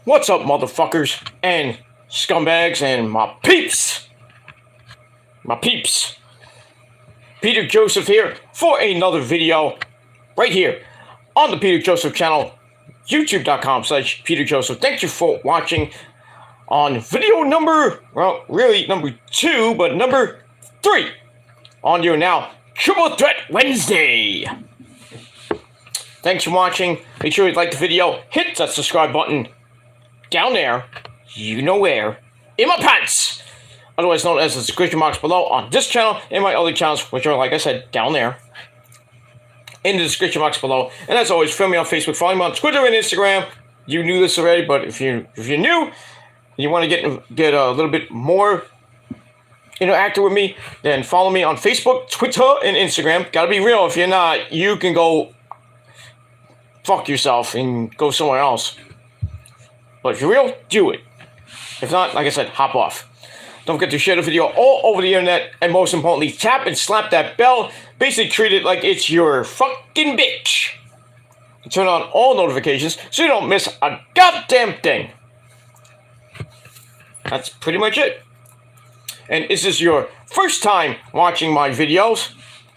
What's up, motherfuckers and scumbags and my peeps? My peeps. Peter Joseph here for another video right here on the Peter Joseph channel, youtube.com/Peter Joseph. Thank you for watching on video number, well, really number 2, but number 3 on your now Triple Threat Wednesday. Thanks for watching. Make sure you like the video, hit that subscribe button down there, you know where, in my pants, otherwise known as the description box below on this channel and my other channels, which are, like I said, down there in the description box below. And as always, follow me on Facebook, follow me on Twitter and Instagram. You knew this already, but if you're new, and you want to get a little bit more interactive with me, then follow me on Facebook, Twitter, and Instagram. Gotta be real. If you're not, you can go fuck yourself and go somewhere else. But if you're real, do it. If not, like I said, hop off. Don't forget to share the video all over the internet. And most importantly, tap and slap that bell. Basically treat it like it's your fucking bitch. And turn on all notifications so you don't miss a goddamn thing. That's pretty much it. And is this your first time watching my videos?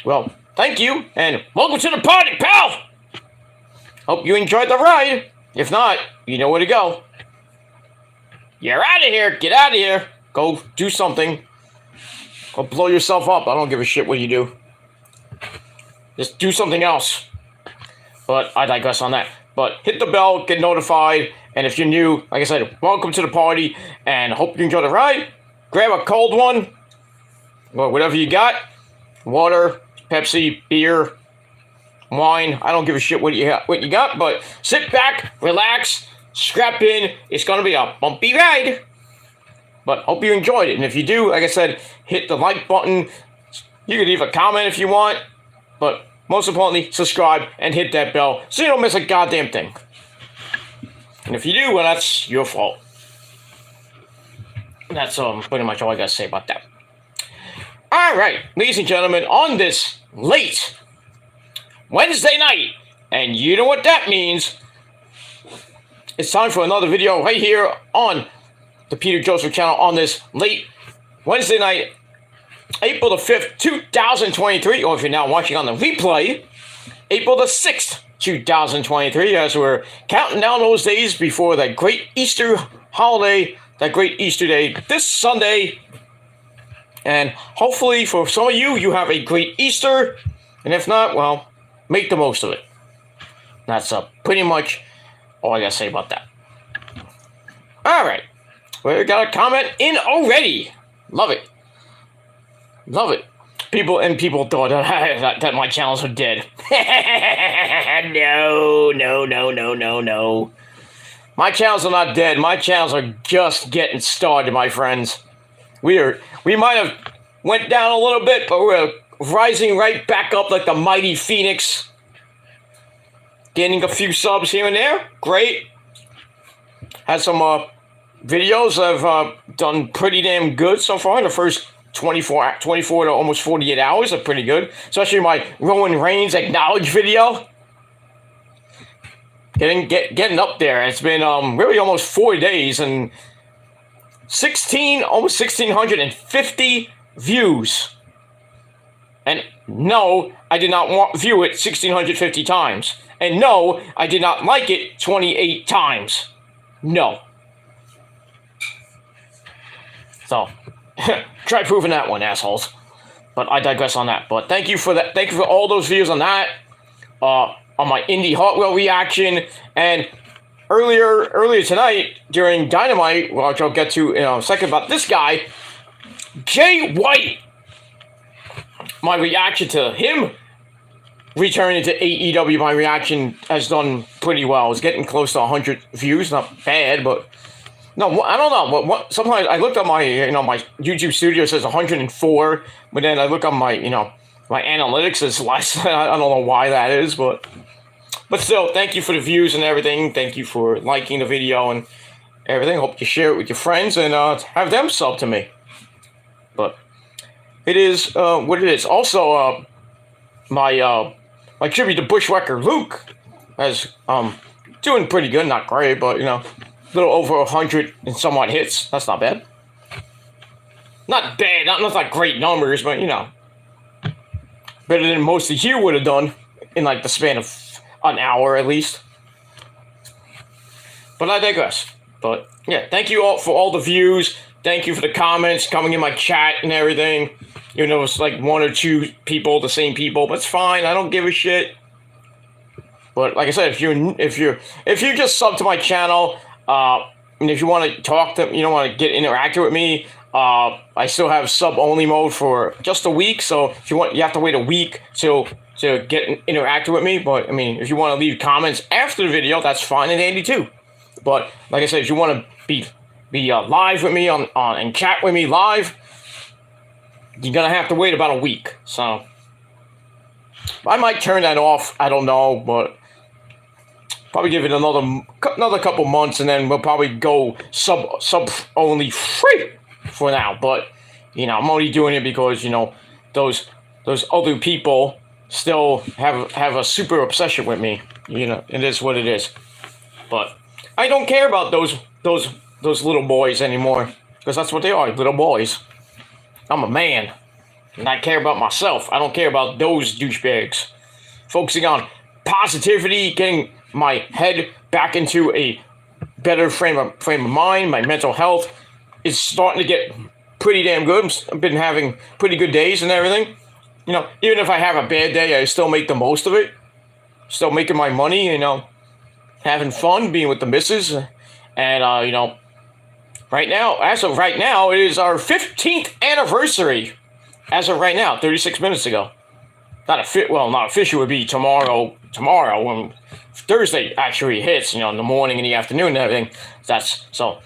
Well, thank you. And welcome to the party, pal. Hope you enjoyed the ride. If not, you know where to go. You're out of here. Get out of here. Go do something. Go blow yourself up. I don't give a shit what you do. Just do something else. But I digress on that. But hit the bell, get notified. And if you're new, like I said, welcome to the party. And hope you enjoy the ride. Grab a cold one. Or whatever you got. Water, Pepsi, beer, wine. I don't give a shit what you got. But sit back, relax. Strap in. It's going to be a bumpy ride. But hope you enjoyed it. And if you do, like I said, hit the like button. You can leave a comment if you want. But most importantly, subscribe and hit that bell so you don't miss a goddamn thing. And if you do, well, that's your fault. That's pretty much all I got to say about that. All right, ladies and gentlemen, on this late Wednesday night, and you know what that means. It's time for another video right here on the Peter Joseph channel on this late Wednesday night, April the 5th, 2023, or if you're now watching on the replay, April the 6th, 2023, as we're counting down those days before that great Easter holiday, that great Easter day this Sunday. And hopefully for some of you, you have a great Easter. And if not, well, make the most of it. That's pretty much all I got to say about that. All right. We got a comment in already. Love it. Love it. People thought that my channels are dead. No. My channels are not dead. My channels are just getting started, my friends. We might have went down a little bit, but we're rising right back up like the mighty phoenix. Gaining a few subs here and there. Great. Had some videos that have done pretty damn good so far in the first 24 to almost 48 hours are pretty good. Especially my Roman Reigns acknowledge video. Getting up there. It's been really almost 4 days and almost 1,650 views. And no, I did not view it 1,650 times. And no, I did not like it 28 times. No. So, try proving that one, assholes. But I digress on that. But thank you for that. Thank you for all those views on that. On my Indie Hartwell reaction. And earlier tonight, during Dynamite, which I'll get to in a second about this guy, Jay White. My reaction to him returning to AEW, my reaction has done pretty well. It's getting close to 100 views. Not bad, but no, I don't know. What sometimes I looked at my, my YouTube studio, it says 104, but then I look on my, my analytics is less. I don't know why that is, but still, thank you for the views and everything. Thank you for liking the video and everything. Hope you share it with your friends and have them sub to me. But it is what it is. Also, my tribute to Bushwhacker Luke as doing pretty good, not great, but little over 100 and somewhat hits. That's not bad. Not bad. Not like great numbers, but you know, better than most of you would have done in like the span of an hour at least. But I digress. But yeah, thank you all for all the views. Thank you for the comments coming in my chat and everything. You know, it's like one or two people, the same people, but it's fine. I don't give a shit. But like I said, if you just sub to my channel, and if you want to talk to, you don't want to get interactive with me, I still have sub only mode for just a week. So if you want, you have to wait a week to get interactive with me. But I mean, if you want to leave comments after the video, that's fine and dandy too. But like I said, if you want to be live with me on and chat with me live, you're gonna have to wait about a week. So I might turn that off. I don't know, but probably give it another couple months, and then we'll probably go sub only free for now. But you know, I'm only doing it because you know those other people still have a super obsession with me. You know, it is what it is. But I don't care about those little boys anymore, because that's what they are, little boys. I'm a man, and I care about myself. I don't care about those douchebags. Focusing on positivity, getting my head back into a better frame of mind. My mental health is starting to get pretty damn good. I've been having pretty good days and everything. You know, even if I have a bad day, I still make the most of it. Still making my money, you know, having fun, being with the missus. And, you know, right now, as of right now, it is our 15th anniversary. As of right now, 36 minutes ago. Not official would be tomorrow when Thursday actually hits, you know, in the morning and the afternoon and everything. So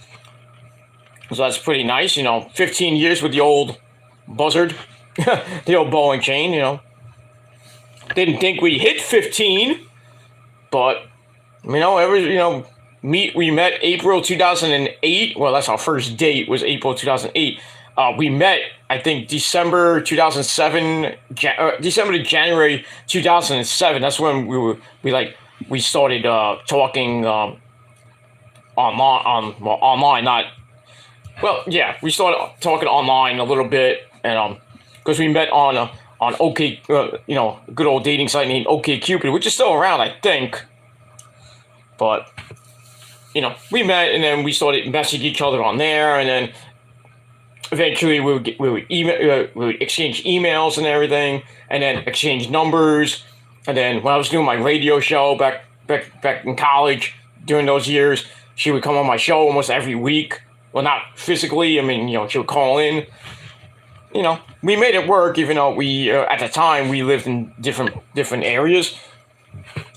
that's pretty nice, you know, 15 years with the old buzzard, the old ball and chain, you know. Didn't think we hit 15, but, you know, we met April 2008. Well, that's our first date, was April 2008. We met, I think, December 2007, December to January 2007. That's when we started talking online. We started talking online a little bit, and because we met on OK, you know, good old dating site named OkCupid, which is still around, I think. But you know, we met, and then we started messaging each other on there, and then eventually we would exchange emails and everything, and then exchange numbers. And then when I was doing my radio show back in college during those years, she would come on my show almost every week. Well, not physically. I mean, you know, she would call in. You know, we made it work, even though we at the time we lived in different areas.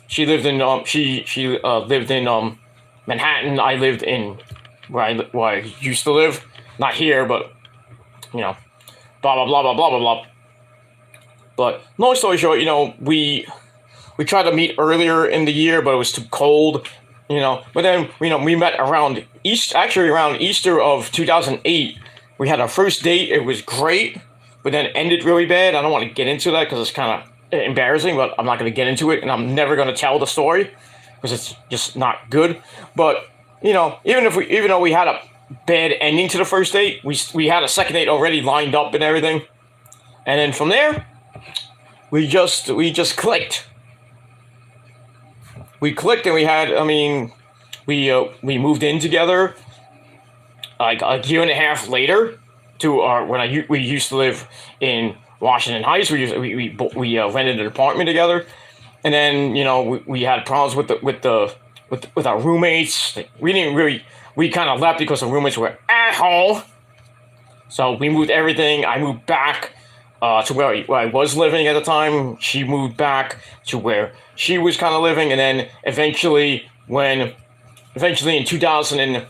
She lived in lived in Manhattan. I lived in where I used to live. Not here, but you know, blah blah blah blah blah blah blah. But long story short, you know, we tried to meet earlier in the year, but it was too cold, you know. But then, you know, we met around Easter of 2008. We had our first date. It was great, but then ended really bad. I don't want to get into that because it's kind of embarrassing, but I'm not going to get into it, and I'm never going to tell the story because it's just not good. But you know, even though we had a bad ending to the first date, we had a second date already lined up and everything, and then from there, we just clicked. We clicked, and we had. I mean, we moved in together. Like a year and a half later, to our we used to live in Washington Heights. We rented an apartment together, and then you know we had problems with our roommates. We kind of left because the roommates were assholes. So we moved everything. I moved back to where I was living at the time. She moved back to where she was kind of living, and then eventually in 2000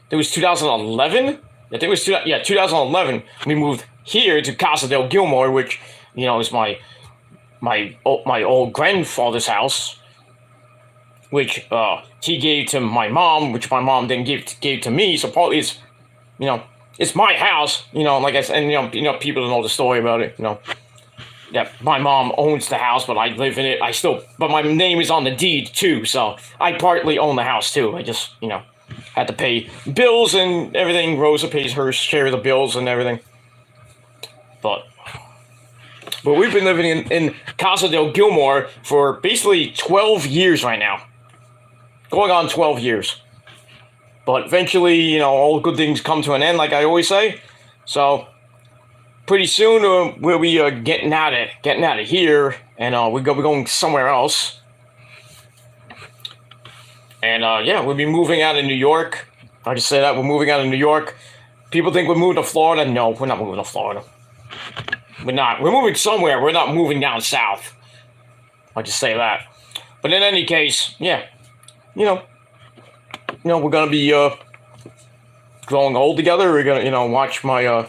it was 2011. I think it was 2011. We moved here to Casa del Gilmore, which you know is my old grandfather's house, which he gave to my mom, which my mom then gave to me. So partly it's, you know, it's my house, you know, like I said, and you know people don't know the story about it, you know. that my mom owns the house, but I live in it. But my name is on the deed too, so I partly own the house too. I just, had to pay bills and everything. Rosa pays her share of the bills and everything. But we've been living in Casa del Gilmore for basically 12 years right now. Going on 12 years. But eventually, all good things come to an end, like I always say. So pretty soon we'll be getting out of here, and we're going somewhere else. And we'll be moving out of New York. I just say that we're moving out of New York. People think we're moving to Florida. No, we're not moving to Florida. We're not. We're moving somewhere. We're not moving down south. I'll just say that. But in any case, yeah, we're gonna be growing old together. We're gonna, watch my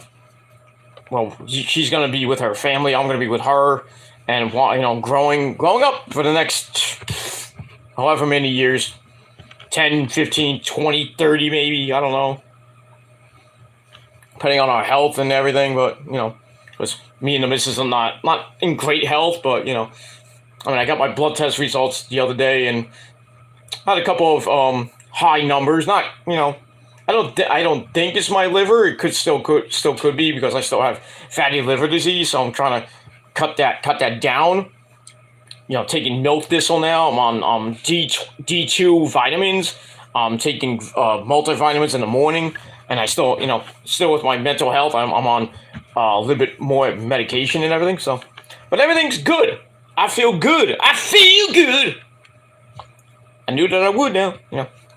she's gonna be with her family. I'm gonna be with her, and growing up for the next however many years, 10, 15, 20, 30 maybe. I don't know, depending on our health and everything. But because me and the missus are not in great health, but I got my blood test results the other day and had a couple of high numbers. Not I don't think it's my liver. It still could be, because I still have fatty liver disease. So I'm trying to cut that down. Taking milk thistle now. I'm on D2 vitamins. I'm taking multivitamins in the morning, and I still with my mental health, I'm on a little bit more medication and everything. So, but everything's good. I feel good. I knew that I would now.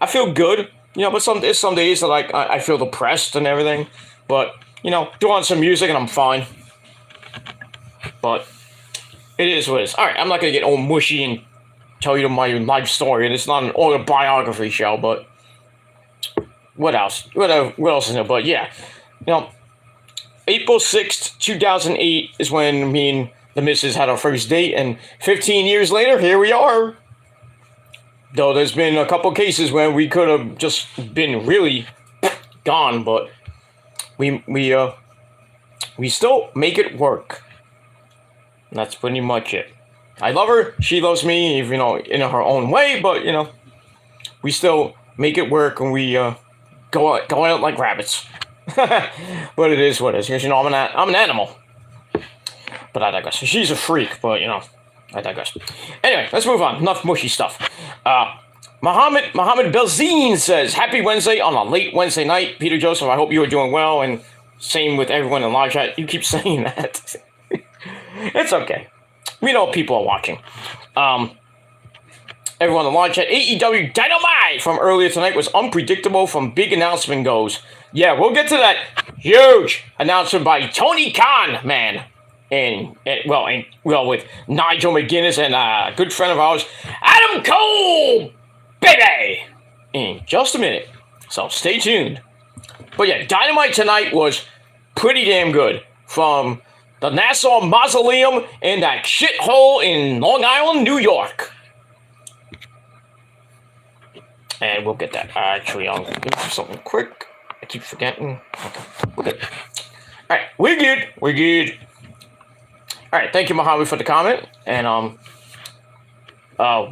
I feel good. But there's some days that I feel depressed and everything. But throw on some music and I'm fine. But it is what it is. All right, I'm not gonna get all mushy and tell you my life story. And it's not an autobiography show. But what else? What else is there? But yeah, April 6th, 2008 is when me and the missus had our first date, and 15 years later, here we are. Though there's been a couple cases where we could have just been really gone, but we still make it work. And that's pretty much it. I love her, she loves me, even in her own way, but we still make it work, and we go out like rabbits. But it is what it is. Because I'm an animal. But I digress. She's a freak, but I digress. Anyway, let's move on. Enough mushy stuff. Mohammed Belzine says, "Happy Wednesday on a late Wednesday night. Peter Joseph, I hope you are doing well, and same with everyone in live chat." You keep saying that. It's okay. We know people are watching. Everyone in the live chat, AEW Dynamite from earlier tonight was unpredictable from big announcement goes. Yeah, we'll get to that huge announcement by Tony Khan, man. And with Nigel McGuinness and a good friend of ours, Adam Cole, baby, in just a minute. So stay tuned. But yeah, Dynamite tonight was pretty damn good. From the Nassau Mausoleum in that shithole in Long Island, New York. And we'll get that. Actually, I'll do something quick. I keep forgetting. Okay, we're good. All right, we're good. All right, thank you, Mojave, for the comment. And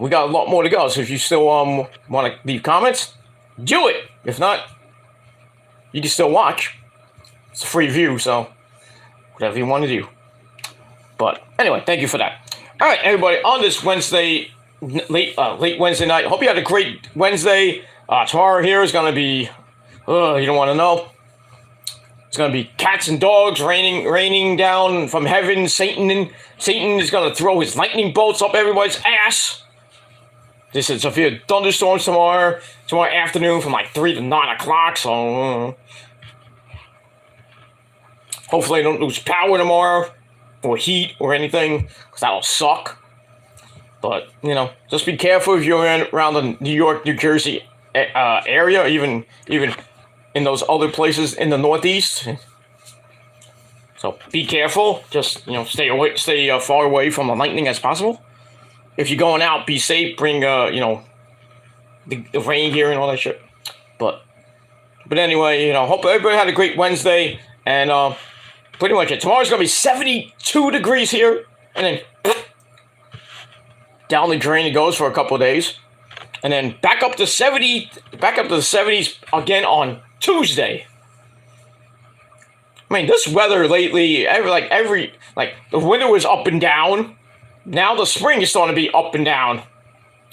we got a lot more to go. So if you still want to leave comments, do it. If not, you can still watch. It's a free view, so whatever you want to do. But anyway, thank you for that. All right, everybody, on this Wednesday, late Wednesday night. Hope you had a great Wednesday. Tomorrow here is gonna be, you don't want to know. It's gonna be cats and dogs raining down from heaven. Satan is gonna throw his lightning bolts up everybody's ass. This is severe thunderstorms tomorrow afternoon from like 3 to 9 o'clock. So hopefully I don't lose power tomorrow or heat or anything, because that'll suck. But just be careful if you're around the New York, New Jersey area, even in those other places in the Northeast. So be careful. Just stay far away from the lightning as possible. If you're going out, be safe. Bring the rain gear and all that shit. But anyway, hope everybody had a great Wednesday, and pretty much it. Tomorrow's gonna be 72 degrees here. and then down the drain it goes for a couple of days, and then back up to the 70s again on Tuesday. I mean, this weather lately, the winter was up and down. Now the spring is starting to be up and down.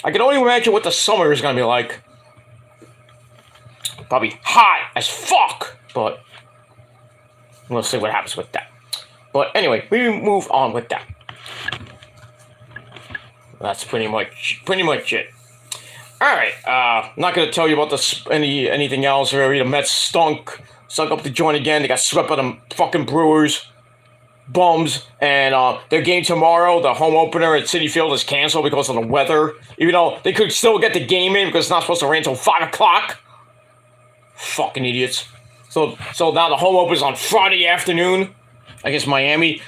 I can only imagine what the summer is going to be like. Probably hot as fuck, but we'll see what happens with that. But anyway, we move on with that. That's pretty much it. All right, I'm not going to tell you about anything else. The Mets stunk up the joint again. They got swept by the fucking Brewers. Bums. And their game tomorrow, the home opener at Citi Field, is canceled because of the weather. Even though they could still get the game in because it's not supposed to rain until 5 o'clock. Fucking idiots. So now the home opener's on Friday afternoon against Miami.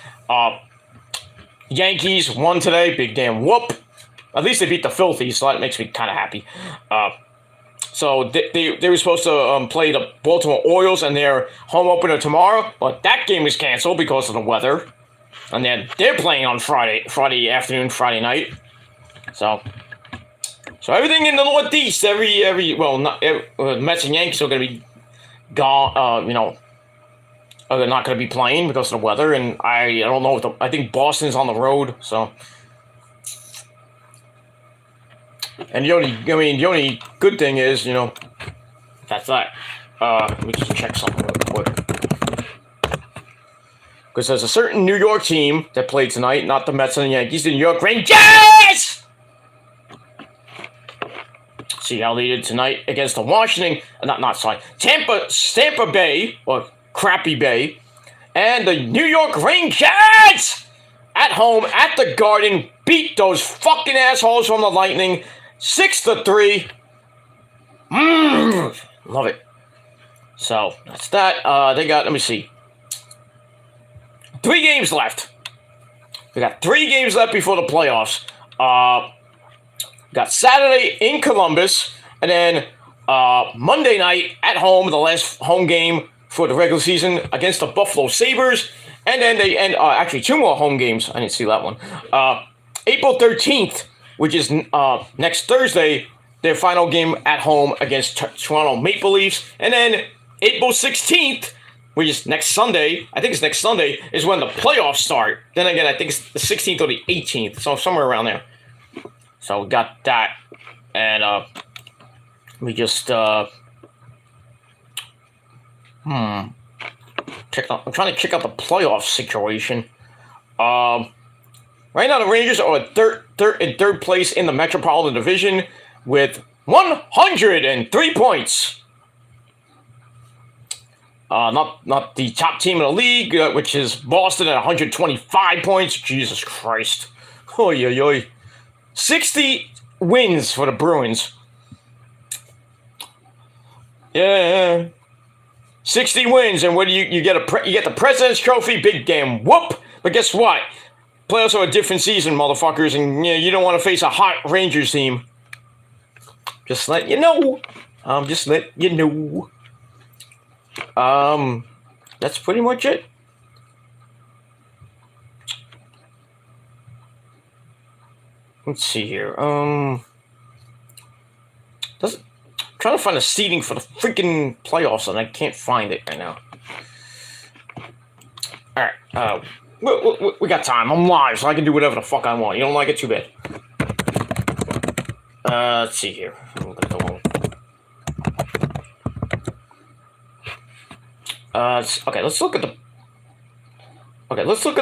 Yankees won today. Big damn whoop. At least they beat the Filthies, so that makes me kind of happy. So they were supposed to play the Baltimore Orioles in their home opener tomorrow, but that game was canceled because of the weather. And then they're playing on Friday afternoon, Friday night. So everything in the Northeast, Mets and Yankees are going to be gone. They're not going to be playing because of the weather, and I don't know. I think Boston's on the road, so. And the only good thing is, that's that. Let me just check something real quick. Because there's a certain New York team that played tonight, not the Mets and the Yankees, the New York Rangers! See how they did tonight against the Tampa Bay, or Crappy Bay, and the New York Rangers! At home, at the Garden, beat those fucking assholes from the Lightning 6-3. Love it. So, that's that. They got, let me see, 3 games left. We got 3 games left before the playoffs. Got Saturday in Columbus, and then Monday night at home, the last home game for the regular season against the Buffalo Sabres. And then they end, actually 2 more home games. I didn't see that one. April 13th, which is next Thursday, their final game at home against Toronto Maple Leafs. And then April 16th, which is next Sunday, I think it's next Sunday, is when the playoffs start. Then again, I think it's the 16th or the 18th, so somewhere around there. So we got that. And we just, I'm trying to check out the playoff situation. Right now, the Rangers are in third place in the Metropolitan Division with 103 points. Not the top team in the league, which is Boston at 125 points. Jesus Christ. Oy, oy, oy. 60 wins for the Bruins. Yeah. 60 wins, and what do you get? You get the President's Trophy, big damn whoop. But guess what? Playoffs are a different season, motherfuckers, and you don't want to face a hot Rangers team. Just let you know. Just let you know. That's pretty much it. Let's see here. Trying to find a seating for the freaking playoffs, and I can't find it right now. All right. We got time. I'm live, so I can do whatever the fuck I want. You don't like it? Too bad. Let's see here. I'm gonna go home. Okay, let's look at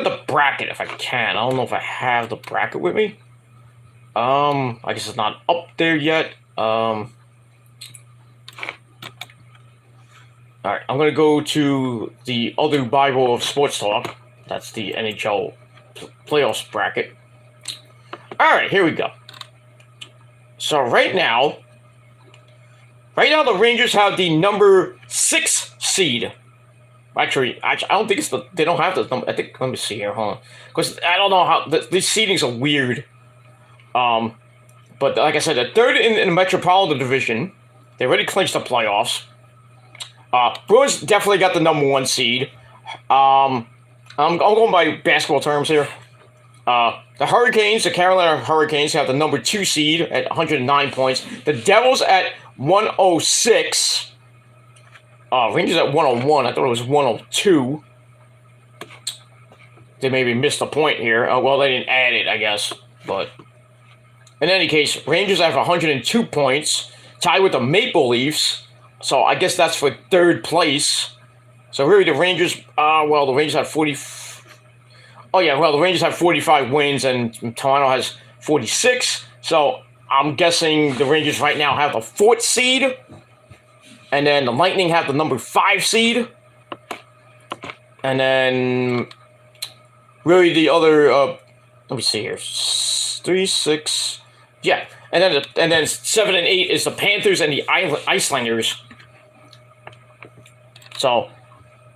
the bracket if I can. I don't know if I have the bracket with me. I guess it's not up there yet. Alright, I'm gonna go to the other Bible of Sports Talk. That's the NHL playoffs bracket. Alright, here we go. So right now the Rangers have the number 6 seed. Actually, I don't think they don't have the number. I think, let me see here, hold on. Because I don't know how, these seedings are weird. But like I said, the third in the Metropolitan Division. They already clinched the playoffs. Bruins definitely got the number 1 seed. I'm going by basketball terms here. The Hurricanes, the Carolina Hurricanes, have the number 2 seed at 109 points. The Devils at 106. Rangers at 101. I thought it was 102. They maybe missed a point here. Well, they didn't add it, I guess. But in any case, Rangers have 102 points, tied with the Maple Leafs. So I guess that's for third place. So really, the Rangers. The Rangers have 40. Oh yeah, well, the Rangers have 45 wins and Toronto has 46. So I'm guessing the Rangers right now have the 4th seed. And then the Lightning have the number 5 seed. And then really the other, let me see here, 3, 6, yeah. And then 7 and 8 is the Panthers and the Islanders. So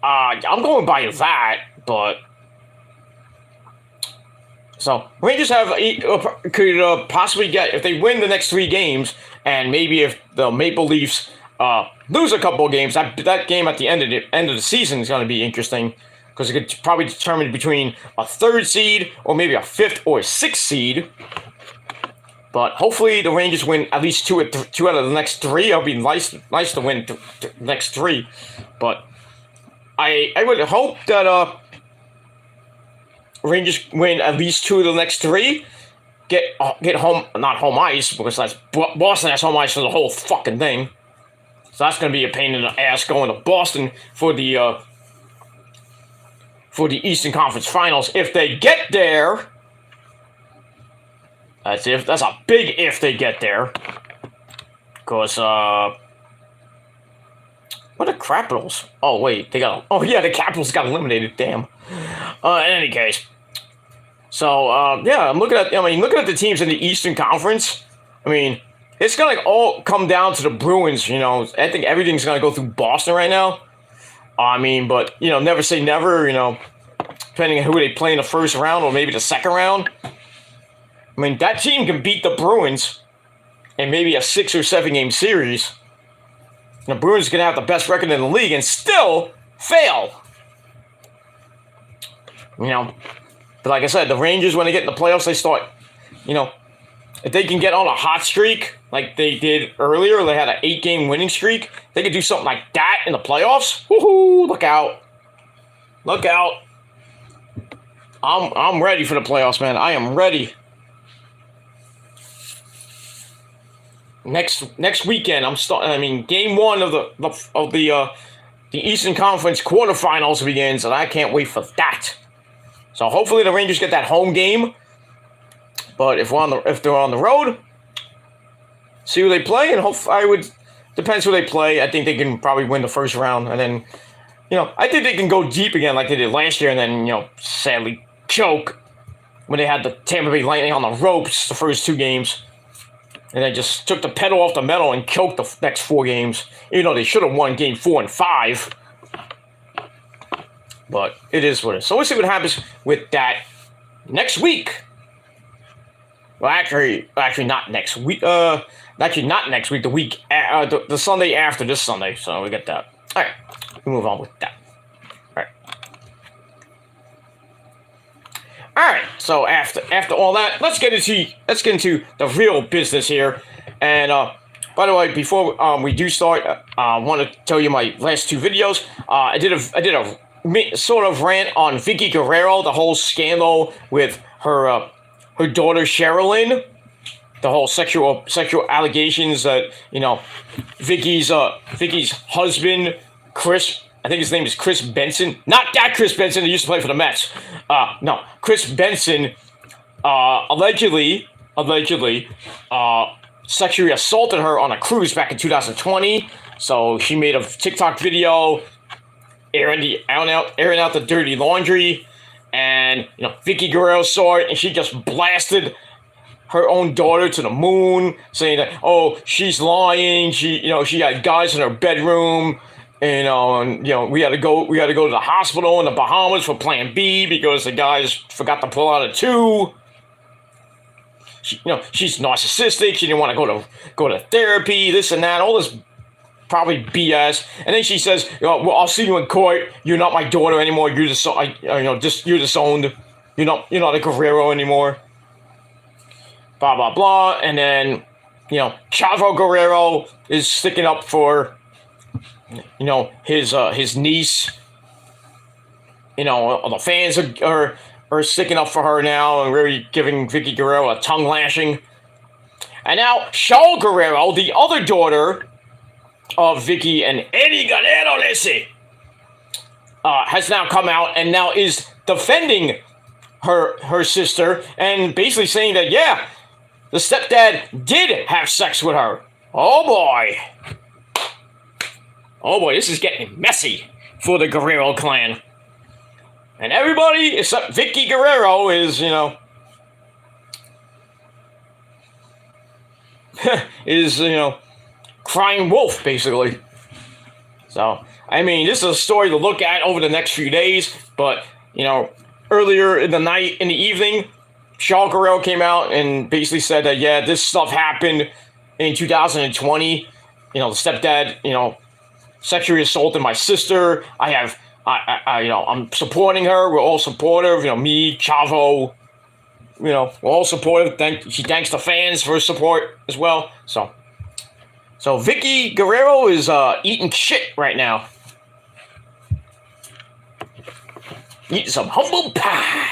I'm going by that, but. So, Rangers could possibly get, if they win the next 3 games, and maybe if the Maple Leafs lose a couple of games, that game at the end of the season is going to be interesting, because it could probably determine between a 3rd seed, or maybe a 5th or 6th seed. But hopefully the Rangers win at least 2 out of the next 3. It would be nice to win the next 3. But I would hope that Rangers win at least 2 of the next 3. Get home, not home ice, because that's Boston has home ice for the whole fucking thing. So that's going to be a pain in the ass going to Boston for the Eastern Conference Finals if they get there. That's a big if they get there. Because what are the Capitals? Oh wait, the Capitals got eliminated. Damn. In any case, so I'm looking at the teams in the Eastern Conference. I mean, it's gonna all come down to the Bruins. You know, I think everything's gonna go through Boston right now. I mean, but never say never. Depending on who they play in the first round or maybe the second round. I mean, that team can beat the Bruins in maybe a 6 or 7 game series. The Bruins can have the best record in the league and still fail. But like I said, the Rangers, when they get in the playoffs, they start, if they can get on a hot streak like they did earlier, they had an 8-game winning streak, they could do something like that in the playoffs. Woohoo! Look out. Look out. I'm ready for the playoffs, man. I am ready. Next weekend, game 1 of the Eastern Conference quarterfinals begins, and I can't wait for that. So hopefully the Rangers get that home game. But if they're on the road, see who they play, and depends who they play. I think they can probably win the first round, and then I think they can go deep again like they did last year, and then sadly choke when they had the Tampa Bay Lightning on the ropes the first 2 games. And they just took the pedal off the metal and choked the next 4 games. Even though they should have won game 4 and 5. But it is what it is. So we'll see what happens with that next week. Well, actually not next week. Actually not next week. The Sunday after this Sunday. So we get that. All right. We move on with that. All right, so after all that, let's get into the real business here. And by the way, before we do start, I want to tell you my last 2 videos. I did a sort of rant on Vicky Guerrero, the whole scandal with her daughter Sherilyn, the whole sexual allegations that Vicky's husband Chris. I think his name is Chris Benson. Not that Chris Benson that used to play for the Mets. No, Chris Benson allegedly sexually assaulted her on a cruise back in 2020. So she made a TikTok video airing out the dirty laundry. And, Vicky Guerrero saw it and she just blasted her own daughter to the moon, saying that, oh, she's lying. She had guys in her bedroom. And we had to go to the hospital in the Bahamas for Plan B because the guys forgot to pull out a 2. She's narcissistic. She didn't want to go to therapy. This and that. All this probably BS. And then she says, "Well, I'll see you in court. You're not my daughter anymore. You're disowned." you're not a Guerrero anymore. Blah blah blah, and then Chavo Guerrero is sticking up for his niece. The fans are sticking up for her now and really giving Vicky Guerrero a tongue lashing. And now Shaul Guerrero, the other daughter of Vicky and Eddie Guerrero, has now come out and now is defending her sister and basically saying that, yeah, the stepdad did have sex with her. Oh boy. Oh boy, this is getting messy for the Guerrero clan. And everybody except Vicky Guerrero is, crying wolf, basically. So, I mean, this is a story to look at over the next few days, but, earlier in the evening, Shaul Guerrero came out and basically said that, yeah, this stuff happened in 2020. The stepdad, sexually assaulted my sister. I'm supporting her. We're all supportive. Me, Chavo, we're all supportive. She thanks the fans for his support as well. So Vicky Guerrero is eating shit right now. Eating some humble pie.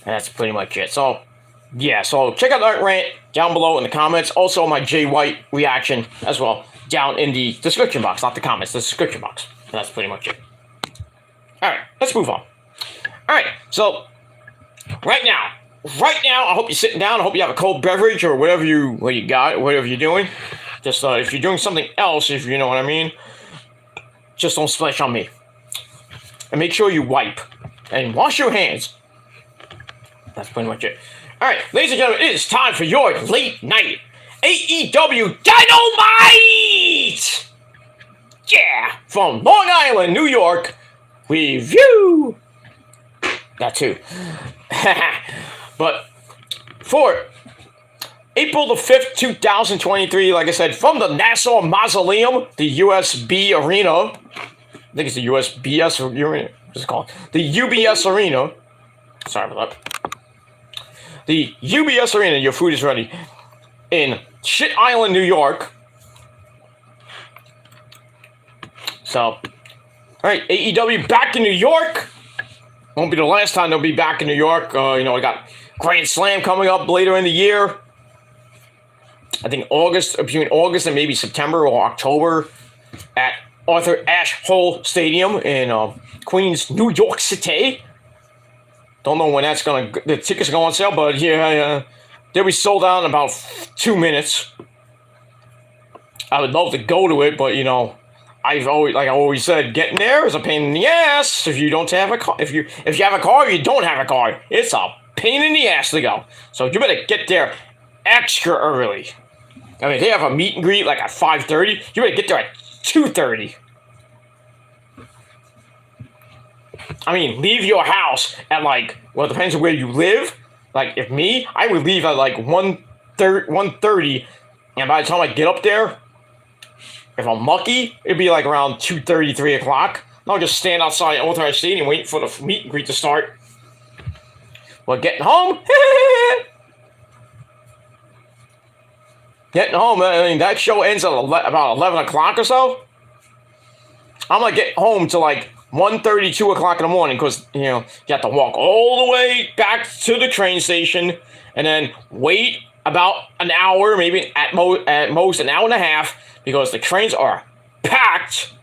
And that's pretty much it. So, yeah. So check out that rant down below in the comments. Also my Jay White reaction as well down in the description box. Not the comments, the description box. And that's pretty much it. Alright, let's move on. Alright, so right now, I hope you're sitting down. I hope you have a cold beverage or whatever you whatever you're doing. Just if you're doing something else, if you know what I mean, just don't splash on me. And make sure you wipe and wash your hands. That's pretty much it. Alright, ladies and gentlemen, it is time for your late night AEW Dynamite! Yeah! From Long Island, New York, review! That too. But for April the 5th, 2023, like I said, from the Nassau Mausoleum, the USB Arena. I think it's the USBS Arena. What's it called? The UBS Arena. Sorry about that. The UBS Arena, your food is ready. In Shit Island, New York. So, alright, AEW back in New York. Won't be the last time they'll be back in New York. I got Grand Slam coming up later in the year. I think between August and maybe September or October at Arthur Ashe Hall Stadium in Queens, New York City. Don't know when the tickets go on sale, but yeah, they'll be sold out in about 2 minutes. I would love to go to it, but I've always said, getting there is a pain in the ass. If you don't have a car, if you have a car, you don't have a car. It's a pain in the ass to go. So you better get there extra early. I mean, they have a meet and greet at 5:30. You better get there at 2:30. I mean, leave your house at it depends on where you live. If me, I would leave at 1:30, and by the time I get up there, if I'm lucky, it'd be around 2:30, 3 o'clock. I'll just stand outside Arthur Ashe Stadium waiting for the meet and greet to start. Well, getting home, I mean, that show ends at about 11 o'clock or so. I'm going to get home to 1:30, 2 o'clock in the morning because, you have to walk all the way back to the train station and then wait about an hour, maybe at most an hour and a half, because the trains are packed.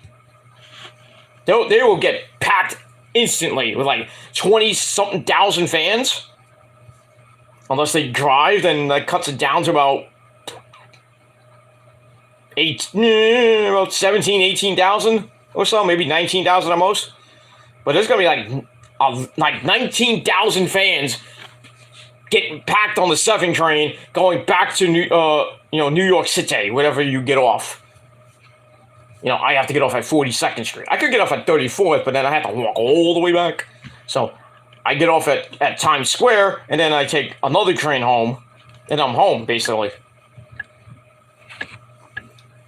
They will get packed instantly with 20-something thousand fans. Unless they drive, then that cuts it down to about 17, 18,000 or so, maybe 19,000 at most. But there's gonna be 19,000 fans getting packed on the 7 train going back to New York City, wherever you get off. I have to get off at 42nd Street. I could get off at 34th, but then I have to walk all the way back. So I get off at Times Square, and then I take another train home, and I'm home, basically.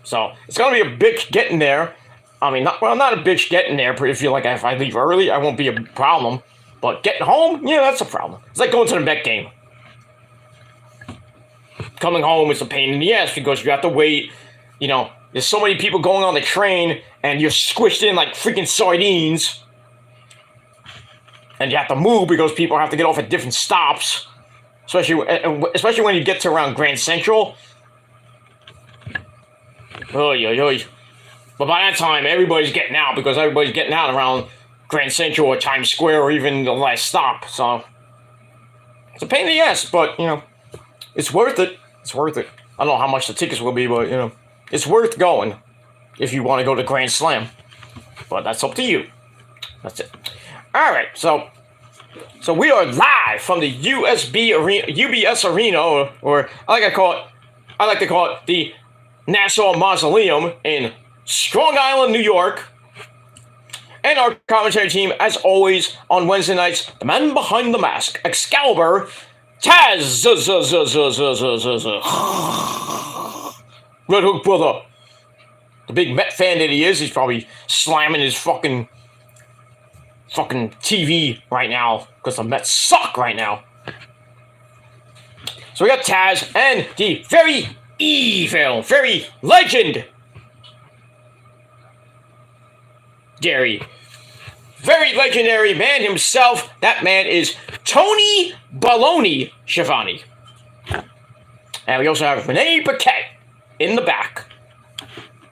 So it's gonna be a bitch getting there. I mean, not a bitch getting there, but if I leave early, I won't be a problem. But getting home, yeah, that's a problem. It's like going to the Met game. Coming home is a pain in the ass because you have to wait. You know, there's so many people going on the train, and you're squished in like freaking sardines. And you have to move because people have to get off at different stops. Especially when you get to around Grand Central. Oy, oy, oy. But by that time, everybody's getting out because everybody's getting out around Grand Central or Times Square or even the last stop. So it's a pain in the ass, but you know, it's worth it. It's worth it. I don't know how much the tickets will be, but you know, it's worth going if you want to go to Grand Slam. But that's up to you. That's it. All right, so we are live from the UBS Arena, or I like to call it the Nassau Mausoleum in Strong Island, New York. And our commentary team, as always, on Wednesday nights, the man behind the mask, Excalibur, Taz, Red Hook brother. The big Met fan that he is, he's probably slamming his fucking TV right now because the Mets suck right now. So we got Taz and the very evil, very legendary, very legendary man himself. That man is Tony Baloney Schiavone. And we also have Renee Paquette in the back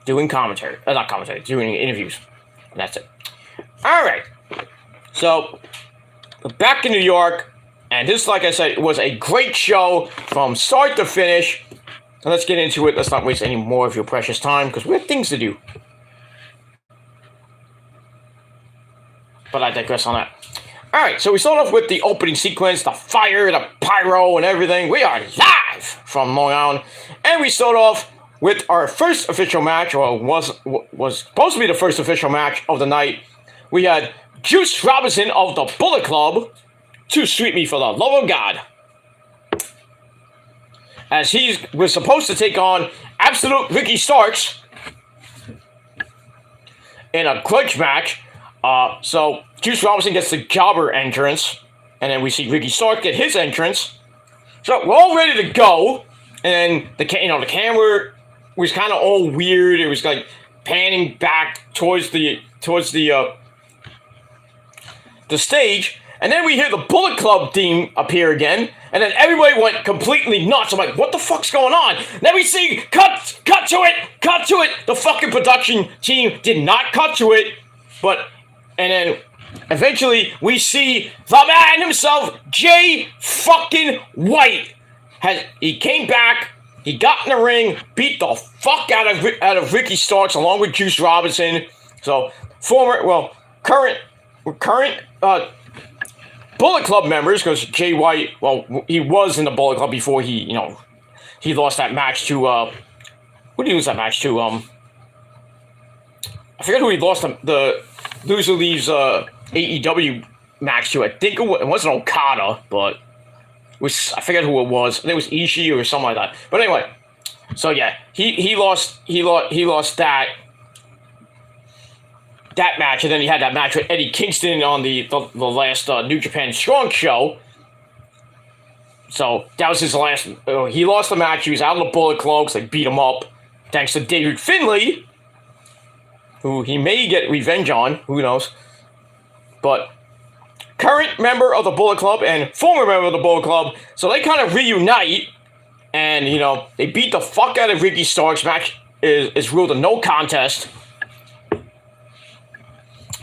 doing commentary. Not commentary, doing interviews. And that's it. All right. So, we're back in New York. And this, like I said, was a great show from start to finish. So let's get into it. Let's not waste any more of your precious time because we have things to do. But I digress on that. Alright, so we start off with the opening sequence, the fire, the pyro, and everything. We are live from Long Island. And we start off with our first official match, or was supposed to be the first official match of the night. We had Juice Robinson of the Bullet Club to Sweep Me for the Love of God, as he was supposed to take on Absolute Ricky Starks in a grudge match. So Juice Robinson gets the jobber entrance, and then we see Ricky Starks get his entrance. So we're all ready to go, and the camera was kind of all weird. It was like panning back towards the stage. And then we hear the Bullet Club theme appear again, and then everybody went completely nuts. I'm like, what the fuck's going on? Then we see, cut to it. The fucking production team did not cut to it, and then eventually we see the man himself, Jay fucking White. He came back, he got in the ring, beat the fuck out of Ricky Starks along with Juice Robinson. So current Bullet Club members, because Jay White, he was in the Bullet Club before he lost that match to, who did he lose that match to? I forget who he lost the Loser Leaves AEW match to. I think it wasn't Okada, but I forget who it was. I think it was Ishii or something like that. But anyway, so yeah, he lost that match, and then he had that match with Eddie Kingston on the last New Japan Strong show. So that was his last. He lost the match. He was out of the Bullet Club because they beat him up. Thanks to David Finlay, who he may get revenge on. Who knows? But current member of the Bullet Club and former member of the Bullet Club, so they kind of reunite, and they beat the fuck out of Ricky Starks. Match is ruled a no contest.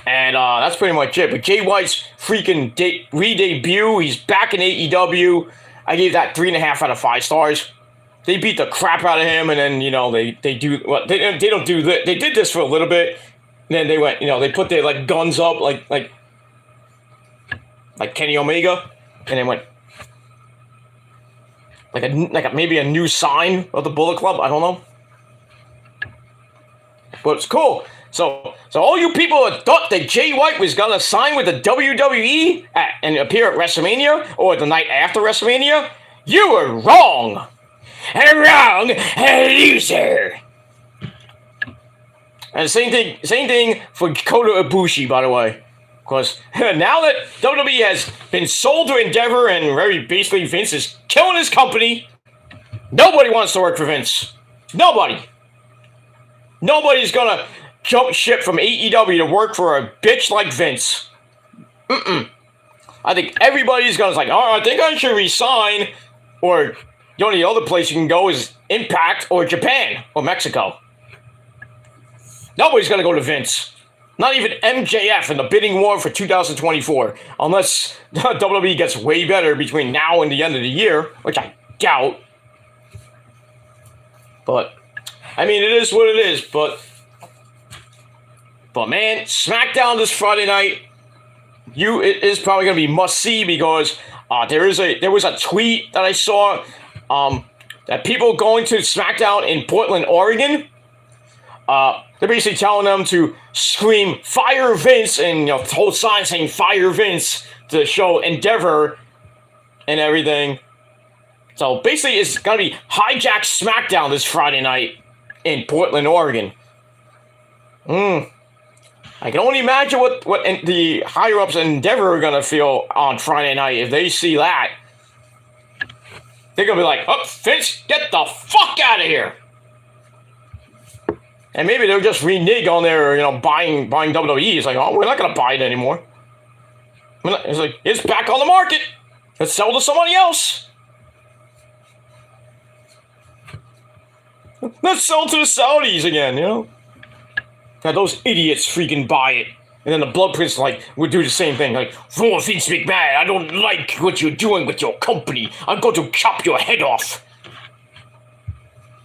And that's pretty much it. But Jay White's freaking re-debut. He's back in AEW. I gave that 3.5 out of 5 stars. They beat the crap out of him, and then they do what they don't do that. They did this for a little bit, and then they went they put their guns up like Kenny Omega, and they went maybe a new sign of the Bullet Club. I don't know, but it's cool. So all you people that thought that Jay White was gonna sign with the WWE and appear at WrestleMania or the night after WrestleMania, you were wrong. Wrong, loser. And same thing for Kota Ibushi, by the way. Because now that WWE has been sold to Endeavor and very basically Vince is killing his company, nobody wants to work for Vince. Nobody. Nobody's gonna jump ship from AEW to work for a bitch like Vince. I think everybody's gonna like, oh, I think I should resign. Or the only other place you can go is Impact or Japan or Mexico. Nobody's gonna go to Vince. Not even MJF in the bidding war for 2024. Unless WWE gets way better between now and the end of the year, which I doubt. But, I mean, it is what it is. But man, SmackDown this Friday night, it is probably going to be must-see because there was a tweet that I saw that people going to SmackDown in Portland, Oregon, they're basically telling them to scream "Fire Vince" and hold signs saying "Fire Vince" to show Endeavor and everything. So basically, it's gonna be Hijack SmackDown this Friday night in Portland, Oregon. I can only imagine what the higher ups in Endeavor are gonna feel on Friday night if they see that. They're gonna be like, "Oh, Vince, get the fuck out of here!" And maybe they'll just renege on their, buying WWE. It's like, oh, we're not going to buy it anymore. It's like, it's back on the market. Let's sell to somebody else. Let's sell to the Saudis again, Now those idiots freaking buy it. And then the Blood Prince, would do the same thing. Like, oh, Vince McMahon, I don't like what you're doing with your company. I'm going to chop your head off.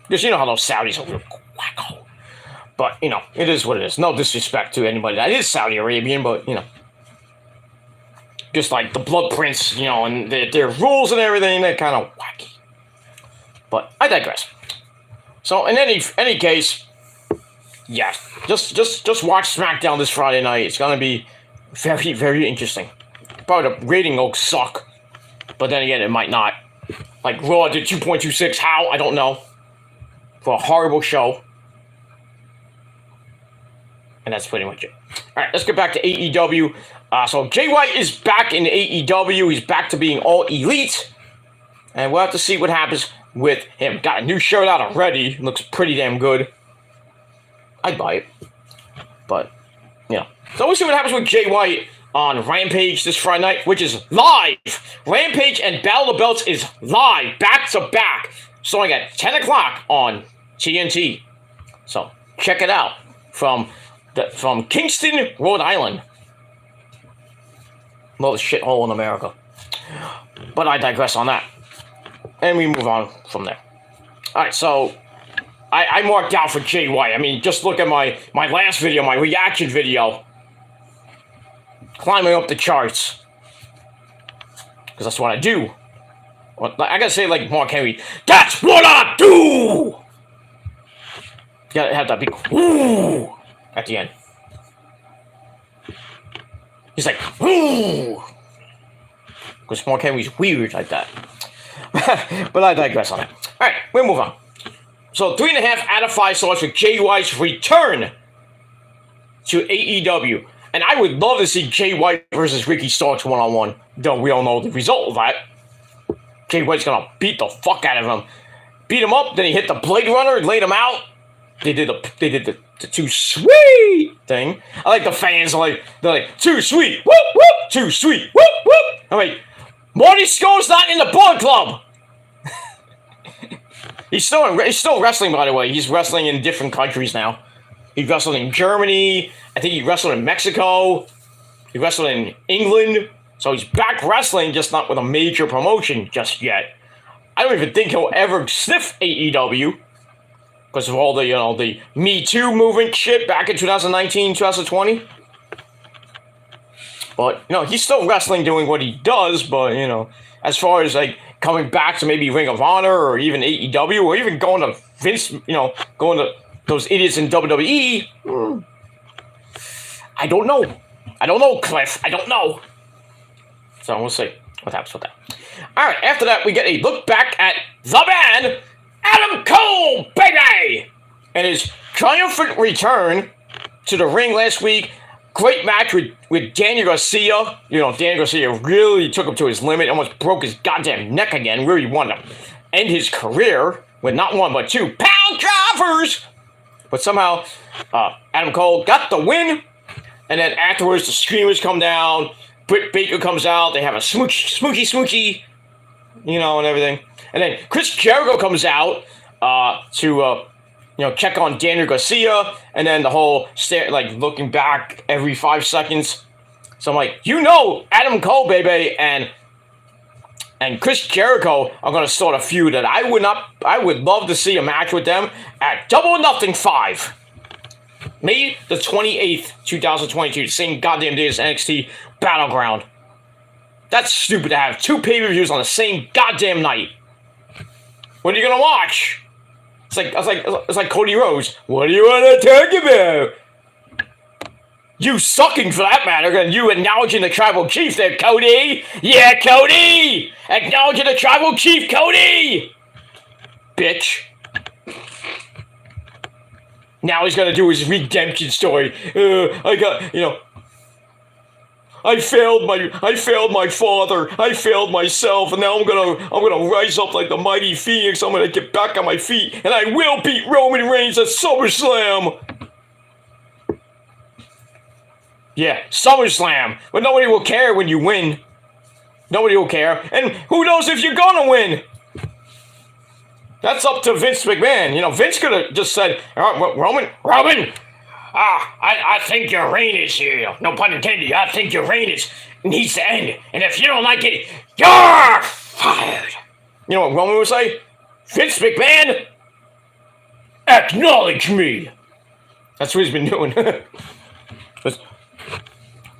Because you know how those Saudis are real wacko. But, it is what it is. No disrespect to anybody that is Saudi Arabian, but, just like the Blood Prince, and their rules and everything, they're kind of wacky. But I digress. So, in any case, yeah, just watch SmackDown this Friday night. It's going to be very, very interesting. Probably the rating will suck, but then again, it might not. Like, Raw did 2.26, how? I don't know. For a horrible show. And that's pretty much it. All right, let's get back to AEW. So Jay White is back in AEW. He's back to being all elite. And we'll have to see what happens with him. Got a new shirt out already. Looks pretty damn good. I'd buy it. But, So we'll see what happens with Jay White on Rampage this Friday night, which is live. Rampage and Battle of the Belts is live, back to back. Starting at 10 o'clock on TNT. So, check it out. From Kingston, Rhode Island. Another shithole in America. But I digress on that. And we move on from there. Alright, so I marked out for Jay White. I mean, just look at my last video, my reaction video. Climbing up the charts. Because that's what I do. I gotta say like Mark Henry, that's what I do! You gotta have that big whoo at the end. He's like, whoo! Because Mark Henry's weird like that. But I digress on that. Alright, we'll move on. So 3.5 out of 5 stars for Jay White's return to AEW. And I would love to see Jay White versus Ricky Starks one-on-one. Though we all know the result of that. Jay White's gonna beat the fuck out of him. Beat him up, then he hit the Blade Runner and laid him out. They did the too sweet thing. I like the fans they're like too sweet, whoop whoop, too sweet, whoop whoop. I'm like, Marty Scurll's not in the Bullet Club. He's still wrestling, by the way. He's wrestling in different countries now. He wrestled in Germany. I think he wrestled in Mexico. He wrestled in England. So he's back wrestling, just not with a major promotion just yet. I don't even think he'll ever sniff AEW. Because of all the Me Too movement shit back in 2019, 2020. But, he's still wrestling, doing what he does, but, as far as, coming back to maybe Ring of Honor or even AEW or even going to Vince, going to those idiots in WWE, I don't know. I don't know, Cliff. I don't know. So we'll see what happens with that. All right, after that, we get a look back at the man, Adam Cole, baby! And his triumphant return to the ring last week Great match with Daniel Garcia. You know, Daniel Garcia really took him to his limit, almost broke his goddamn neck again. Really wanted to end his career with not one but two pound drivers. But somehow, Adam Cole got the win. And then afterwards, the Screamers come down. Britt Baker comes out. They have a smoochie, you know, and everything. And then Chris Jericho comes out to check on Daniel Garcia. And then the whole looking back every 5 seconds. So I'm like, Adam Cole, baby, and Chris Jericho are going to start a feud that I would love to see a match with them at Double or Nothing 5. May the 28th, 2022, the same goddamn day as NXT Battleground. That's stupid to have 2 pay-per-views on the same goddamn night. What are you gonna watch? It's like Cody Rhodes. What do you want to talk about? You sucking for that matter, and you acknowledging the tribal chief there, Cody. Yeah, Cody. Acknowledging the tribal chief, Cody. Bitch. Now he's gonna do his redemption story. I failed my father. I failed myself, and now I'm gonna rise up like the mighty Phoenix. I'm gonna get back on my feet, and I will beat Roman Reigns at SummerSlam. Yeah, SummerSlam. But nobody will care when you win. Nobody will care, and who knows if you're gonna win? That's up to Vince McMahon. You know, Vince could have just said, Roman, I think your reign is here. No pun intended. I think your reign needs to end. And if you don't like it, you're fired. You know what Roman would say? Vince McMahon, acknowledge me. That's what he's been doing. But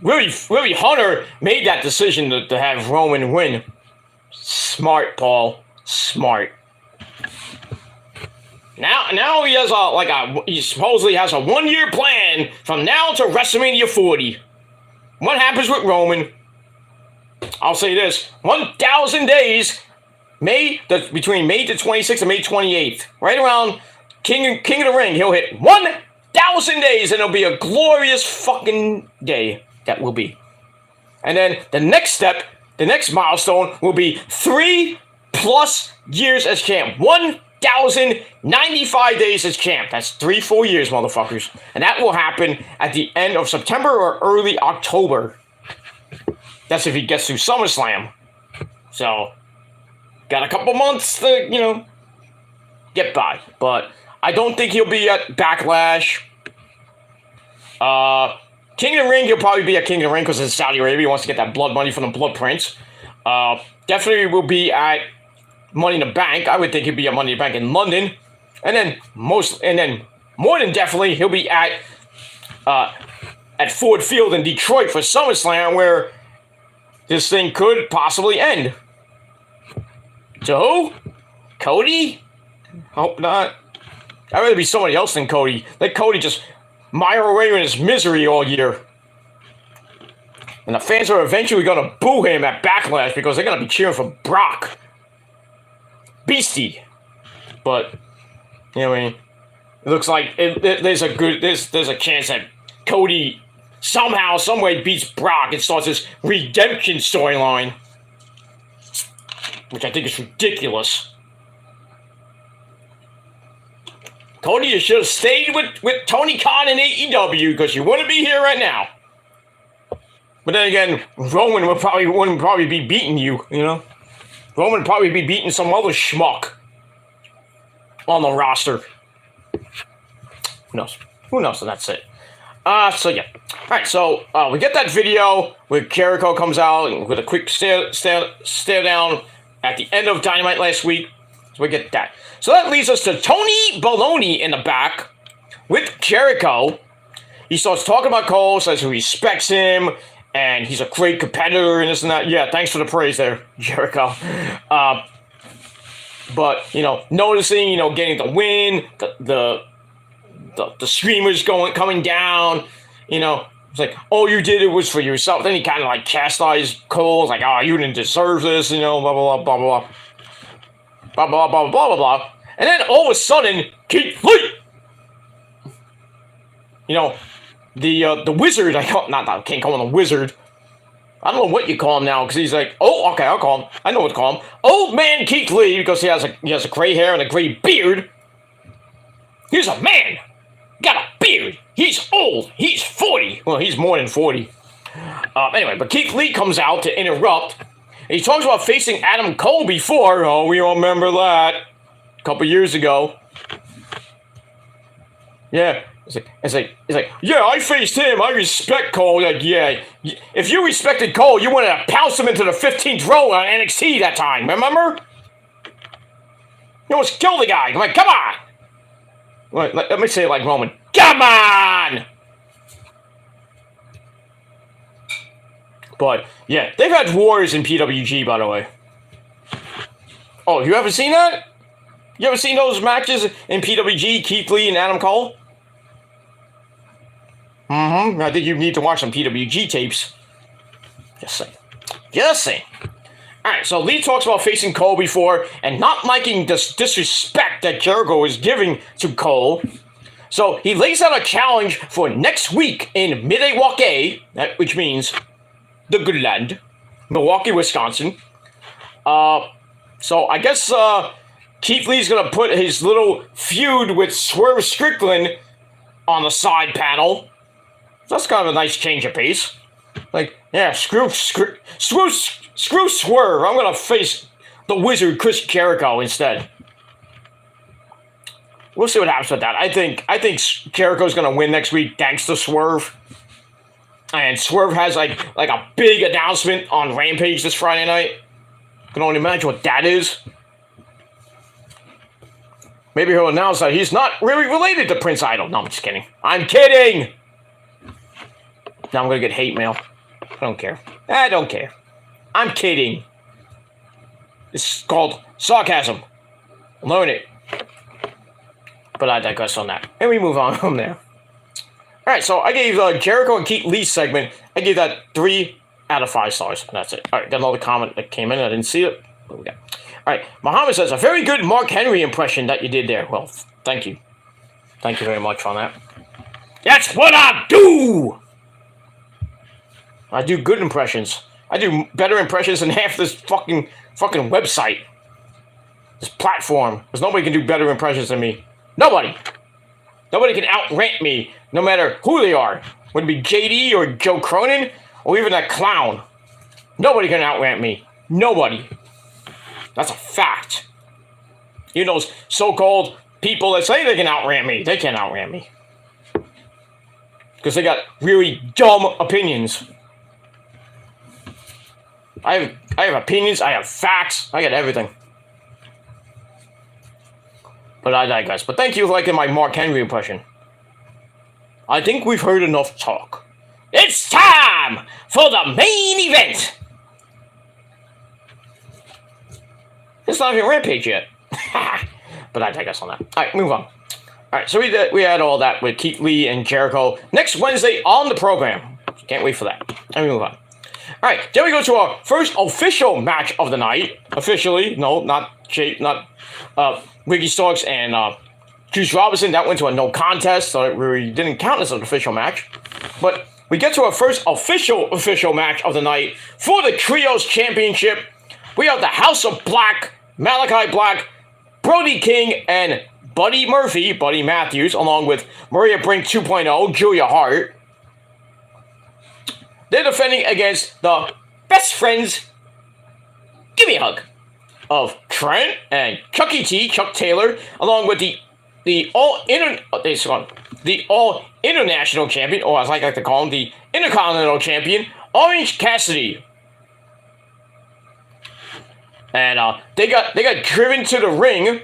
really, Hunter made that decision to have Roman win. Smart, Paul. Smart. Now he has he supposedly has a 1-year plan from now to WrestleMania 40. What happens with Roman? I'll say this: 1,000 days, between May the 26th and May 28th, right around King of the Ring, he'll hit 1,000 days, and it'll be a glorious fucking day. That will be. And then the next step, the next milestone, will be 3+ years as champ. 1,095 days as champ. That's 3 years, motherfuckers. And that will happen at the end of September or early October. That's if he gets through SummerSlam. So, got a couple months to, get by. But I don't think he'll be at Backlash. King of the Ring, he'll probably be at King of the Ring because it's Saudi Arabia. He wants to get that blood money from the Blood Prince. Definitely will be at Money in the Bank. I would think he'd be at Money in the Bank in London. And then more than definitely, he'll be at Ford Field in Detroit for SummerSlam, where this thing could possibly end. So who? Cody? Hope not. I'd rather be somebody else than Cody. Let Cody just mire away in his misery all year. And the fans are eventually going to boo him at Backlash because they're going to be cheering for Brock. Beastie. But, you know what I mean? It looks like there's a chance that Cody somehow, someway beats Brock and starts this redemption storyline. Which I think is ridiculous. Cody, you should have stayed with Tony Khan in AEW because you wouldn't be here right now. But then again, Roman wouldn't probably be beating you, Roman would probably be beating some other schmuck on the roster. Who knows? So that's it. So yeah. Alright, so we get that video where Jericho comes out with a quick stare down at the end of Dynamite last week. So we get that. So that leads us to Tony Baloney in the back with Jericho. He starts talking about Cole, says he respects him, and he's a great competitor and this and that. Yeah, thanks for the praise there, Jericho. But, noticing, getting the win, the streamers coming down, it's like, all you did it was for yourself. Then he kind of chastised Cole, like, oh, you didn't deserve this, blah, blah, blah, blah, blah. Blah, blah, blah, blah, blah, blah. And then all of a sudden, Keith Lee, the wizard. I can't call him the wizard. I don't know what you call him now, because he's like, oh, okay, I'll call him. I know what to call him. Old man Keith Lee, because he has a gray hair and a gray beard. He's a man. Got a beard. He's old. He's 40. Well, he's more than 40. Anyway, but Keith Lee comes out to interrupt. And he talks about facing Adam Cole before. Oh, we all remember that. A couple years ago. Yeah. It's like, yeah, I faced him. I respect Cole. Like, yeah. If you respected Cole, you wanted to pounce him into the 15th row on NXT that time. Remember? You almost killed the guy. I'm like, come on. Wait, let me say it like Roman. Come on! But, yeah, they've had wars in PWG, by the way. Oh, you haven't seen that? You ever seen those matches in PWG, Keith Lee and Adam Cole? I think you need to watch some PWG tapes. Just saying. Alright, so Lee talks about facing Cole before and not liking this disrespect that Jericho is giving to Cole. So he lays out a challenge for next week in Milwaukee, which means the good land, Milwaukee, Wisconsin. So I guess Keith Lee's gonna put his little feud with Swerve Strickland on the side panel. That's kind of a nice change of pace. Like, yeah, screw Swerve. I'm gonna face the Wizard Chris Jericho instead. We'll see what happens with that. I think Jericho's gonna win next week thanks to Swerve. And Swerve has like a big announcement on Rampage this Friday night. I can only imagine what that is. Maybe he'll announce that he's not really related to Prince Idol. No, I'm just kidding. I'm kidding! Now I'm gonna get hate mail. I don't care. I'm kidding. It's called sarcasm. Learn it. But I digress on that. And we move on from there. Alright, so I gave Jericho and Keith Lee's segment, I gave that 3 out of 5 stars. And that's it. Alright, got another comment that came in. I didn't see it. What we got? Alright, Muhammad says, a very good Mark Henry impression that you did there. Well, thank you. Thank you very much on that. That's what I do! I do good impressions. I do better impressions than half this fucking website. This platform. Because nobody can do better impressions than me. Nobody. Nobody can out-rant me, no matter who they are. Would it be JD or Joe Cronin, or even that clown. Nobody can out-rant me. Nobody. That's a fact. You know, those so-called people that say they can out-rant me, they can't out-rant me. Because they got really dumb opinions. I have opinions, I have facts, I got everything. But I digress. But thank you for liking my Mark Henry impression. I think we've heard enough talk. It's time for the main event! It's not even Rampage yet. But I digress on that. Alright, move on. Alright, so we had all that with Keith Lee and Jericho next Wednesday on the program. Can't wait for that. Let me move on. Alright, then we go to our first official match of the night. Officially, no, not Ricky Starks and Juice Robinson. That went to a no contest, so it really didn't count as an official match. But we get to our first official match of the night for the Trios Championship. We have the House of Black, Malachi Black, Brody King, and Buddy Matthews, along with Maria Brink 2.0, Julia Hart. They're defending against the best friends, give me a hug, of Trent and Chucky T, Chuck Taylor, along with the all international champion, or as I like to call him, the Intercontinental champion, Orange Cassidy. And they got driven to the ring.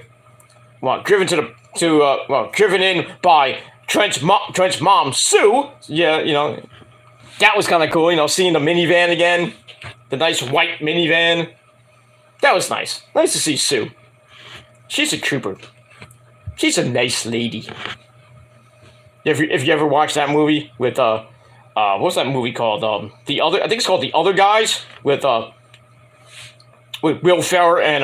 Well, driven in by Trent's mom, Sue. Yeah, you know, that was kind of cool. You know, seeing the minivan again, the nice white minivan. That was nice. Nice to see Sue. She's a trooper. She's a nice lady. If you ever watched that movie with what's that movie called? I think it's called The Other Guys with Will Ferrell and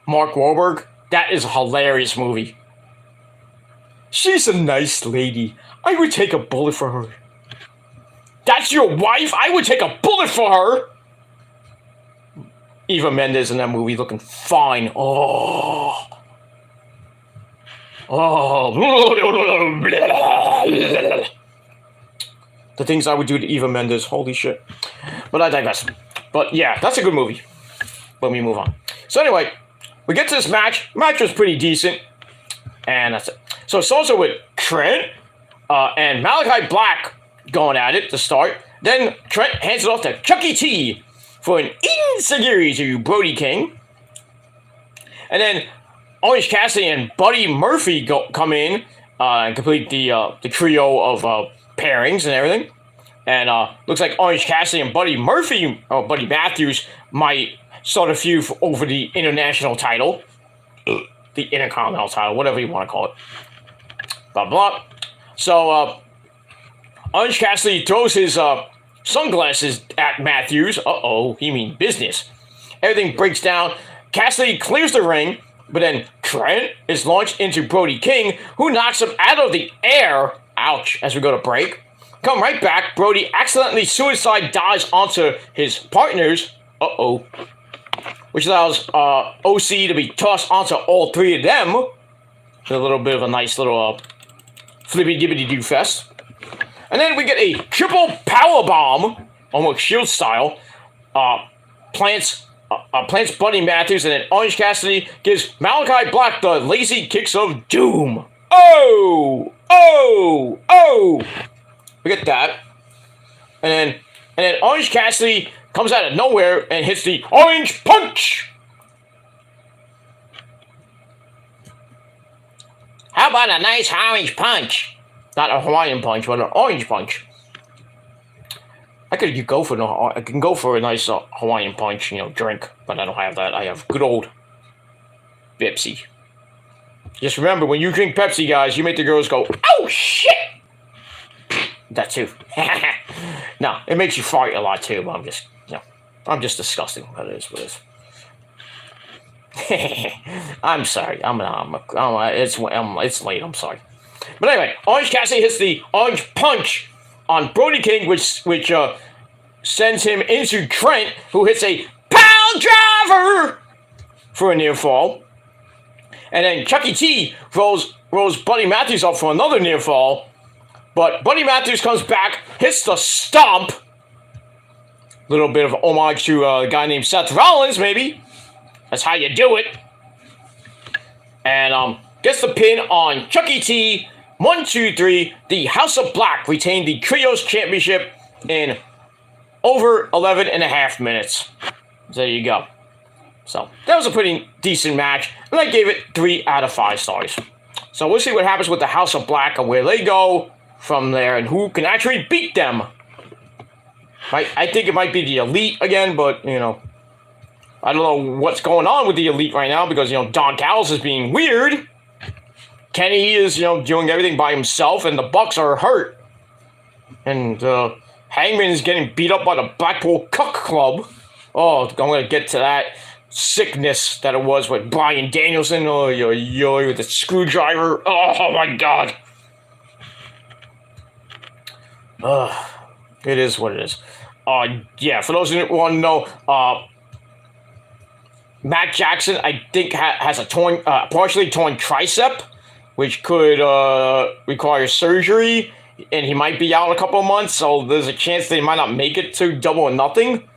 Mark Wahlberg. That is a hilarious movie. She's a nice lady. I would take a bullet for her. That's your wife? I would take a bullet for her. Eva Mendes in that movie looking fine. Oh. The things I would do to Eva Mendes. Holy shit. But I digress. But yeah, that's a good movie. Let me move on. So anyway, we get to this match. Match was pretty decent. And that's it. So it's also with Trent and Malachi Black going at it to start. Then Trent hands it off to Chucky T for an insecurity to Brody King. And then Orange Cassidy and Buddy Murphy come in and complete the trio of pairings and everything. And looks like Orange Cassidy and Buddy Murphy, or Buddy Matthews, might start a feud over the international title. The Intercontinental title, whatever you want to call it. Blah, blah. So, Orange Cassidy throws his sunglasses at Matthews. Uh-oh, he mean business. Everything breaks down. Cassidy clears the ring, but then Trent is launched into Brody King, who knocks him out of the air. Ouch, as we go to break. Come right back, Brody accidentally suicide dives onto his partners. Uh-oh. Which allows OC to be tossed onto all three of them. A little bit of a nice little flippy-dibbity-doo fest. And then we get a triple powerbomb, almost Shield style. Plants Buddy Matthews, and then Orange Cassidy gives Malachi Black the lazy kicks of doom. Oh! Oh! Oh! We get that. And then Orange Cassidy comes out of nowhere and hits the Orange Punch! How about a nice Orange Punch? Not a Hawaiian Punch, but an Orange Punch. I can go for a nice Hawaiian Punch, drink, but I don't have that. I have good old Pepsi. Just remember, when you drink Pepsi, guys, you make the girls go, oh, shit! That too. No, it makes you fart a lot too, but I'm just disgusting. That is what it is. I'm sorry. It's late. I'm sorry. But anyway, Orange Cassidy hits the Orange Punch on Brody King, which sends him into Trent, who hits a pile driver for a near fall. And then Chucky T rolls Buddy Matthews up for another near fall. But Buddy Matthews comes back, hits the stomp. Little bit of homage to a guy named Seth Rollins, maybe. That's how you do it. And gets the pin on Chucky T. 1, 2, 3. The House of Black retained the Trios Championship in over 11 and a half minutes. So there you go. So that was a pretty decent match, and I gave it 3 out of 5 stars. So we'll see what happens with the House of Black and where they go from there, and who can actually beat them. I think it might be the Elite again, but I don't know what's going on with the Elite right now because Don Callis is being weird. Kenny is doing everything by himself, and the Bucks are hurt, and Hangman is getting beat up by the Blackpool Cuck Club. Oh, I'm gonna get to that sickness that it was with Bryan Danielson. Oh, with the screwdriver. Oh my God. It is what it is. Yeah, for those who want to know, Matt Jackson, I think, has a partially torn tricep, which could require surgery, and he might be out in a couple of months, so there's a chance they might not make it to Double or Nothing.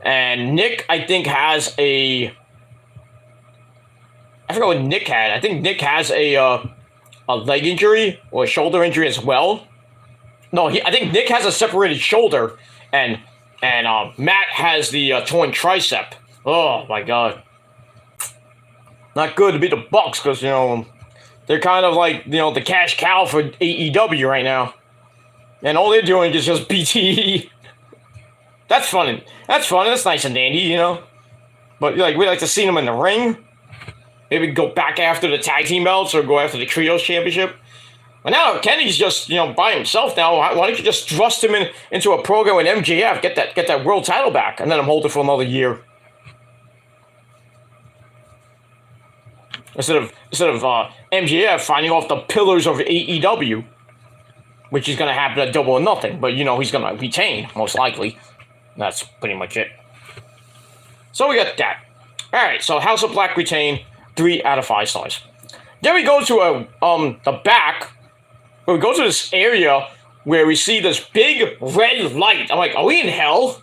And Nick, I think, has I forgot what Nick had. I think Nick has a leg injury or a shoulder injury as well. No, I think Nick has a separated shoulder, and Matt has the torn tricep. Oh my God, not good to be the Bucks because they're kind of like the cash cow for AEW right now, and all they're doing is just BTE. That's fun. That's nice and dandy, But we like to see them in the ring. Maybe go back after the tag team belts or go after the Trios Championship. But now Kenny's just by himself now. Why don't you just thrust him into a program with MJF, get that world title back, and let him hold it for another year. Instead of MJF finding off the pillars of AEW. which is going to happen at Double or Nothing. But, he's going to retain, most likely. That's pretty much it. So we got that. Alright, so House of Black retain, 3 out of 5 stars. Then we go to the back, where we go to this area where we see this big red light. I'm like, are we in hell?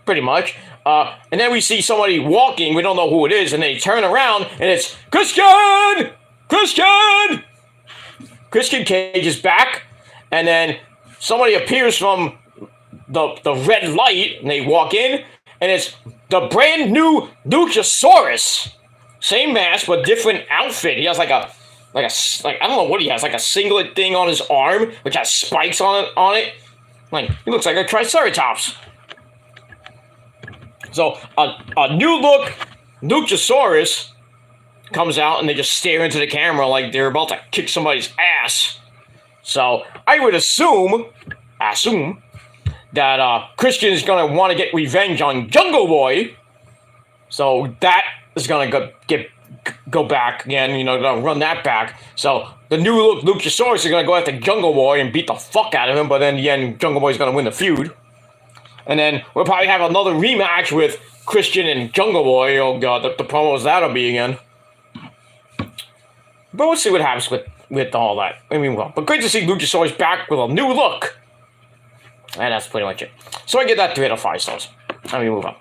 Pretty much. And then we see somebody walking, we don't know who it is, and they turn around, and it's Christian! Christian! Christian Cage is back, and then somebody appears from the red light, and they walk in, and it's the brand new Luchasaurus. Same mask, but different outfit. He has like I don't know what he has, like a singlet thing on his arm, which has spikes on it. Like, he looks like a Triceratops. So, a new look Luchasaurus comes out, and they just stare into the camera like they're about to kick somebody's ass. So, I would assume that Christian is going to want to get revenge on Jungle Boy. So, that is going to go back again, going to run that back. So, the new look Luchasaurus is going to go after Jungle Boy and beat the fuck out of him, but then in the end, Jungle Boy is going to win the feud. And then we'll probably have another rematch with Christian and Jungle Boy. Oh god, the promos that'll be again. But we'll see what happens with all that. I mean, well, but great to see Luchasaurus back with a new look. And that's pretty much it. So I get that 3 out of 5 stars. Let me move on.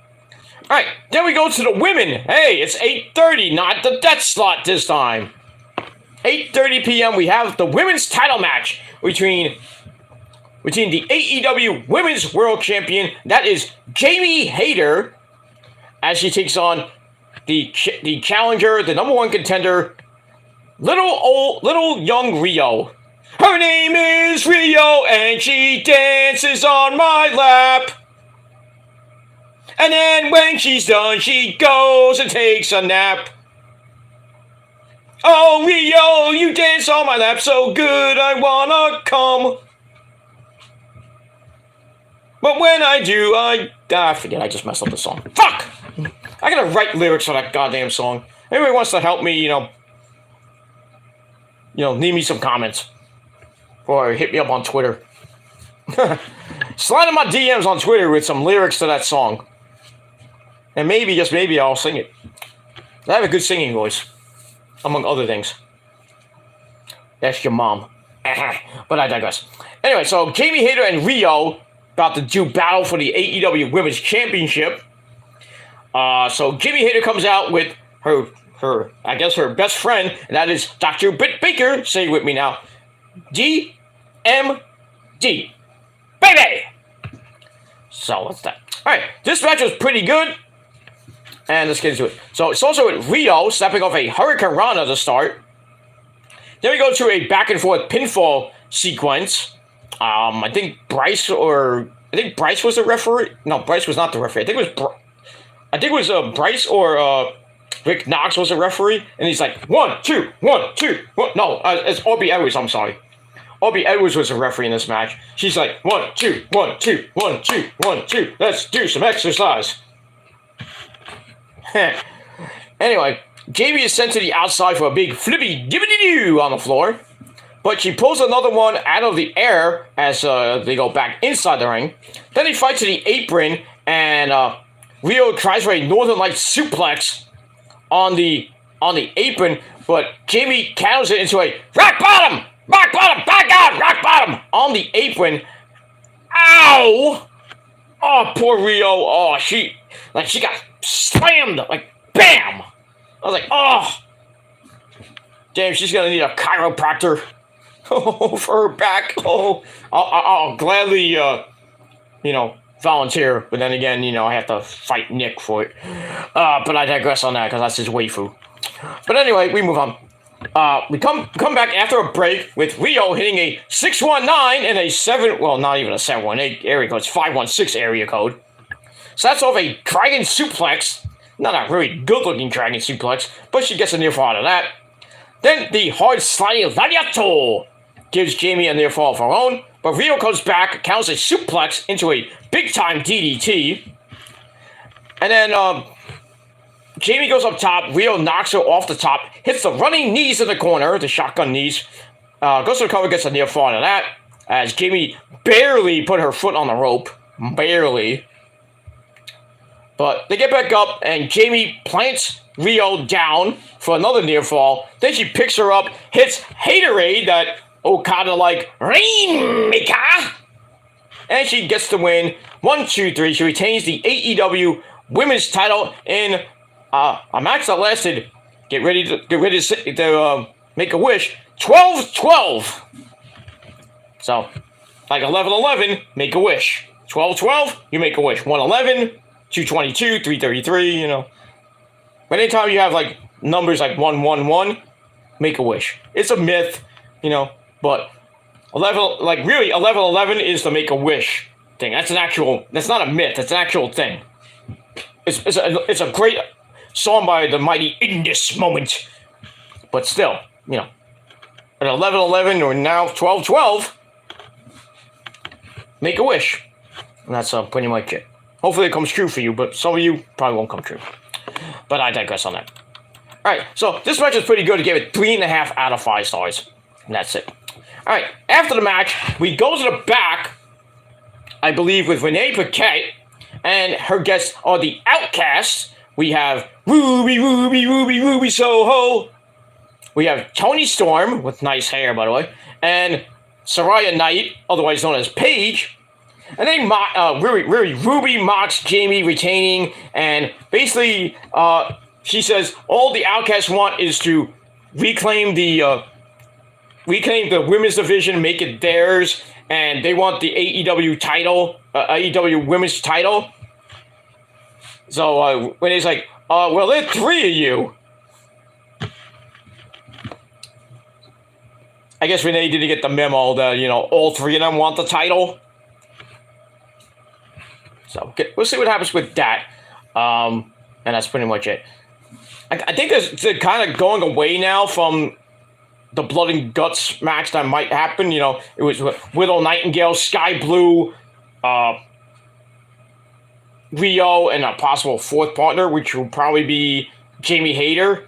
Alright, then we go to the women. Hey, it's 8:30, not the death slot this time. 8:30 p.m. we have the women's title match between the AEW Women's World Champion, that is Jamie Hayter, as she takes on the challenger, the number 1 contender, little young Rio. Her name is Rio, and she dances on my lap. And then when she's done, she goes and takes a nap. Oh, Rio, you dance on my lap so good, I wanna come. But when I do, I forget, I just messed up the song. Fuck! I gotta write lyrics for that goddamn song. Anybody wants to help me, leave me some comments. Or hit me up on Twitter. Slide in my DMs on Twitter with some lyrics to that song. And maybe, just maybe, I'll sing it. I have a good singing voice. Among other things. That's your mom. But I digress. Anyway, so Jamie Hayter and Rio about to do battle for the AEW Women's Championship. So Jamie Hayter comes out with her best friend, and that is Dr. Britt Baker. Say it with me now. DMD. Baby! So, what's that? Alright, this match was pretty good. And let's get into it. So, it's also with Rio snapping off a Hurricane Rana to start. Then we go to a back and forth pinfall sequence. I think Bryce was the referee. No, Bryce was not the referee. I think it was Bryce or Rick Knox was the referee, and he's like 1, 2, 1, 2. No, it's Aubrey Edwards. I'm sorry. Aubrey Edwards was the referee in this match. She's like 1, 2, 1, 2, 1, 2, 1, 2. Let's do some exercise. Anyway, Jamie is sent to the outside for a big flippy dibbity-doo on the floor. But she pulls another one out of the air as they go back inside the ring. Then they fight to the apron, and Rio tries for a Northern Lights suplex on the apron, but Jamie counters it into a rock bottom, back out, rock bottom on the apron. Ow! Oh, poor Rio. Oh, she got slammed, like bam. I was like, oh, damn, she's gonna need a chiropractor. Oh, for her back. Oh, I'll gladly, volunteer. But then again, I have to fight Nick for it. But I digress on that because that's his waifu. But anyway, we move on. We come back after a break with Rio hitting a 619 and a 7. Well, not even a 718 area code. It's 516 area code. So that's off a dragon suplex. Not a very good-looking dragon suplex, but she gets a near fall out of that. Then the hard sliding Lariato gives Jamie a near fall of her own, but Rio comes back, counts a suplex into a big-time DDT. And then Jamie goes up top, Rio knocks her off the top, hits the running knees in the corner, the shotgun knees, Ghost Undercover gets a near fall out of that, as Jamie barely put her foot on the rope. Barely. But they get back up, and Jamie plants Rio down for another near fall. Then she picks her up, hits Haterade, that Okada like Rainmaker, and she gets the win. 1, 2, 3. She retains the AEW Women's Title in a match that lasted. Get ready to make a wish. 12-12. So, like 11-11, make a wish. 12-12, you make a wish. 111, 222, 333. You know. But anytime you have like numbers like 111, make a wish. It's a myth, you know. But 11-11 is the make a wish thing. That's not a myth. That's an actual thing. It's a great song by the mighty In This Moment. But still, you know, at 11-11 or now 12-12, make a wish. And that's pretty much it. Hopefully it comes true for you, but some of you probably won't come true. But I digress on that. Alright, so this match is pretty good. I gave it 3.5 out of 5 stars. And that's it. Alright, after the match, we go to the back, I believe, with Renee Paquette, and her guests are the Outcasts. We have Ruby Soho. We have Toni Storm, with nice hair, by the way, and Saraya Knight, otherwise known as Paige. And then Ruby mocks Jamie retaining, and basically she says all the Outcasts want is to reclaim the women's division, make it theirs, and they want the AEW title, AEW women's title. So when he's like, well, there's 3 of you. I guess Renee didn't get the memo that, you know, all 3 of them want the title. So we'll see what happens with that. And that's pretty much it. I think they're kind of going away now from the blood and guts match that might happen. You know, it was Widow Nightingale, Sky Blue, Rio, and a possible 4th partner, which will probably be Jamie Hayter.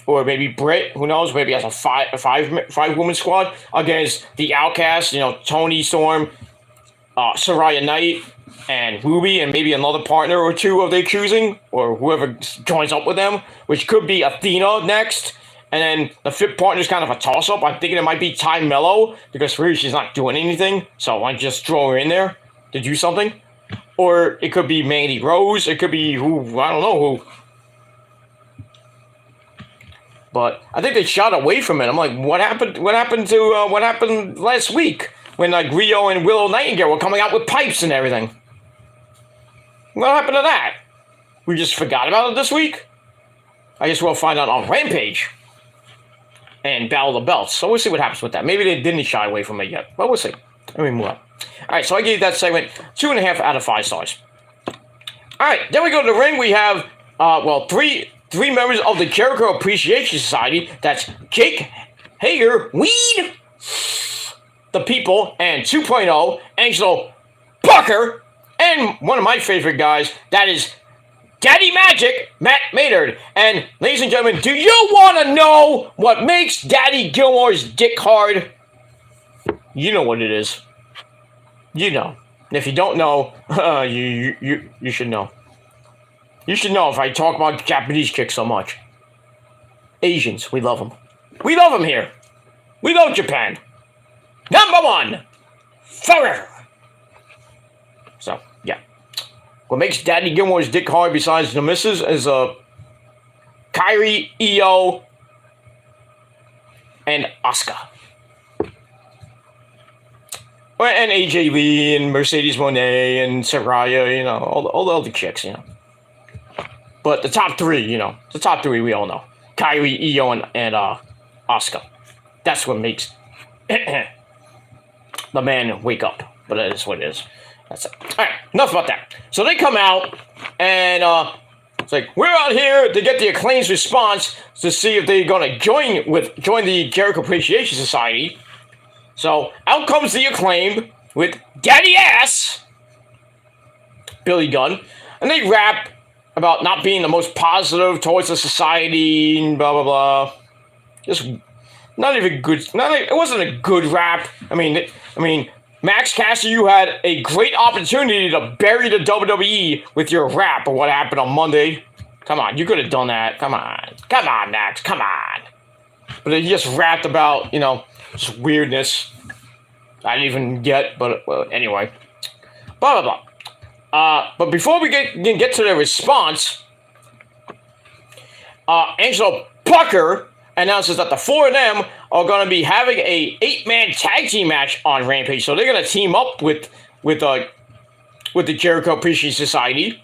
Or maybe Britt, who knows? Maybe as a five woman squad against the Outcasts. You know, Toni Storm, Saraya Knight, and Ruby, and maybe another partner or 2 of their choosing, or whoever joins up with them, which could be Athena next. And then the 5th partner is kind of a toss-up. I'm thinking it might be Ty Mello, because really she's not doing anything, so I just throw her in there to do something. Or it could be Mandy Rose. It could be who, I don't know who. But I think they shot away from it. I'm like, what happened last week when like Rio and Willow Nightingale were coming out with pipes and everything? What happened to that? We just forgot about it this week? I guess we'll find out on Rampage and Battle of the Belts. So we'll see what happens with that. Maybe they didn't shy away from it yet, but we'll see. Let me move on. All right, so I gave that segment 2.5 out of 5 stars. All right, then we go to the ring. We have three members of the Jericho Appreciation Society. That's Jake Hager, Weed, The People, and 2.0, Angelo Parker, and one of my favorite guys, that is Daddy Magic, Matt Maynard. And ladies and gentlemen, do you want to know what makes Daddy Gilmore's dick hard? You know what it is. You know. And if you don't know, you should know. You should know if I talk about Japanese chicks so much. Asians, we love them. We love them here. We love Japan. #1. Forever. So, yeah. What makes Daddy Gilmore's dick hard besides the missus is Kyrie, Io, and Asuka. And AJ Lee and Mercedes Moné and Saraya, you know, all the other chicks, you know. But the top 3, you know, we all know. Kyrie, Io, and Asuka. That's what makes the man wake up. But that is what it is. That's it. All right, enough about that. So they come out, and it's like, we're out here to get the Acclaim's response to see if they're going to join the Jericho Appreciation Society. So out comes the Acclaim with Daddy Ass, Billy Gunn, and they rap about not being the most positive towards the society and blah, blah, blah. Just not even good. It wasn't a good rap. I mean, Max Caster, you had a great opportunity to bury the WWE with your rap or what happened on Monday. Come on, you could have done that. Come on, Max, come on. But he just rapped about, just weirdness. I didn't even get, but well, anyway. Blah, blah, blah. But before we get to the response, Angelo Parker announces that the four of them are going to be having a 8-man tag team match on Rampage. So they're going to team up with the Jericho Appreciation Society.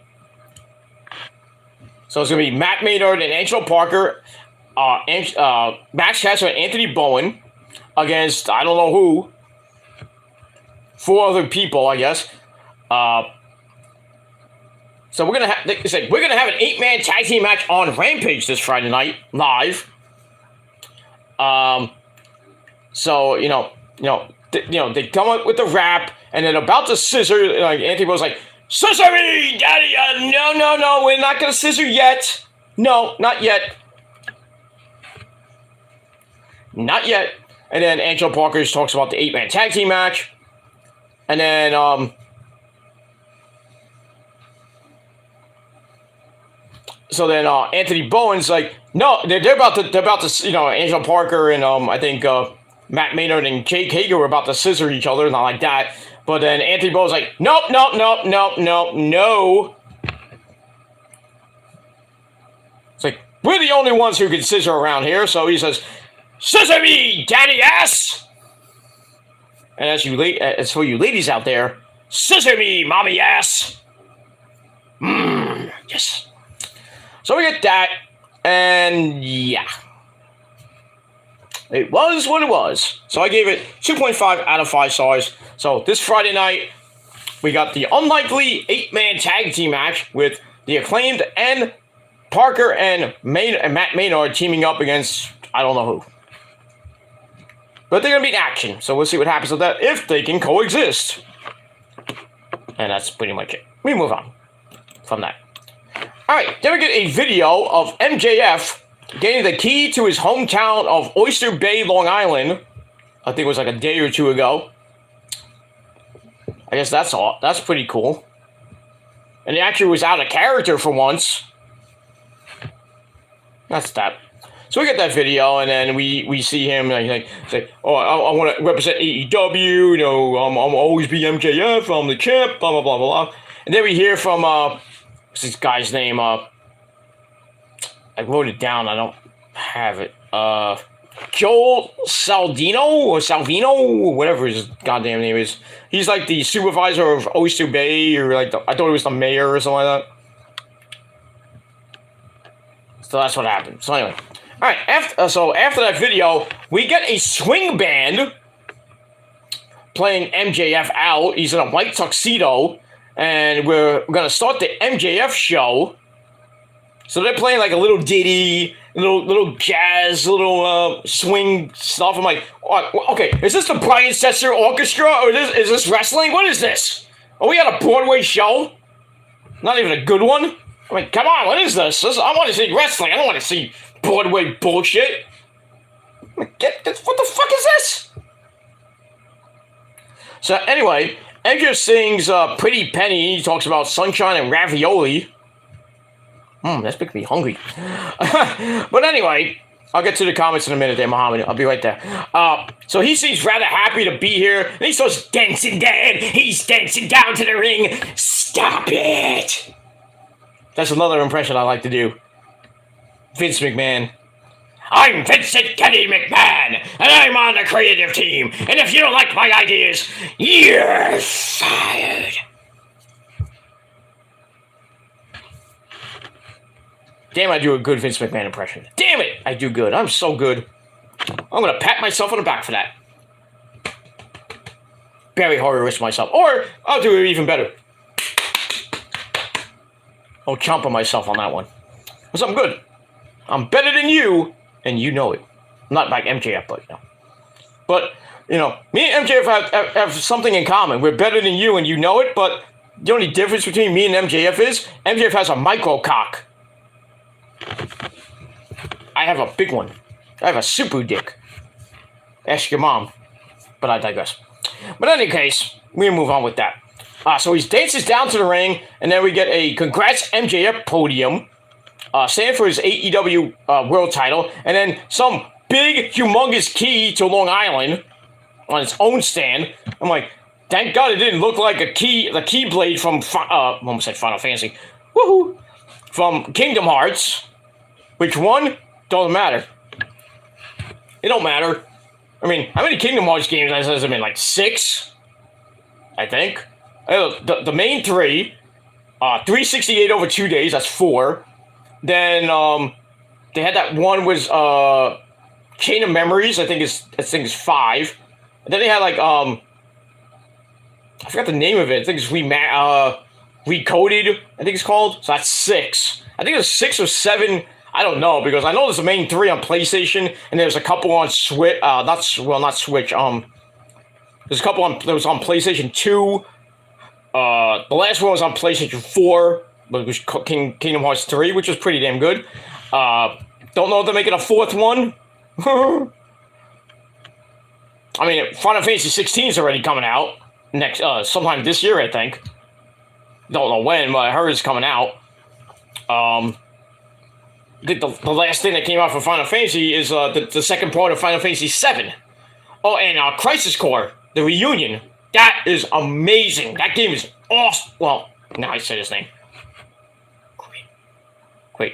So it's going to be Matt Maynard and Angelo Parker, Max Caster and Anthony Bowen against I don't know who. 4 other people, I guess. So we're gonna have an 8-man tag team match on Rampage this Friday night live. So they come up with the rap and then about to scissor. Like Anthony was like, "Scissor me, Daddy!" No, we're not gonna scissor yet. No, not yet. Not yet. And then Angelo Parker talks about the 8-man tag team match. And then, Anthony Bowen's like, no, they're about to, Angelo Parker and, I think, Matt Maynard and Jake Hager were about to scissor each other, not like that. But then Anthony Bowen's like, nope. It's like, we're the only ones who can scissor around here. So he says, "Scissor me, daddy ass!" And as for you ladies out there, scissor me, mommy ass. Yes. So we get that, and yeah. It was what it was. So I gave it 2.5 out of 5 stars. So this Friday night, we got the unlikely 8-man tag team match with the Acclaimed and Parker and Matt Maynard teaming up against I don't know who. But they're going to be in action, so we'll see what happens with that, if they can coexist. And that's pretty much it. We move on from that. Alright, then we get a video of MJF getting the key to his hometown of Oyster Bay, Long Island. I think it was like a day or two ago. I guess that's all. That's pretty cool. And he actually was out of character for once. That's that. So we get that video, and then we see him say, "Oh, I want to represent AEW. I'm always be MJF. I'm the champ. Blah blah blah blah." And then we hear from what's this guy's name? I wrote it down. I don't have it. Joel Salvino, whatever his goddamn name is. He's like the supervisor of Oyster Bay, or I thought he was the mayor or something like that. So that's what happened. So anyway. Alright, after that video, we get a swing band playing MJF out. He's in a white tuxedo, and we're going to start the MJF show. So they're playing like a little ditty, little jazz, little swing stuff. I'm like, okay, is this the Brian Setzer Orchestra, or is this wrestling? What is this? Are we at a Broadway show? Not even a good one? I mean, come on, what is this? I want to see wrestling. I don't want to see Broadway bullshit. What the fuck is this? So anyway, MJF sings Pretty Penny. He talks about sunshine and ravioli. That's making me hungry. But anyway, I'll get to the comments in a minute there, Muhammad. I'll be right there. So he seems rather happy to be here. And he starts dancing down. He's dancing down to the ring. Stop it. That's another impression I like to do. Vince McMahon. I'm Vincent Kenny McMahon, and I'm on the creative team. And if you don't like my ideas, you're fired. Damn, I do a good Vince McMahon impression. Damn it, I do good. I'm so good. I'm going to pat myself on the back for that. Very hard to risk myself. Or I'll do it even better. I'll chomp on myself on that one. Because I'm good. I'm better than you, and you know it. Not like MJF, but, But, me and MJF have something in common. We're better than you, and you know it, but the only difference between me and MJF is MJF has a micro cock. I have a big one. I have a super dick. Ask your mom. But I digress. But in any case, we're gonna move on with that. So he dances down to the ring, and then we get a congrats MJF podium, standing for his AEW world title, and then some big, humongous key to Long Island on its own stand. I'm like, thank God it didn't look like the Keyblade from, almost said Final Fantasy. Woohoo! From Kingdom Hearts. Which one? Doesn't matter. It don't matter. I mean, how many Kingdom Hearts games has there been? Like 6? I think. The main 3. 368 over 2 days, that's 4. Then, they had that one was, Chain of Memories, I think is 5. And then they had, like, I forgot the name of it. I think it's Recoded, I think it's called. So that's 6. I think it's 6 or 7. I don't know, because I know there's the main 3 on PlayStation, and there's a couple on Switch. Not Switch. There's a couple on that was on PlayStation 2. The last one was on PlayStation 4, but it was Kingdom Hearts 3, which was pretty damn good. Don't know if they're making a 4th one. I mean, Final Fantasy 16 is already coming out next sometime this year, I think. Don't know when, but I heard it's coming out. The last thing that came out for Final Fantasy is the second part of Final Fantasy 7. Oh, and Crisis Core, the reunion. That is amazing. That game is awesome. Well, now I said his name. Wait,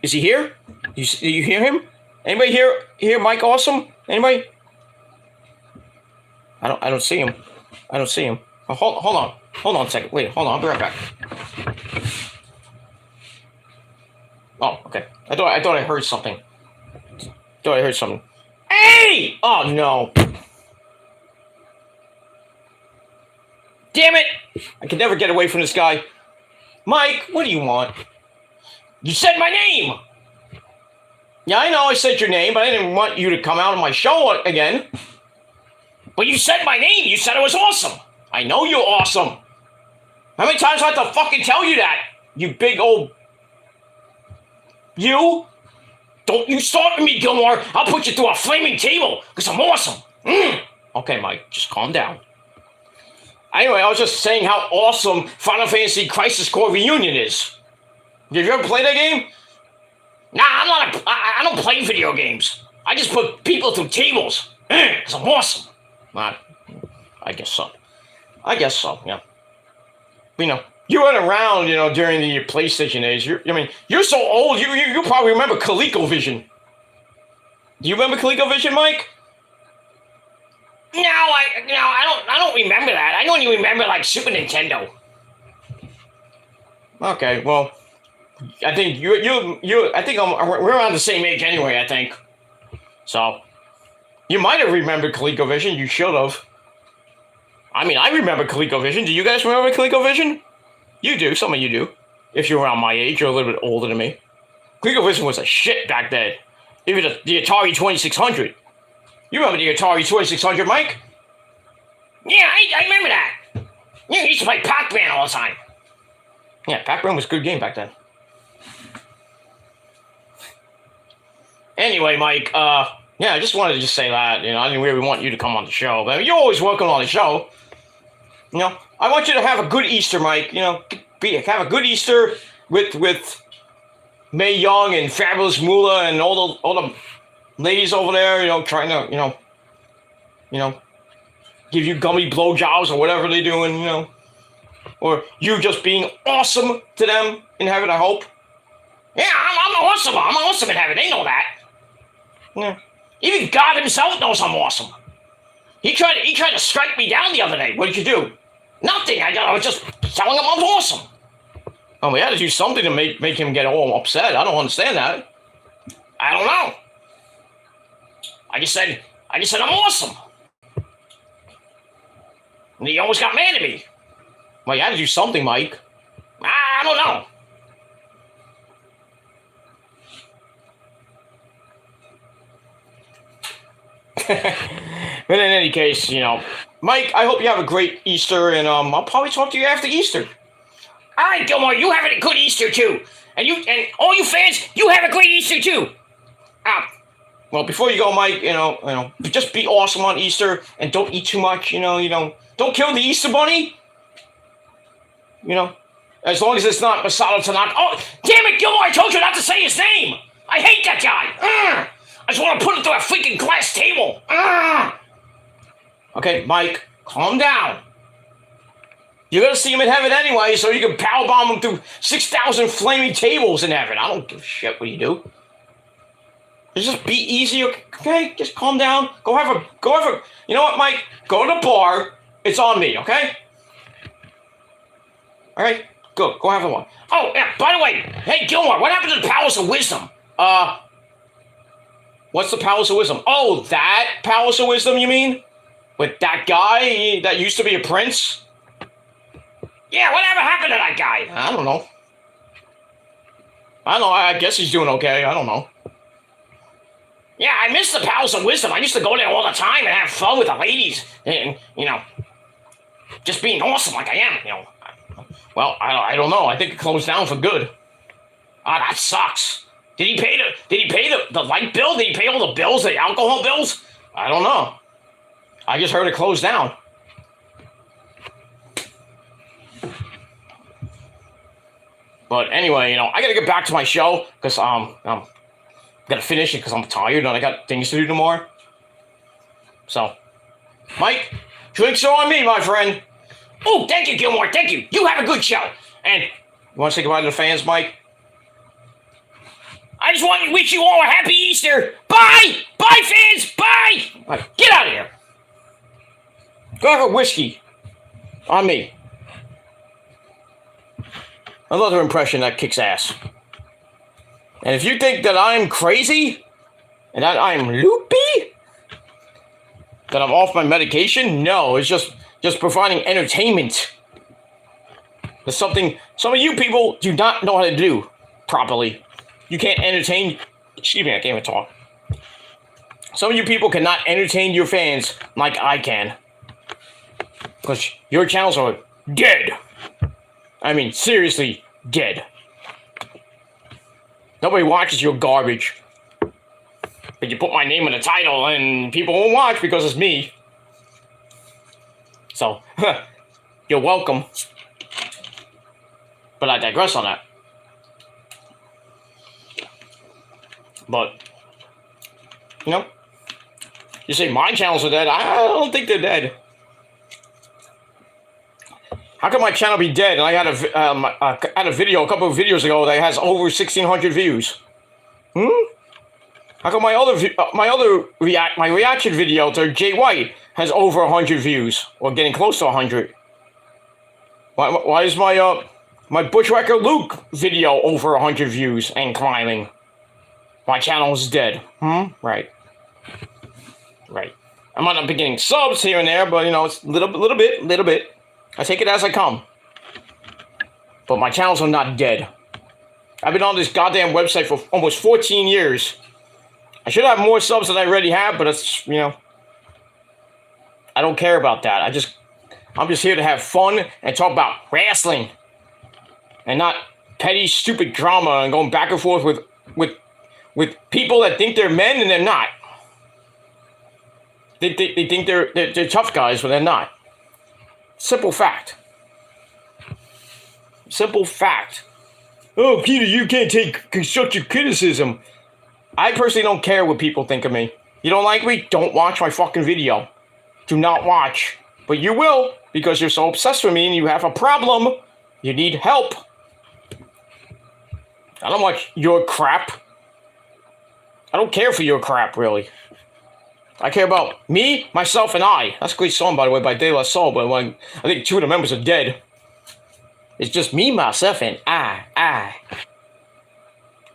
is he here? You hear him? Anybody hear Mike Awesome? Anybody? I don't see him. I don't see him. Oh, hold on. Hold on a second. Wait, hold on. I'll be right back. Oh, okay. I thought I heard something. Hey! Oh no. Damn it! I can never get away from this guy. Mike, what do you want? You said my name! Yeah, I know I said your name, but I didn't want you to come out on my show again. But you said my name! You said it was awesome! I know you're awesome! How many times do I have to fucking tell you that? You big old... You? Don't you start with me, Gilmore! I'll put you through a flaming table, because I'm awesome! Okay, Mike, just calm down. Anyway, I was just saying how awesome Final Fantasy Crisis Core Reunion is. Did you ever play that game? Nah, I don't play video games. I just put people through tables. Because I'm awesome. I guess so. Yeah. But, you went around, during the PlayStation age. You're so old, you probably remember ColecoVision. Do you remember ColecoVision, Mike? No, I don't remember that. I only remember, like, Super Nintendo. Okay, well, I think we're around the same age anyway, I think. So, you might have remembered ColecoVision. You should have. I mean, I remember ColecoVision. Do you guys remember ColecoVision? You do. Some of you do. If you're around my age, you're a little bit older than me. ColecoVision was a shit back then. Even the Atari 2600. You remember the Atari 2600, Mike? Yeah, I remember that. Yeah, you used to play Pac-Man all the time. Yeah, Pac-Man was a good game back then. Anyway, Mike, I just wanted to say that, I didn't really want you to come on the show, but you're always welcome on the show. I want you to have a good Easter, Mike. Have a good Easter with Mae Young and Fabulous Moolah and all the ladies over there, trying to, give you gummy blowjobs or whatever they're doing, or you just being awesome to them in heaven, I hope. Yeah, I'm awesome. I'm awesome in heaven. They know that. Yeah. Even God himself knows I'm awesome. He tried to strike me down the other day. What did you do? Nothing. I was just telling him I'm awesome. Oh, we had to do something to make him get all upset. I don't understand that. I don't know. I just said I'm awesome. And he almost got mad at me. Well, you had to do something, Mike. I don't know. But in any case, Mike, I hope you have a great Easter, and I'll probably talk to you after Easter. All right, Gilmore, you have a good Easter too, and all you fans, you have a great Easter too. Well, before you go, Mike, just be awesome on Easter and don't eat too much. Don't kill the Easter bunny. As long as it's not Masala Tanaka. Oh, damn it, Gilmore! I told you not to say his name. I hate that guy. I just want to put him through a freaking glass table. Okay, Mike, calm down. You're gonna see him in heaven anyway, so you can powerbomb him through 6,000 flaming tables in heaven. I don't give a shit what you do. Just be easy, okay? Just calm down. Go have a. You know what, Mike? Go to the bar. It's on me, okay? All right, good. Go have a one. Oh, yeah. By the way, hey Gilmore, what happened to the Palace of Wisdom? What's the Palace of Wisdom? Oh, that Palace of Wisdom, you mean? With that guy that used to be a prince? Yeah, whatever happened to that guy? I don't know. I guess he's doing okay. I don't know. Yeah, I miss the Palace of Wisdom. I used to go there all the time and have fun with the ladies. And, just being awesome like I am, Well, I don't know. I think it closed down for good. That sucks. Did he pay the light bill? Did he pay all the bills, the alcohol bills? I don't know. I just heard it closed down. But anyway, I gotta get back to my show because I'm gotta finish it because I'm tired and I got things to do tomorrow. So, Mike, drinks are on me, my friend. Oh, thank you, Gilmore. Thank you. You have a good show. And you want to say goodbye to the fans, Mike? I just want to wish you all a happy Easter. Bye! Bye, fans! Bye! All right, get out of here. Go have a whiskey. On me. Another impression that kicks ass. And if you think that I'm crazy, and that I'm loopy, that I'm off my medication, no, it's just providing entertainment. It's something some of you people do not know how to do properly. You can't entertain. Excuse me, I can't even talk. Some of you people cannot entertain your fans like I can. Because your channels are dead. I mean, seriously, dead. Nobody watches your garbage. But you put my name in the title and people won't watch because it's me. So, you're welcome. But I digress on that. But, you say my channels are dead. I don't think they're dead. How can my channel be dead? And I had a video a couple of videos ago that has over 1,600 views. How come my reaction video to Jay White has over 100 views or getting close to 100? Why is my Bushwhacker Luke video over 100 views and climbing? My channel is dead. Right. I might not be getting subs here and there, but it's little bit. I take it as I come. But my channels are not dead. I've been on this goddamn website for almost 14 years. I should have more subs than I already have, but it's, I don't care about that. I'm just here to have fun and talk about wrestling. And not petty, stupid drama and going back and forth with people that think they're men and they're not. They think they're tough guys, but they're not. Simple fact. Oh, Peter, you can't take constructive criticism. I personally don't care what people think of me. You don't like me? Don't watch my fucking video. Do not watch. But you will, because you're so obsessed with me and you have a problem. You need help. I don't watch your crap. I don't care for your crap, really. I care about me, myself, and I. That's a great song, by the way, by De La Soul, but I think 2 of the members are dead. It's just me, myself, and I.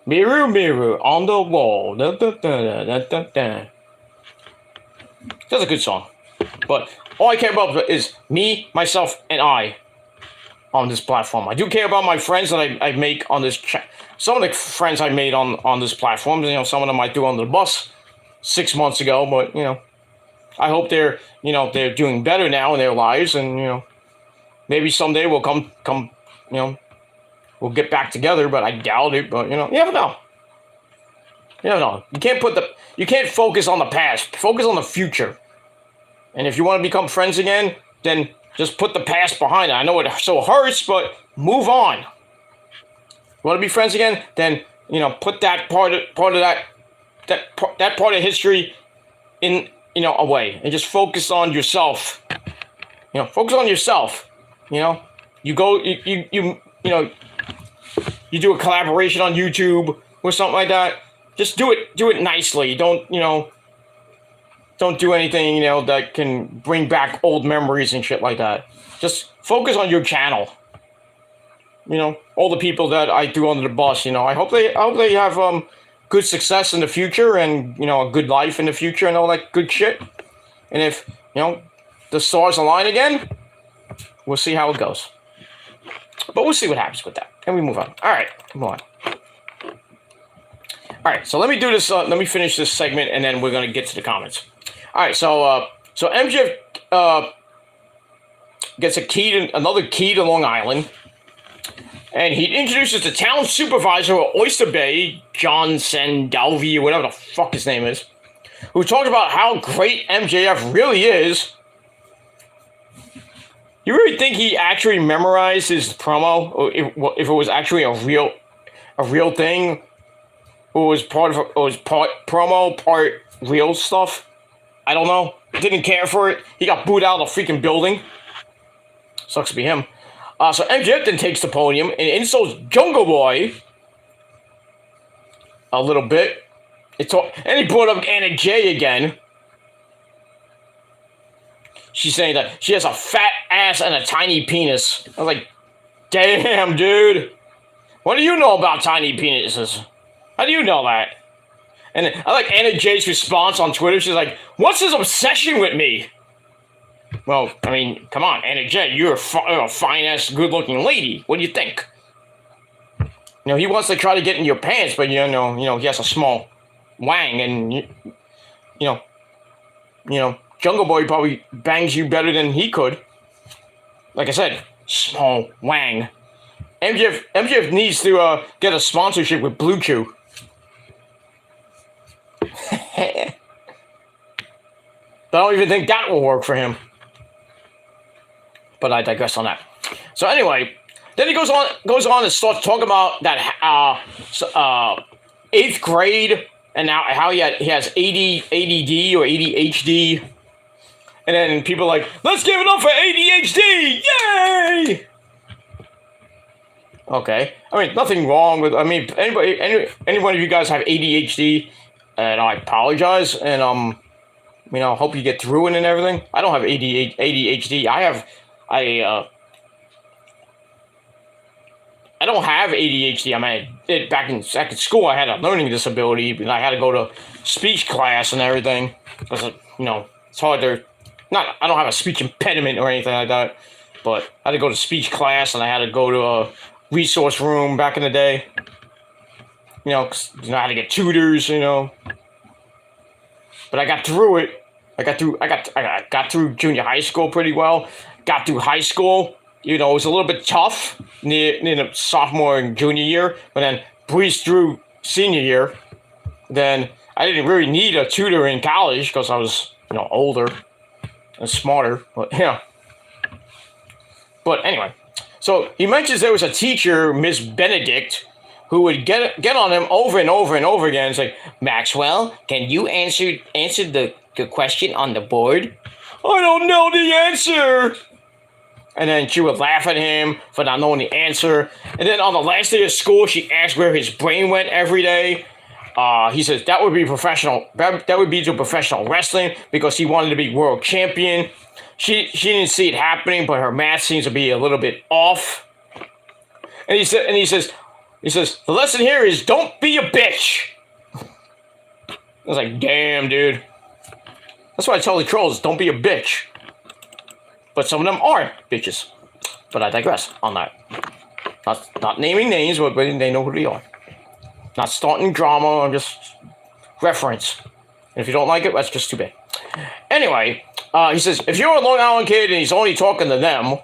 Mirror, mirror on the wall. Da, da, da, da, da, da. That's a good song. But all I care about is me, myself, and I on this platform. I do care about my friends that I make on this chat. Some of the friends I made on this platform, some of them I threw on the bus 6 months ago, but, I hope they're doing better now in their lives, and, maybe someday we'll come, we'll get back together, but I doubt it, but, you never know. No. You can't focus on the past. Focus on the future. And if you want to become friends again, then just put the past behind it. I know it so hurts, but move on. You want to be friends again? Then put that part of history in away, and just focus on yourself. Focus on yourself. You go you do a collaboration on YouTube or something like that. Just do it nicely. Don't do anything that can bring back old memories and shit like that. Just focus on your channel. All the people that I threw under the bus. I hope they have good success in the future and a good life in the future and all that good shit. And if the stars align again, we'll see how it goes. But we'll see what happens with that, and we move on. All right, move on. All right, so let me do this. Let me finish this segment, and then we're gonna get to the comments. All right, so MJF gets another key to Long Island, and he introduces the town supervisor of Oyster Bay, John Sandalvi, or whatever the fuck his name is, who talks about how great MJF really is. You really think he actually memorized his promo, or if it was actually a real thing, or was part promo, part real stuff? I don't know. Didn't care for it. He got booed out of the freaking building. Sucks to be him. So MJF then takes the podium and insults Jungle Boy a little bit. And he brought up Anna Jay again. She's saying that she has a fat ass and a tiny penis. I was like, damn, dude. What do you know about tiny penises? How do you know that? And I like Anna Jay's response on Twitter. She's like, what's his obsession with me? Well, I mean, come on, Anna Jay. You're a fine-ass, good-looking lady. What do you think? He wants to try to get in your pants, but, he has a small wang, and, Jungle Boy probably bangs you better than he could. Like I said, small wang. MJF needs to get a sponsorship with Blue Chew. But I don't even think that will work for him. But I digress on that. So anyway, then he goes on and starts talking about that 8th grade and now how he has ADD or ADHD. And then people are like, let's give it up for ADHD! Yay! Okay. I mean, nothing wrong with, any one of you guys have ADHD, and I apologize, and, hope you get through it and everything. I don't have ADHD. I don't have ADHD. I mean, back in school, I had a learning disability, and I had to go to speech class and everything, because, it's hard to, I don't have a speech impediment or anything like that, but I had to go to speech class, and I had to go to a resource room back in the day, 'cause, I had to get tutors, but I got through it. I got through junior high school pretty well. Got through high school, it was a little bit tough near the sophomore and junior year, but then breezed through senior year. Then I didn't really need a tutor in college because I was, older and smarter, but But anyway, so he mentions there was a teacher, Miss Benedict, who would get on him over and over and over again. It's like, Maxwell, can you answer the question on the board? I don't know the answer. And then she would laugh at him for not knowing the answer. And then on the last day of school, she asked where his brain went every day. He says that would be professional. That would be to professional wrestling because he wanted to be world champion. She didn't see it happening, but her math seems to be a little bit off. And he says, the lesson here is don't be a bitch. I was like, damn, dude. That's why I tell the trolls, don't be a bitch. But some of them are bitches. But I digress on that. Not naming names, but they know who they are. Not starting drama, I'm just reference. And if you don't like it, that's just too bad. Anyway, he says, if you're a Long Island kid and he's only talking to them,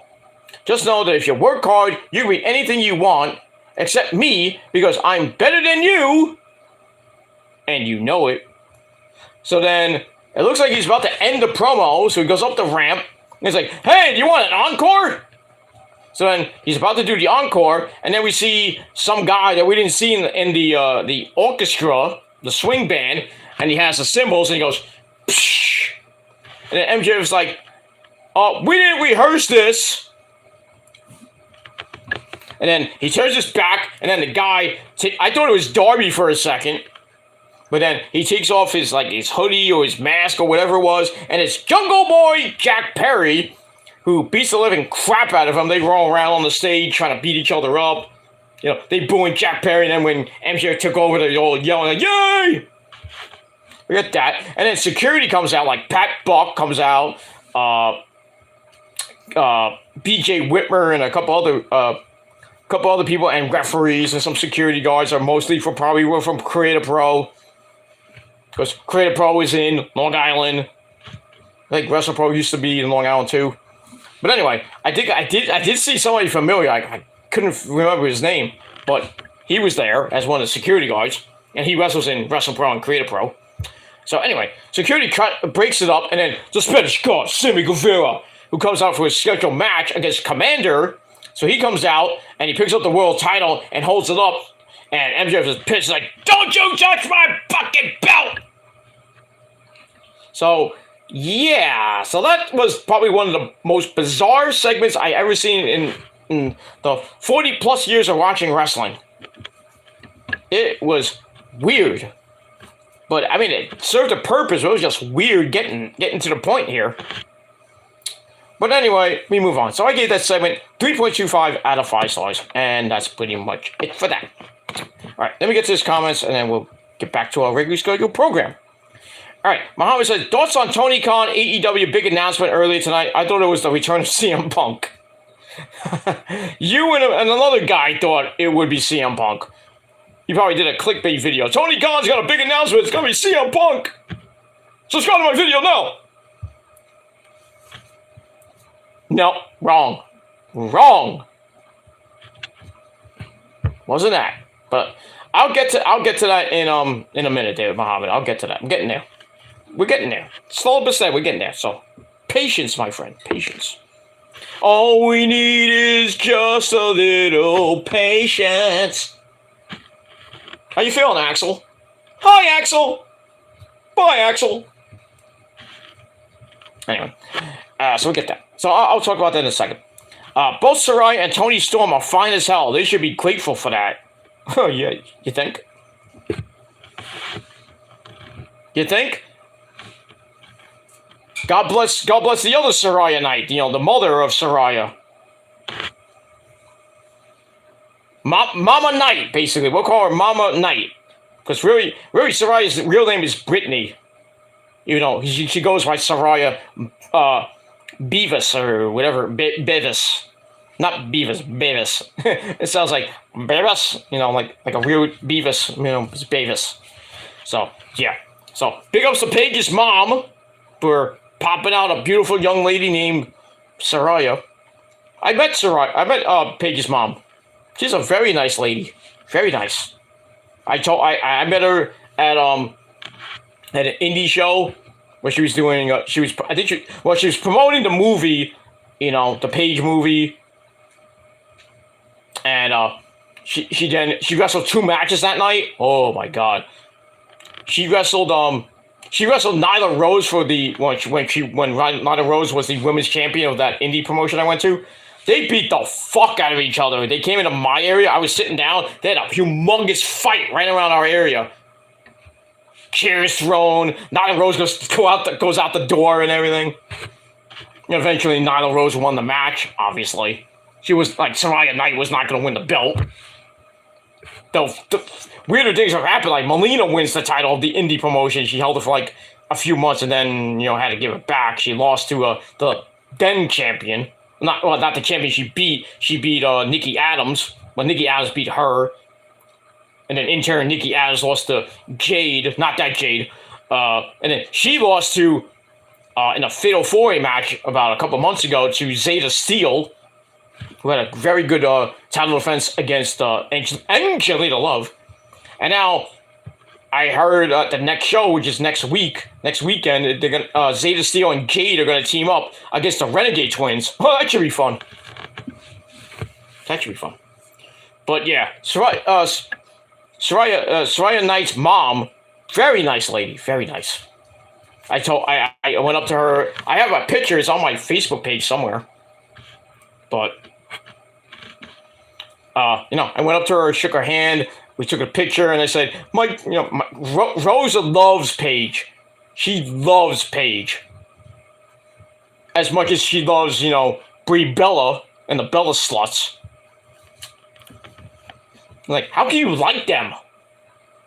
just know that if you work hard, you can be anything you want, except me, because I'm better than you. and you know it. So then it looks like he's about to end the promo, so he goes up the ramp, and he's like, hey, do you want an encore? So then he's about to do the encore, and then we see some guy that we didn't see in the orchestra, the swing band, and he has the cymbals, and he goes, psh! And then MJF's like, we didn't rehearse this. And then he turns his back, and then the guy, I thought it was Darby for a second, but then he takes off his hoodie or his mask or whatever it was, and it's Jungle Boy Jack Perry, who beats the living crap out of him. They roll around on the stage trying to beat each other up. You know, they booing Jack Perry, and then when MJF took over, they all yelling, like, yay! We got that. And then security comes out, like Pat Buck comes out, BJ Whitmer and a couple other people, and referees and some security guards are mostly were from Creative Pro. Because Creative Pro is in Long Island. I think WrestlePro used to be in Long Island too. But anyway, I did see somebody familiar. I couldn't remember his name, but he was there as one of the security guards, and he wrestles in WrestlePro and Creative Pro. So anyway, security breaks it up, and then the Spanish God, Sammy Guevara, who comes out for his scheduled match against Commander. So he comes out, and he picks up the world title and holds it up, and MJF is pissed, like, don't you touch my fucking belt! So, yeah, so that was probably one of the most bizarre segments I ever seen in the 40 plus years of watching wrestling. It was weird. But, I mean, it served a purpose. It was just weird getting to the point here. But anyway, we move on. So I gave that segment 3.25 out of 5 stars. And that's pretty much it for that. Alright, let me get to his comments, and then we'll get back to our regularly scheduled program. Alright, Muhammad says, thoughts on Tony Khan, AEW big announcement earlier tonight. I thought it was the return of CM Punk. You and another guy thought it would be CM Punk. You probably did a clickbait video. Tony Khan's got a big announcement. It's going to be CM Punk. Subscribe to my video now. No, wrong. Wrong. Wasn't that. But I'll get to that in a minute, David Muhammad. I'll get to that. I'm getting there. We're getting there. Slow but steady, we're getting there. So, patience, my friend. Patience. All we need is just a little patience. How you feeling, Axel? Hi, Axel. Bye, Axel. Anyway, so we'll get that. So I'll talk about that in a second. Both Saraya and Tony Storm are fine as hell. They should be grateful for that. Oh, yeah, you think? You think? God bless the other Saraya Knight, you know, the mother of Saraya. Mama Knight, basically. We'll call her Mama Knight. Because really Saraya's real name is Brittany. You know, she goes by Saraya Beavis or whatever. Beavis. Not Beavis, Beavis. It sounds like Beavis, you know, like a real Beavis, you know, it's Beavis. So, yeah. So, big ups to Paige's mom for popping out a beautiful young lady named Saraya. I met Paige's mom. She's a very nice lady. Very nice. I met her at an indie show where she was doing she was promoting the movie, you know, the Paige movie. And she wrestled 2 matches that night. Oh my god. She wrestled Nyla Rose for the when Nyla Rose was the women's champion of that indie promotion I went to. They beat the fuck out of each other. They came into my area. I was sitting down. They had a humongous fight right around our area. Chairs thrown. Nyla Rose goes out the door and everything. And eventually, Nyla Rose won the match, obviously. She was like, Saraya Knight was not going to win the belt. The weirder things have happened. Like, Melina wins the title of the indie promotion. She held it for like a few months and then, you know, had to give it back. She lost to the then champion. Not the champion she beat. She beat Nikki Adams. Well, Nikki Adams beat her. And then in turn, Nikki Adams lost to Jade. Not that Jade. And then she lost to, in a Fatal 4-Way match about a couple months ago, to Zeta Steel, who had a very good title defense against Angelina Love. And now, I heard the next show, which is next weekend, they're gonna Zeta Steel and Jade are gonna team up against the Renegade Twins. Oh, that should be fun. That should be fun. But yeah, Soraya Knight's mom, very nice lady, very nice. I went up to her. I have a picture. It's on my Facebook page somewhere. But I went up to her, shook her hand. We took a picture, and I said, Rosa loves Paige. She loves Paige as much as she loves, Brie Bella and the Bella sluts. Like, how can you like them?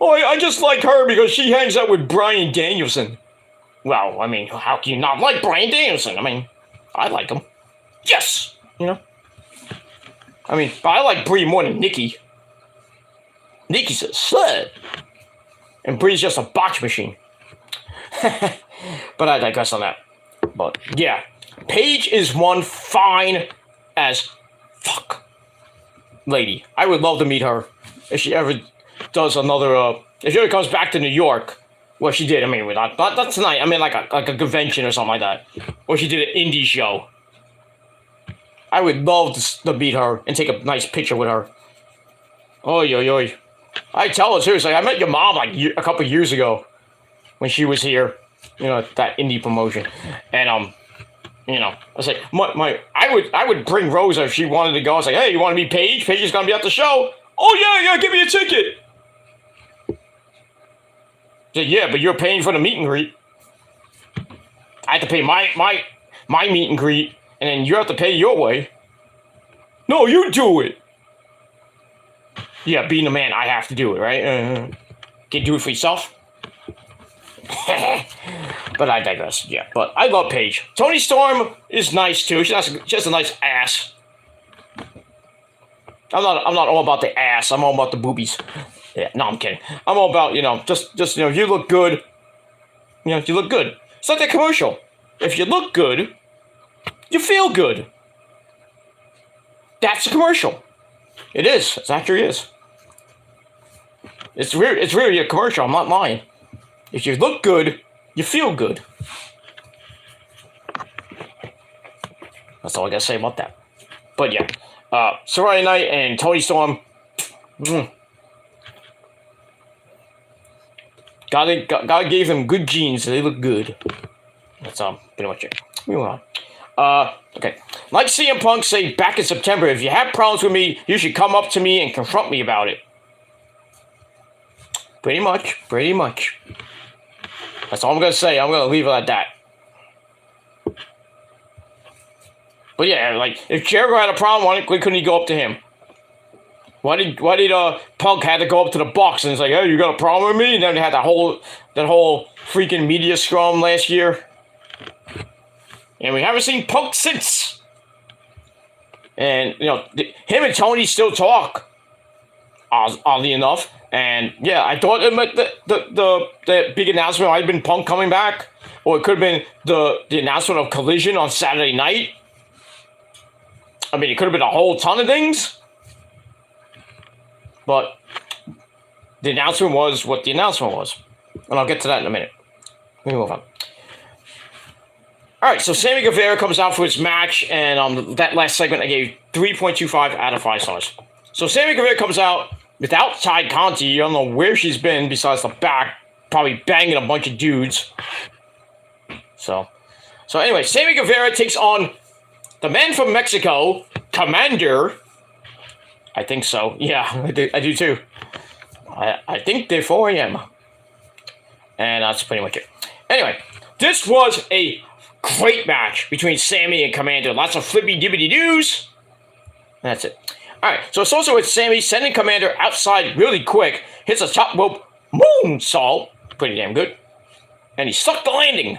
Oh, I just like her because she hangs out with Bryan Danielson. Well, I mean, how can you not like Bryan Danielson? I mean, I like him. Yes! I mean, but I like Brie more than Nikki. Nikki's a slut. And Brie's just a box machine. But I digress on that. But, yeah. Paige is one fine as fuck lady. I would love to meet her if she ever does another, if she ever comes back to New York. Well, she did. I mean, not tonight. I mean, like a convention or something like that. Or she did an indie show. I would love to meet her and take a nice picture with her. Oy, oy, oy. I tell her, seriously, I met your mom like a couple years ago when she was here. That indie promotion. And, I was like, I would bring Rosa if she wanted to go. I was like, hey, you want to meet Paige? Paige is going to be at the show. Oh, yeah, give me a ticket. Yeah, but you're paying for the meet and greet. I have to pay my meet and greet, and then you have to pay your way. No, you do it. Yeah, being a man, I have to do it, right? Can you do it for yourself? But I digress. Yeah, but I love Paige. Toni Storm is nice too. She has a nice ass. I'm not all about the ass. I'm all about the boobies. Yeah, no, I'm kidding. I'm all about, just you look good. You look good. It's like that commercial. If you look good, you feel good. That's a commercial. It is. It actually is. It's really a commercial. I'm not lying. If you look good, you feel good. That's all I gotta say about that. But yeah, Soraya Knight and Toni Storm. God gave them good genes, so they look good. That's pretty much it. Move on. Okay. Like CM Punk say back in September, if you have problems with me, you should come up to me and confront me about it. Pretty much. That's all I'm gonna say. I'm gonna leave it at that. But yeah, like if Jericho had a problem, why couldn't he go up to him? Why did Punk had to go up to the Bucks and it's like, hey, you got a problem with me? And then they had that whole freaking media scrum last year. And we haven't seen Punk since. And him and Tony still talk. Oddly enough. And yeah, I thought the big announcement might have been Punk coming back. Or it could have been the announcement of Collision on Saturday night. I mean, it could have been a whole ton of things. But the announcement was what the announcement was. And I'll get to that in a minute. Let me move on. Alright, so Sammy Guevara comes out for his match. And that last segment I gave 3.25 out of 5 stars. So Sammy Guevara comes out without Ty Conti. I don't know where she's been besides the back. Probably banging a bunch of dudes. So anyway, Sammy Guevara takes on the man from Mexico, Commander. I think so. Yeah, I do too. I think they're 4 a.m. And that's pretty much it. Anyway, this was a great match between Sammy and Commander. Lots of flippy dibbity doos. And that's it. Alright, so it's also with Sammy sending Commander outside really quick. Hits a top rope moonsault. Pretty damn good. And he sucked the landing.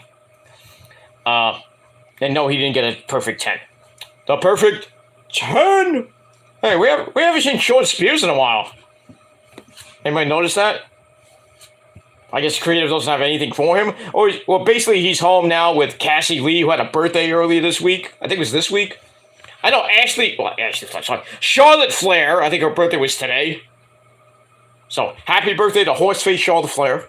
And no, he didn't get a perfect 10. The perfect 10! Hey, we haven't seen Sean Spears in a while. Anybody notice that? I guess Creative doesn't have anything for him. Well, basically, he's home now with Cassie Lee, who had a birthday earlier this week. I think it was this week. I know Charlotte Flair, I think her birthday was today. So, happy birthday to Horseface Charlotte Flair.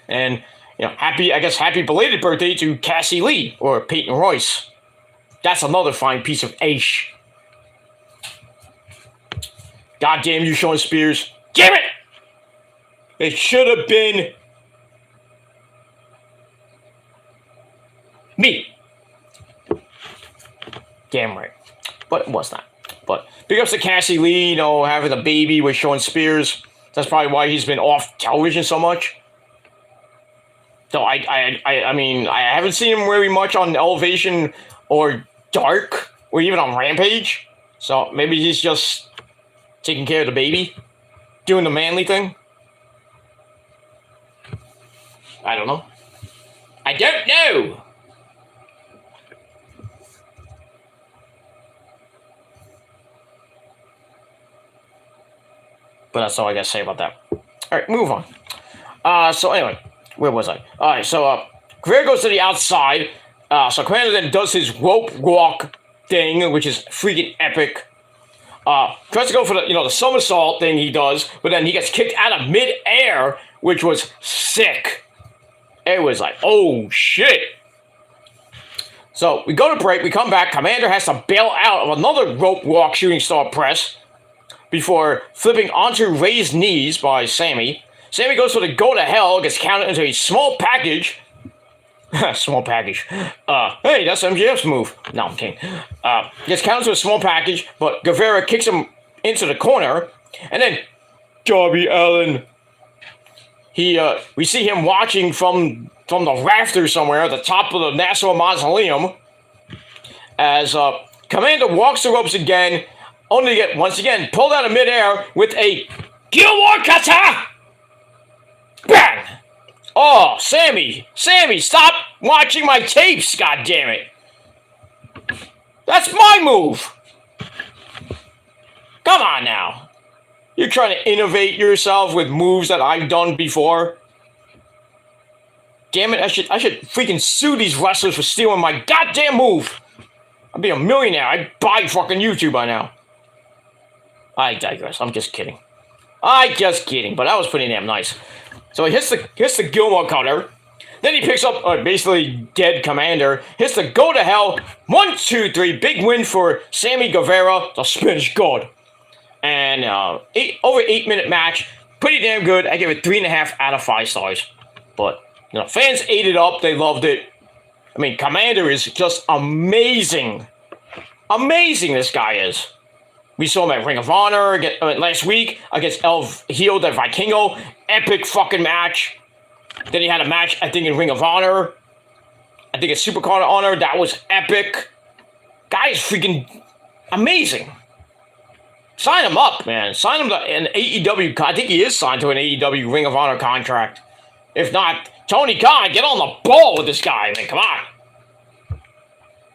And, happy belated birthday to Cassie Lee, or Peyton Royce. That's another fine piece of ace. Goddamn you, Shawn Spears. Damn it! It should have been me. Damn right. But it was not. But big ups to Cassie Lee, having a baby with Shawn Spears. That's probably why he's been off television so much. So I haven't seen him very much on Elevation or Dark or even on Rampage. So maybe he's just taking care of the baby, doing the manly thing. I don't know. I don't know. But that's all I gotta say about that. All right, move on. So anyway, where was I? All right, so Guerrero goes to the outside. So Commander then does his rope walk thing, which is freaking epic. Tries to go for the somersault thing he does, but then he gets kicked out of mid-air, which was sick. It was like, oh shit. So we go to break, we come back, Commander has to bail out of another rope walk shooting star press before flipping onto raised knees by Sammy. Sammy goes for the go to hell, gets counted into a small package. Small package. Hey, that's MJF's move. No, I'm kidding. Gets counted to a small package, but Guevara kicks him into the corner, and then Darby Allin. We see him watching from the rafters somewhere at the top of the Nassau Mausoleum as Commander walks the ropes again, only to get once again pulled out of midair with a Gilmore cutter. Bang! Oh, Sammy, stop watching my tapes, goddammit. That's my move. Come on now. You're trying to innovate yourself with moves that I've done before. Damn it, I should freaking sue these wrestlers for stealing my goddamn move. I'd be a millionaire. I'd buy fucking YouTube by now. I digress. I'm just kidding. But that was pretty damn nice. So he hits the Gilmore cutter. Then he picks up basically dead Commander. Hits the go to hell. 1, 2, 3. Big win for Sammy Guevara, the Spanish God. And over 8-minute match. Pretty damn good. I give it 3.5 out of 5 stars. But fans ate it up. They loved it. I mean, Commander is just amazing. Amazing this guy is. We saw him at Ring of Honor last week against El Hijo de Vikingo. Epic fucking match. Then he had a match, I think, in Ring of Honor. I think it's Supercard of Honor. That was epic. Guy is freaking amazing. Sign him up, man. Sign him to an AEW. I think he is signed to an AEW Ring of Honor contract. If not, Tony Khan, get on the ball with this guy. I mean, come on.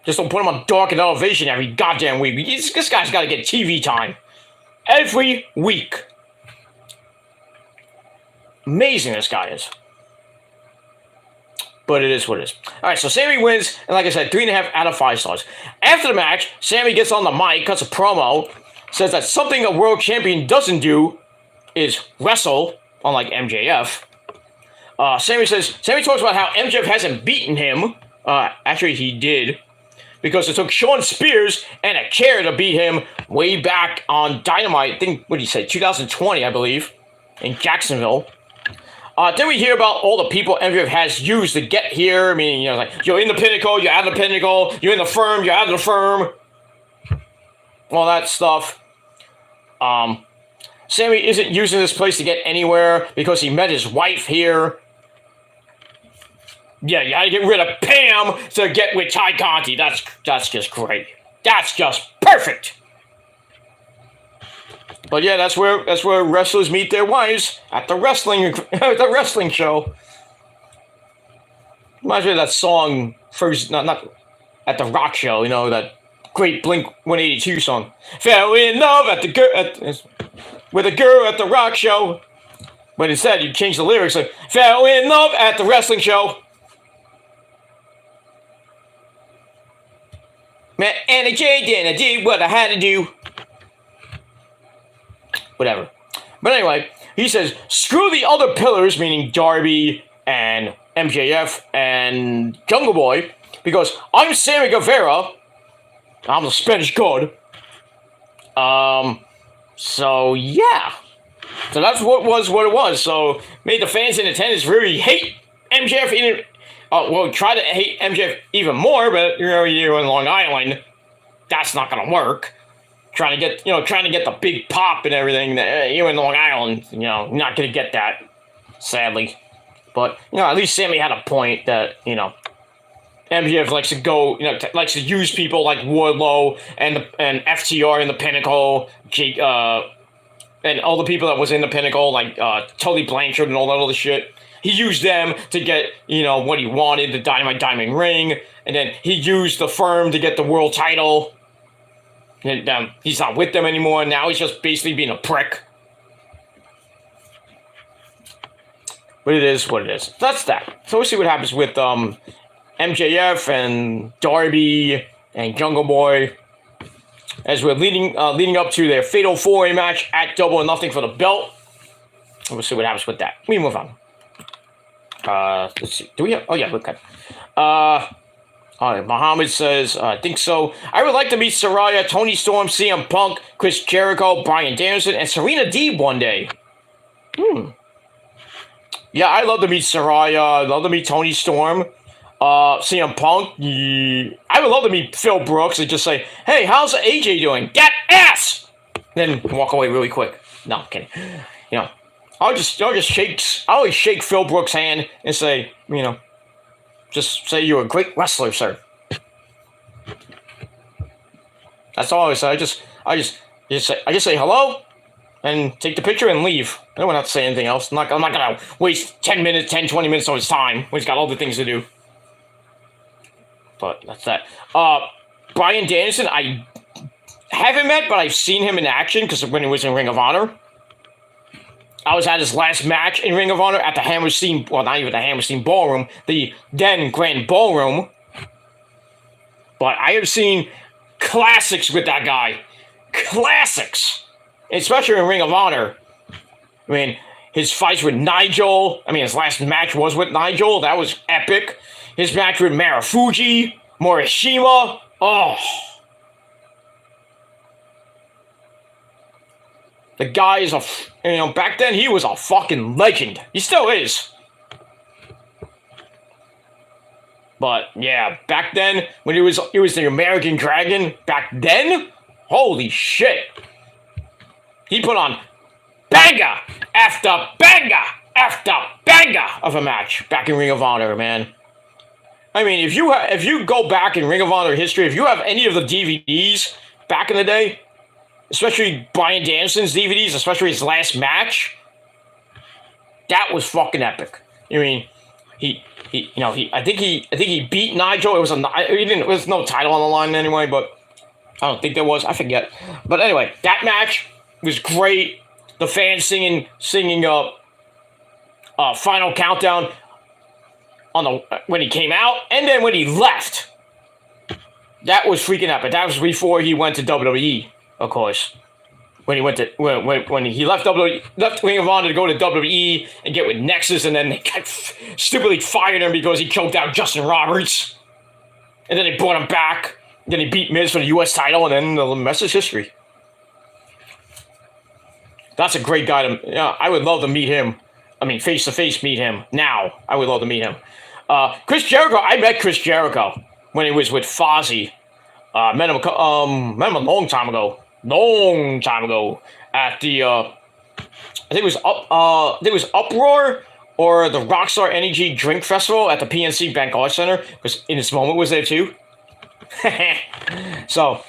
Just don't put him on Dark and Elevation every goddamn week. This guy's got to get TV time. Every week. Amazing this guy is. But it is what it is. Alright, so Sammy wins, and like I said, 3.5 out of 5 stars. After the match, Sammy gets on the mic, cuts a promo, says that something a world champion doesn't do is wrestle, unlike MJF. Sammy talks about how MJF hasn't beaten him. Actually, he did. Because it took Shawn Spears and a chair to beat him way back on Dynamite, I think, what did he say, 2020, I believe, in Jacksonville. Then we hear about all the people MJF has used to get here. I mean, like, you're in the Pinnacle, you're out of the Pinnacle, you're in the Firm, you're out of the Firm. All that stuff. Sammy isn't using this place to get anywhere because he met his wife here. Yeah, you had to get rid of Pam to get with Ty Conti. That's just great. That's just perfect. But yeah, that's where wrestlers meet their wives at the wrestling show. Reminds me of that song first, not at the rock show. That great Blink 182 song. Fell in love with a girl at the rock show. But instead, you change the lyrics like fell in love at the wrestling show. Met Anna Jay, then I did what I had to do. whatever. But anyway, he says, screw the other pillars, meaning Darby and MJF and Jungle Boy, because I'm Sammy Guevara. I'm the Spanish God. So yeah. So that's what it was. So made the fans in attendance really hate MJF. Try to hate MJF even more, but you're in Long Island. That's not gonna work. Trying to get the big pop and everything. You're in Long Island, not gonna get that, sadly. But at least Sammy had a point that MJF likes to go, likes to use people like Wardlow and FTR in the Pinnacle, Jake, and all the people that was in the Pinnacle, like Tully Blanchard and all that other shit. He used them to get, what he wanted, the Dynamite Diamond Ring, and then he used the firm to get the world title. And he's not with them anymore. Now he's just basically being a prick. But it is what it is. That's that. So we'll see what happens with MJF and Darby and Jungle Boy as we're leading up to their Fatal 4-Way match at Double or Nothing for the belt. We'll see what happens with that. We move on. Let's see. Do we have... Oh, yeah, okay. Muhammad says, I think so. I would like to meet Saraya, Tony Storm, CM Punk, Chris Jericho, Bryan Danielson, and Serena Deeb one day. Yeah, I'd love to meet Saraya. I'd love to meet Tony Storm. CM Punk. I would love to meet Phil Brooks and just say, hey, how's AJ doing? Get ass! Then walk away really quick. No, I'm kidding. I'll just shake Phil Brooks' hand and say, just say you're a great wrestler, sir. That's all I say. I just say hello and take the picture and leave. I don't have to say anything else. I'm not gonna waste 20 minutes of his time when he's got all the things to do. But that's that. Bryan Danielson, I haven't met, but I've seen him in action because when he was in Ring of Honor. I was at his last match in Ring of Honor at the Hammerstein, well, not even the Hammerstein Ballroom, the then Grand Ballroom. But I have seen classics with that guy. Classics. Especially in Ring of Honor. I mean, his fights with Nigel. His last match was with Nigel. That was epic. His match with Marufuji, Morishima. Oh. The guy is back then he was a fucking legend. He still is. But yeah, back then when he was the American Dragon, back then, holy shit. He put on banger after banger after banger of a match back in Ring of Honor, man. If you go back in Ring of Honor history, if you have any of the DVDs back in the day, especially Bryan Danielson's DVDs, especially his last match, that was fucking epic. I think he beat Nigel. It was no title on the line anyway, but I don't think there was. I forget. But anyway, that match was great. The fans singing Final Countdown when he came out, and then when he left, that was freaking epic. That was before he went to WWE. Of course, when he went to when he left Ring of Honor to go to WWE and get with Nexus, and then they stupidly fired him because he choked out Justin Roberts, and then they brought him back. Then he beat Miz for the U.S. title, and then the rest is history. That's a great guy I would love to meet him. Face to face meet him now. I would love to meet him. Chris Jericho. I met Chris Jericho when he was with Fozzy. Met him a long time ago. At the I think it was Uproar or the Rockstar Energy Drink Festival at the PNC Bank Arts Center, because In This Moment was there too. So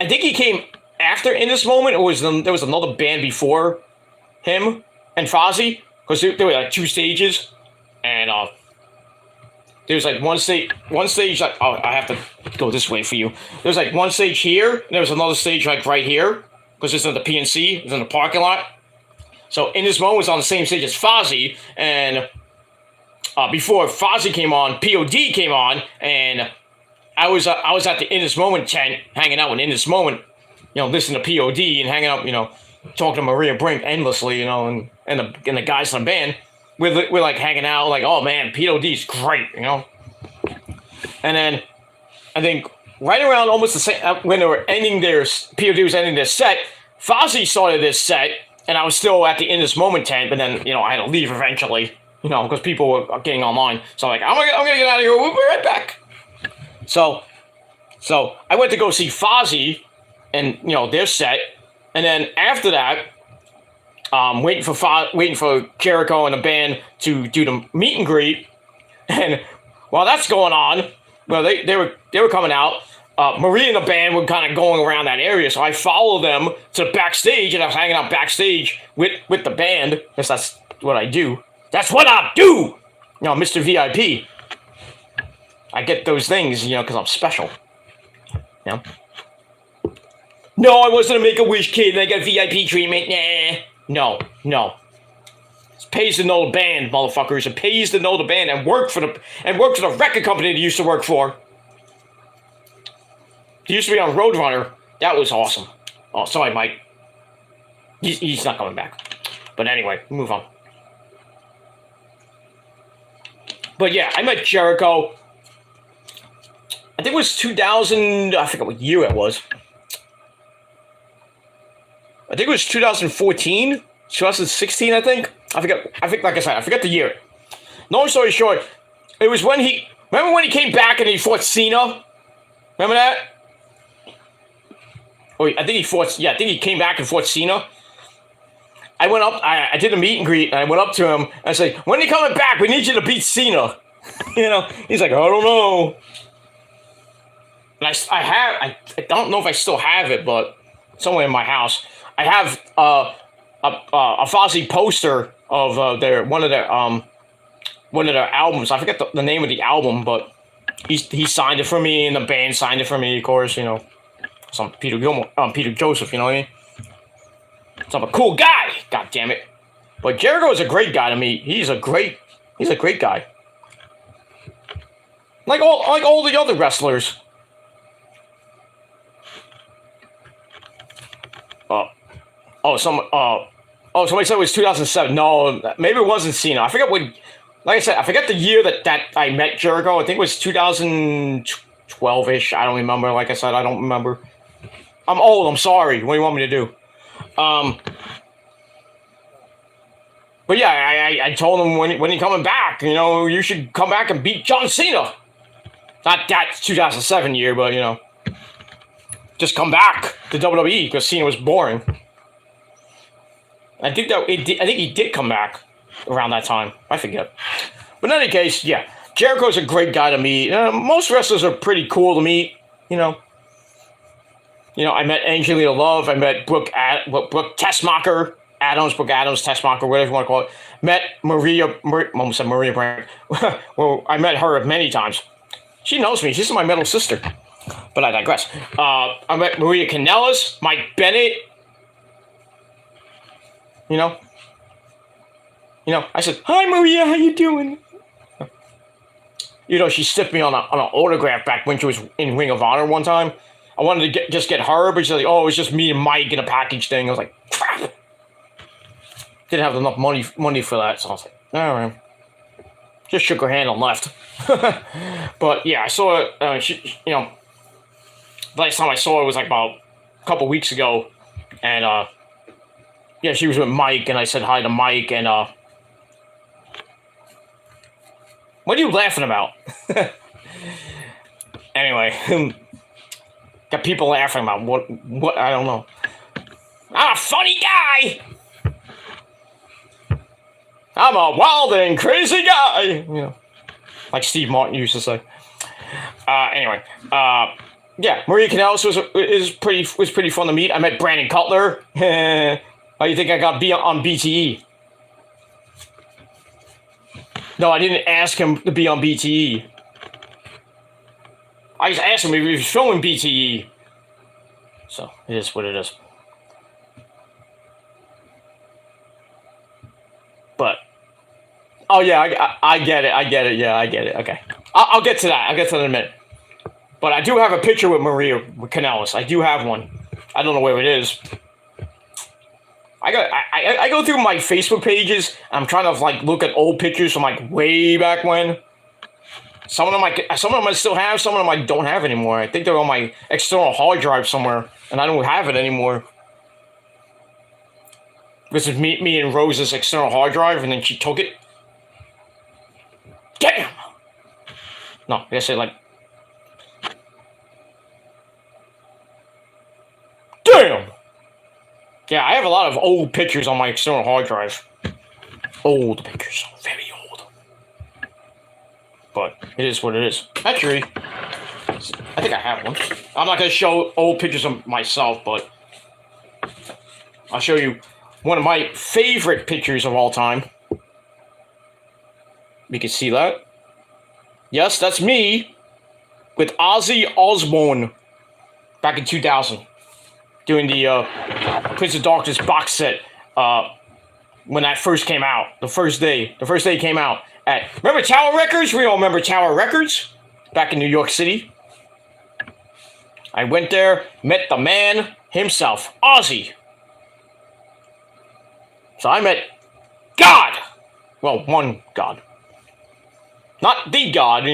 I think he came after In This Moment, or there was another band before him and Fozzy, because there were like two stages, and there was like one stage like, oh, I have to go this way for you. There was like one stage here, and there was another stage like right here, because it's in the PNC, it's in the parking lot. So In This Moment was on the same stage as Fozzy, and before Fozzy came on, POD came on, and I was at the In This Moment tent hanging out with In This Moment listening to POD and hanging out, talking to Maria Brink endlessly, and the guys in the band. We're like hanging out, like, oh man, POD's great, And then I think right around almost the same when they were ending POD was ending their set, Fozzy started this set, and I was still at the In This Moment tent, but then I had to leave eventually, because people were getting online. So I'm like, I'm gonna get out of here. We'll be right back. So I went to go see Fozzy and their set, and then after that, waiting for Jericho and the band to do the meet and greet, and while that's going on, well, they were coming out. Maria and the band were kind of going around that area, so I followed them to backstage, and I was hanging out backstage with the band, because that's what I do. That's what I do! Mr. VIP. I get those things, because I'm special. No, I wasn't a Make-A-Wish kid, and I got VIP treatment. Nah. No. It pays to know the band, motherfuckers. It pays to know the band and work for the record company they used to work for. He used to be on Roadrunner. That was awesome. Oh, sorry, Mike. He's not coming back. But anyway, move on. But yeah, I met Jericho. I think it was 2000. I forget what year it was. I think it was 2014, 2016. I think, like I said, I forget the year. Long story short, it was remember when he came back and he fought Cena? Remember that? I think he came back and fought Cena. I went up, I did a meet and greet, and I went up to him, and I said, when are you coming back? We need you to beat Cena. He's like, I don't know. And I don't know if I still have it, but somewhere in my house. I have a Fozzy poster of one of their albums. I forget the name of the album, but he signed it for me, and the band signed it for me, of course, Some Peter Joseph, you know what I mean? So I'm a cool guy, god damn it. But Jericho is a great guy to meet. He's a great guy. Like all the other wrestlers. Somebody said it was 2007. No, maybe it wasn't Cena. I forget what. Like I said, I forget the year that I met Jericho. I think it was 2012-ish. I don't remember. Like I said, I don't remember. I'm old. I'm sorry. What do you want me to do? But yeah, I told him when he coming back, you should come back and beat John Cena. Not that 2007 year, but just come back to WWE because Cena was boring. I think he did come back around that time. I forget. But in any case, yeah, Jericho's a great guy to meet. Most wrestlers are pretty cool to meet. I met Angelina Love. I met Brooke Tessmacher. Brooke Adams, Tessmacher, whatever you want to call it. Met almost said Maria Brand. Well, I met her many times. She knows me. She's my middle sister. But I digress. I met Maria Kanellis, Mike Bennett. I said, "Hi, Maria, how you doing?" She stiffed me on an autograph back when she was in Ring of Honor one time. I wanted to get her, but she's like, "Oh, it's just me and Mike in a package thing." I was like, "Crap." Didn't have enough money for that, so I was like, "All right." Just shook her hand and left. But yeah, I saw her. The last time I saw her was like about a couple weeks ago, and yeah, she was with Mike, and I said hi to Mike, and what are you laughing about? Anyway, got people laughing about what I don't know. I'm a funny guy. I'm a wild and crazy guy. Like Steve Martin used to say. Anyway, yeah, Maria Kanellis was pretty fun to meet. I met Brandon Cutler. How you think I got on BTE? No, I didn't ask him to be on BTE. I just asked him if he was filming BTE. So, it is what it is. But, oh yeah, I get it. Yeah, I get it. Okay. I'll get to that. I'll get to that in a minute. But I do have a picture with Maria Kanellis. I do have one. I don't know where it is. I go through my Facebook pages. I'm trying to like look at old pictures from like way back when. Some of them I still have. Some of them I don't have anymore. I think they're on my external hard drive somewhere, and I don't have it anymore. This is me and Rose's external hard drive, and then she took it. Damn. No, I guess like. Damn. Yeah, I have a lot of old pictures on my external hard drive. Old pictures, very old. But it is what it is. Actually, I think I have one. I'm not gonna show old pictures of myself, but I'll show you one of my favorite pictures of all time. You can see that. Yes, that's me with Ozzy Osbourne back in 2000. Doing the Prince of Darkness box set when that first came out. The first day it came out. Remember Tower Records? We all remember Tower Records? Back in New York City. I went there, met the man himself, Ozzy. So I met God. Well, one God. Not the God,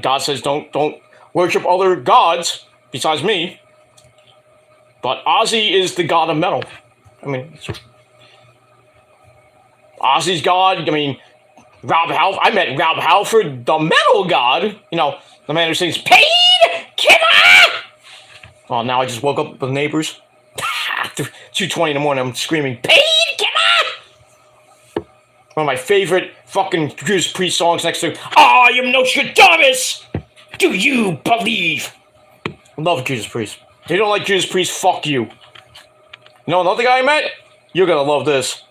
God says don't worship other gods besides me. But Ozzy is the god of metal. I mean, Ozzy's god. I mean, Rob Halford. I met Rob Halford, the metal god. The man who sings "Pain Killer." Well, now I just woke up with the neighbors. 2:20 in the morning. I'm screaming "Pain Killer." One of my favorite fucking Judas Priest songs next to "I Am Nostradamus." Do you believe? I love Judas Priest. If you don't like Judas Priest, fuck you. You know another guy I met? You're gonna love this.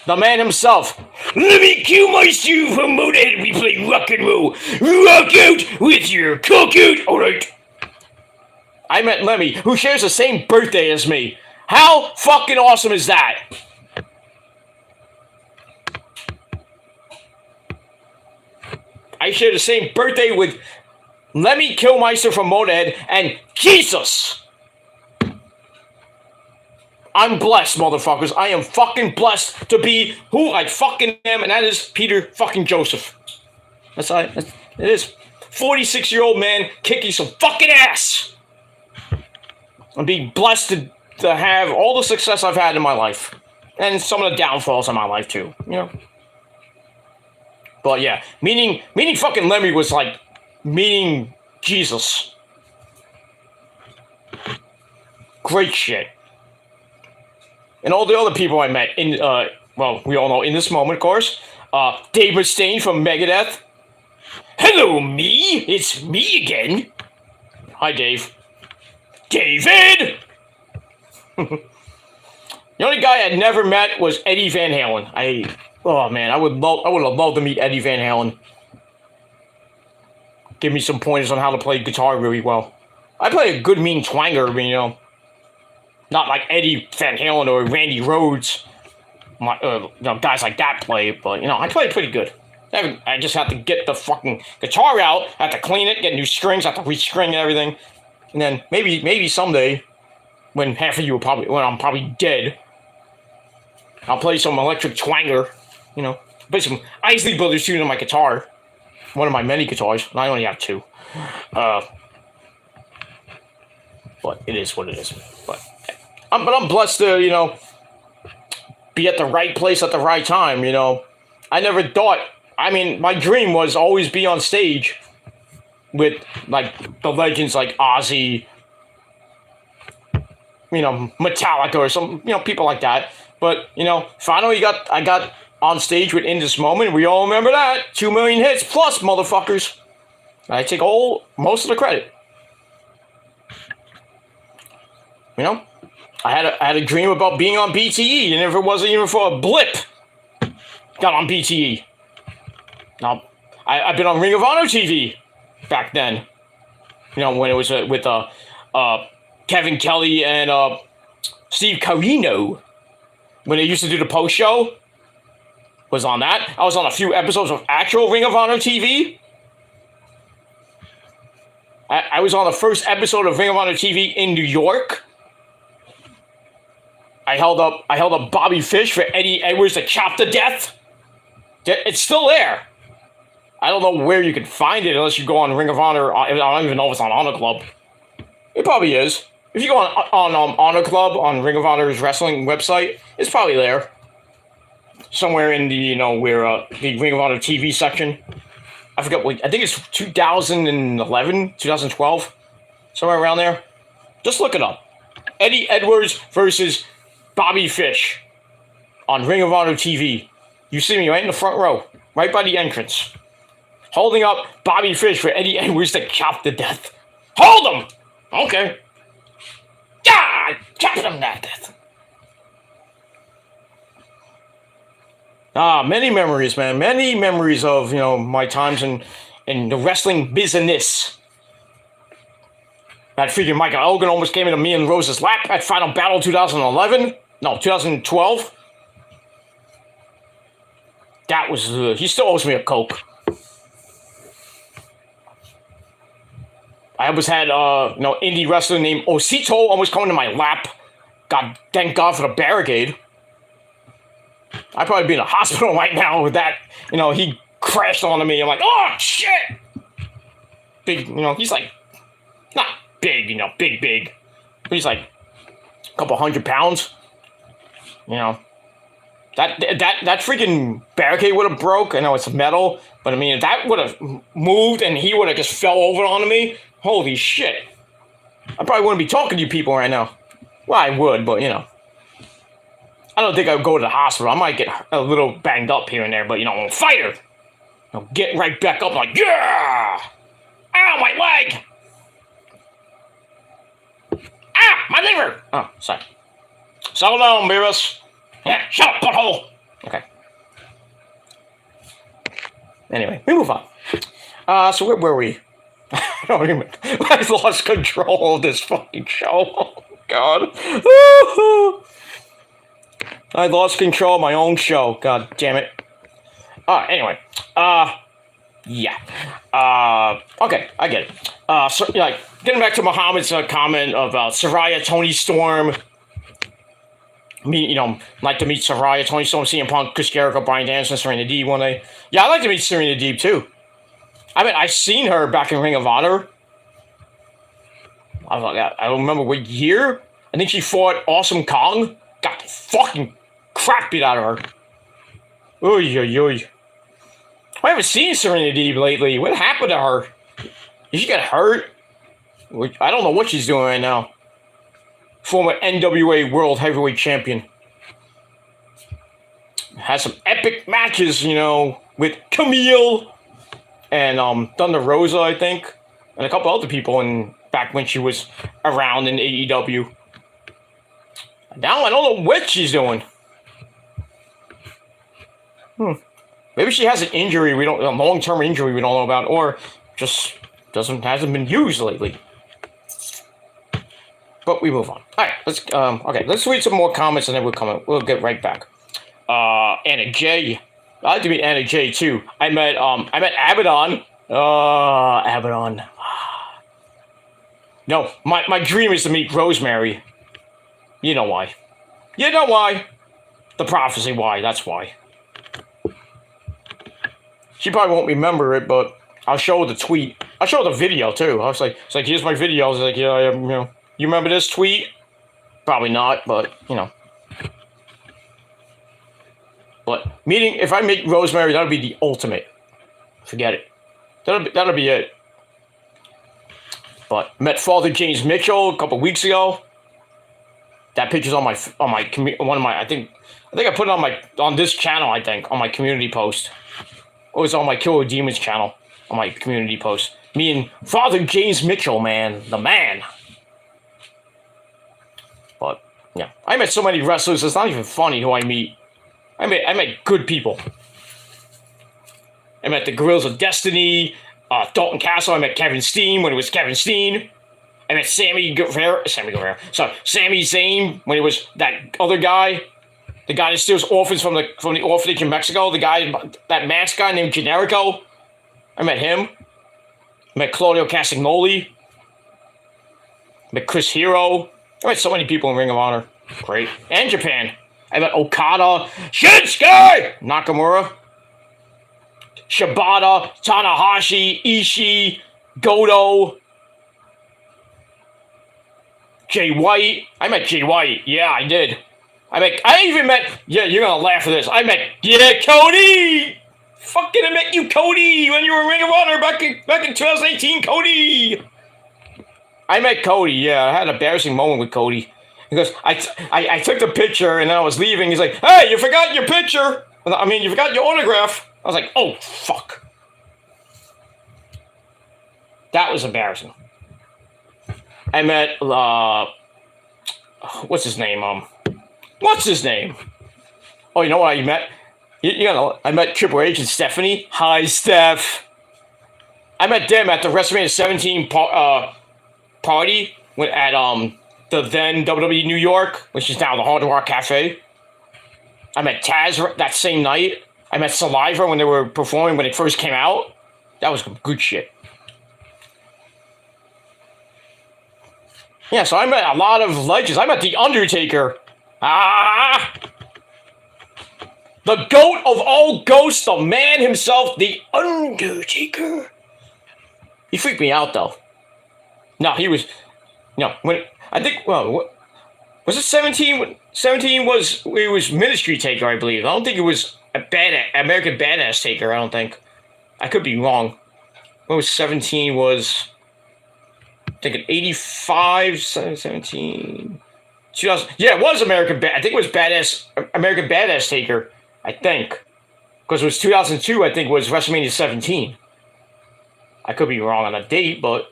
The man himself. Let me kill myself from Motorhead. We play rock and roll. Rock out with your cock out. Alright. I met Lemmy, who shares the same birthday as me. How fucking awesome is that? I share the same birthday with Lemmy Kilmister from Motorhead, and Jesus! I'm blessed, motherfuckers. I am fucking blessed to be who I fucking am, and that is Peter fucking Joseph. It is. 46-year-old man kicking some fucking ass. I'm being blessed to have all the success I've had in my life. And some of the downfalls in my life, too. But yeah, meeting fucking Lemmy was like meeting Jesus. Great shit. And all the other people I met we all know In This Moment, of course. Dave Mustaine from Megadeth. Hello, me. It's me again. Hi, Dave. David! The only guy I never met was Eddie Van Halen. I would have loved to meet Eddie Van Halen. Give me some pointers on how to play guitar really well. I play a good mean twanger, not like Eddie Van Halen or Randy Rhoads. Guys like that play, but I play pretty good. I just have to get the fucking guitar out, I have to clean it, get new strings, I have to restring and everything. And then maybe someday, when half of you when I'm probably dead, I'll play some electric twanger, play some Isley Brothers tune on my guitar. One of my many guitars, and I only have two. But it is what it is. But I'm blessed to, be at the right place at the right time, I never thought, my dream was always be on stage with, like, the legends like Ozzy, Metallica or some, people like that. But, finally I got on stage with In This Moment. We all remember that. 2 million hits plus, motherfuckers. I take most of the credit. I had a dream about being on BTE, and if it wasn't even for a blip, got on BTE. Now, I've been on Ring of Honor TV back then. When it was with Kevin Kelly and Steve Carino. When they used to do the post show. Was on that. I was on a few episodes of actual Ring of Honor TV. I was on the first episode of Ring of Honor TV in New York. I held up Bobby Fish for Eddie Edwards to chop to death. It's still there. I don't know where you can find it unless you go on Ring of Honor. I don't even know if it's on Honor Club. It probably is. If you go on Honor Club on Ring of Honor's wrestling website, it's probably there. Somewhere in the where the Ring of Honor TV section. I forget what. I think it's 2011, 2012, somewhere around there. Just look it up. Eddie Edwards versus Bobby Fish on Ring of Honor TV. You see me right in the front row, right by the entrance, holding up Bobby Fish for Eddie Edwards to chop to death. Hold him! Okay. Ah! Chop him to death. Many memories, man. Many memories of, my times in the wrestling business. That freaking Michael Elgin almost came into me and Rose's lap at Final Battle 2011. No, 2012. That was, he still owes me a Coke. I almost had, indie wrestler named Osito almost coming to my lap. God, thank God for the barricade. I'd probably be in a hospital right now with that. He crashed onto me. I'm like, oh, shit! Big, he's like, not big, big. But he's like a couple 100 pounds. That freaking barricade would have broke. I know it's metal, but I mean, if that would have moved and he would have just fell over onto me, holy shit. I probably wouldn't be talking to you people right now. Well, I would, but, I don't think I would go to the hospital. I might get a little banged up here and there, but, I'm a fighter. I'll get right back up like, yeah! Ow, my leg! Ah, my liver! Oh, sorry. Settle down, Beerus. Yeah, shut up, butthole! Okay. Anyway, we move on. So where were we? I lost control of this fucking show. Oh, God. I lost control of my own show. God damn it. Anyway. Yeah. Okay, I get it. So, getting back to Muhammad's comment about Saraya, Tony Storm. Like to meet Saraya, Tony Storm, CM Punk, Chris Jericho, Bryan Danielson, Serena Deeb one day. Yeah, I'd like to meet Serena Deeb, too. I mean, I seen her back in Ring of Honor. I don't remember what year. I think she fought Awesome Kong. Got the fucking crap beat out of her. Oy, oy, oy. I haven't seen Serena Deeb lately. What happened to her? Did she get hurt? I don't know what she's doing right now. Former NWA World Heavyweight Champion. Had some epic matches, with Camille and Thunder Rosa, I think, and a couple other people back when she was around in AEW. Now I don't know what she's doing. Maybe she has an injury a long-term injury we don't know about, or just hasn't been used lately. But we move on. All right, let's read some more comments and then we'll get right back. Anna J. I'd like to meet Anna J too. I met Abaddon. Abaddon. No, my dream is to meet Rosemary. You know why. The prophecy, why, that's why. She probably won't remember it, but I'll show her the tweet. I'll show her the video, too. I was like, it's like, here's my video. I was like, yeah, you remember this tweet? Probably not, but, But if I meet Rosemary, that'll be the ultimate. Forget it. That'll be it. But met Father James Mitchell a couple weeks ago. That picture's on my one of my I think I put it on this channel, I think, on my community post. It was on my Killer Demons channel, on my community post. Me and Father James Mitchell, man, the man. But yeah, I met so many wrestlers. It's not even funny who I meet. I met good people. I met the Guerrillas of Destiny, Dalton Castle. I met Kevin Steen when it was Kevin Steen. I met Sami Zayn when it was that other guy, the guy that steals orphans from the orphanage in Mexico. The guy, that masked guy named Generico. I met him. I met Claudio Castagnoli. met Chris Hero. I met so many people in Ring of Honor. Great. And Japan. I met Okada, Shinsuke Nakamura, Shibata, Tanahashi, Ishii, Goto, Jay White. I met Jay White. Yeah, I did. I even met, yeah, you're gonna laugh at this. I met, yeah, Cody! Fucking I met you, Cody, when you were in Ring of Honor back in 2018, Cody! I met Cody, yeah. I had an embarrassing moment with Cody. Because I took the picture and then I was leaving. He's like, hey, you forgot your picture. I mean, you forgot your autograph. I was like, oh, fuck. That was embarrassing. I met, what's his name? What's his name? Oh, you know what I met? You know, I met Triple H and Stephanie. Hi, Steph. I met them at the WrestleMania 17 party at, the then WWE New York, which is now the Hard Rock Cafe. I met Taz that same night. I met Saliva when they were performing when it first came out. That was good shit. Yeah, so I met a lot of legends. I met The Undertaker. The goat of all ghosts, the man himself, The Undertaker. He freaked me out, though. No, he was... No, when... I think, well, was it 17? 17 was, it was Ministry Taker, I believe. I don't think it was a American Badass Taker, I don't think. I could be wrong. What was 17 was, I think in 85, 17, 2000. Yeah, it was I think it was American Badass Taker, I think. Because it was 2002, I think, was WrestleMania 17. I could be wrong on the date, but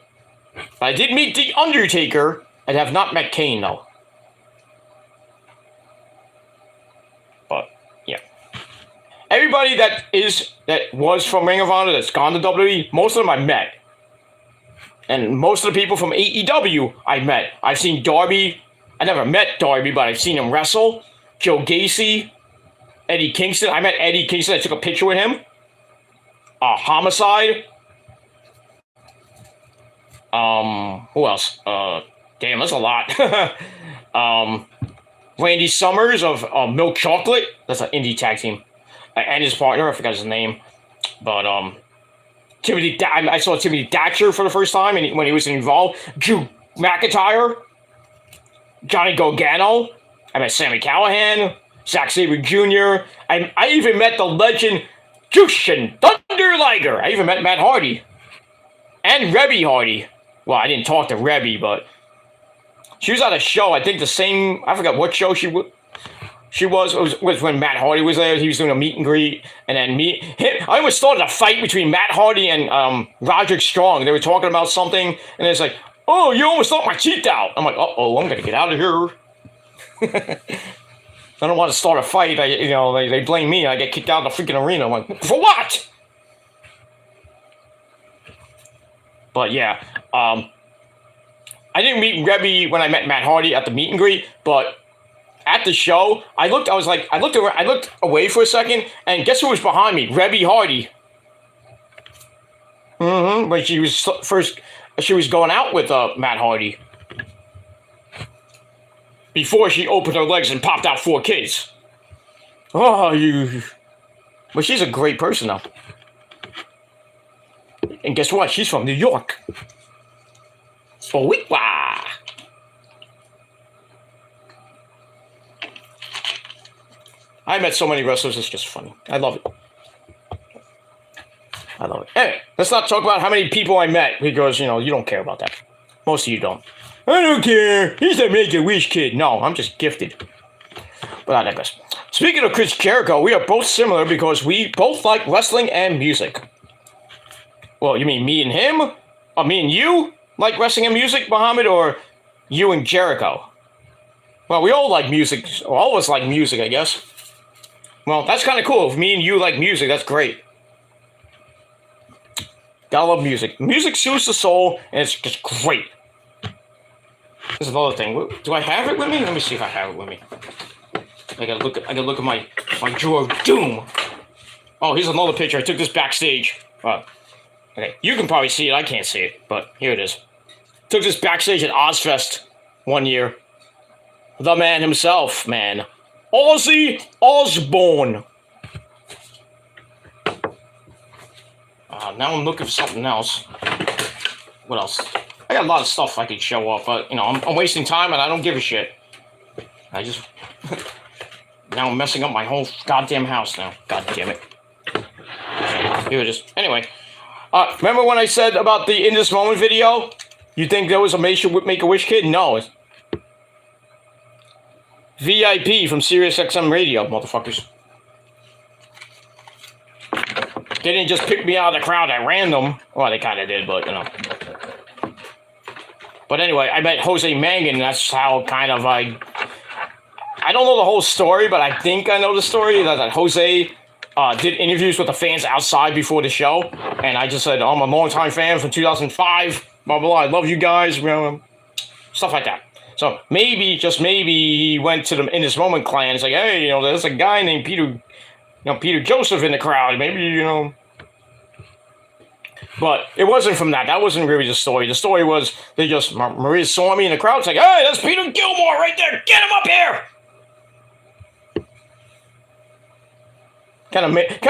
I did meet The Undertaker. I have not met Kane, though. But, yeah. Everybody that was from Ring of Honor that's gone to WWE, most of them I met. And most of the people from AEW I met. I've seen Darby. I never met Darby, but I've seen him wrestle. Joe Gacy. Eddie Kingston. I met Eddie Kingston. I took a picture with him. Homicide. Who else? Damn, that's a lot. Randy Summers of Milk Chocolate. That's an indie tag team. And his partner, I forgot his name. But, I saw Timothy Thatcher for the first time when he was involved. Drew McIntyre. Johnny Gargano. I met Sami Callihan. Zack Sabre Jr. I even met the legend Jushin Thunder Liger. I even met Matt Hardy. And Rebby Hardy. Well, I didn't talk to Rebby, but she was at a show. I think the same. I forgot what show she was. It was when Matt Hardy was there. He was doing a meet and greet, and then I almost started a fight between Matt Hardy and Roderick Strong. They were talking about something, and it's like, "Oh, you almost knocked my teeth out." I'm like, "Uh-oh, I'm gonna get out of here." I don't want to start a fight. They blame me. I get kicked out of the freaking arena. I'm like, for what? But yeah, I didn't meet Rebby when I met Matt Hardy at the meet and greet, but at the show, I looked away for a second, and guess who was behind me? Rebby Hardy. When she was going out with Matt Hardy. Before she opened her legs and popped out 4 kids. But she's a great person, though. And guess what? She's from New York. Boricua. I met so many wrestlers, it's just funny. I love it. Anyway, let's not talk about how many people I met, because, you don't care about that. Most of you don't. I don't care. He's a Make-A-Wish kid. No, I'm just gifted. But I digress. Speaking of Chris Jericho, we are both similar because we both like wrestling and music. Well, you mean me and him? Or me and you like wrestling and music, Muhammad? Or you and Jericho? Well, we all like music. All of us like music, I guess. Well, that's kind of cool. If me and you like music, that's great. Gotta love music. Music soothes the soul, and it's just great. There's another thing. Do I have it with me? Let me see if I have it with me. I gotta look at my drawer of doom. Oh, here's another picture. I took this backstage. Okay, you can probably see it. I can't see it, but here it is. Took this backstage at Ozfest one year. The man himself, man. Ozzy Osbourne. Now I'm looking for something else. What else? I got a lot of stuff I could show off, but, you know, I'm wasting time and I don't give a shit. I just... now I'm messing up my whole goddamn house now. God damn it. Here it is. Anyway. Remember when I said about the In This Moment video? You think there was a Make-A-Wish kid? No. It's VIP from SiriusXM Radio, motherfuckers. They didn't just pick me out of the crowd at random. Well, they kind of did, but, you know. But anyway, I met Jose Mangan. That's how kind of I don't know the whole story, but I think I know the story. That Jose did interviews with the fans outside before the show. And I just said, I'm a longtime fan from 2005. Blah, blah, blah. I love you guys. You know, stuff like that. So maybe, just maybe, he went to the In This Moment clan. It's like, hey, you know, there's a guy named Peter Joseph in the crowd. Maybe, you know. But it wasn't from that. That wasn't really the story. The story was they just, Maria saw me in the crowd. It's like, hey, that's Peter Gilmore right there. Get him up here. Kind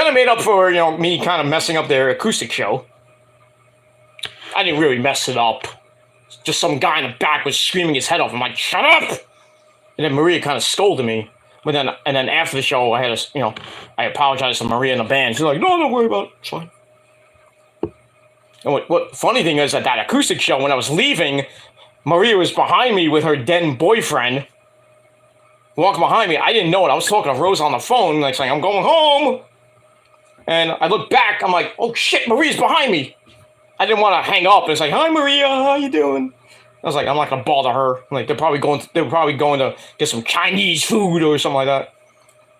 of made up for, you know, me kind of messing up their acoustic show. I didn't really mess it up. Just some guy in the back was screaming his head off. I'm like, shut up! And then Maria kind of scolded me. But then after the show, I had to, you know, I apologized to Maria and the band. She's like, no, don't worry about it. It's fine. And what funny thing is, at that acoustic show, when I was leaving, Maria was behind me with her then boyfriend. Walking behind me. I didn't know it. I was talking to Rose on the phone, like saying, I'm going home. And I looked back. I'm like, oh shit, Maria's behind me. I didn't want to hang up. It's like, hi Maria, how you doing? I was like, I'm not gonna bother her. Like, they're probably going to get some Chinese food or something like that.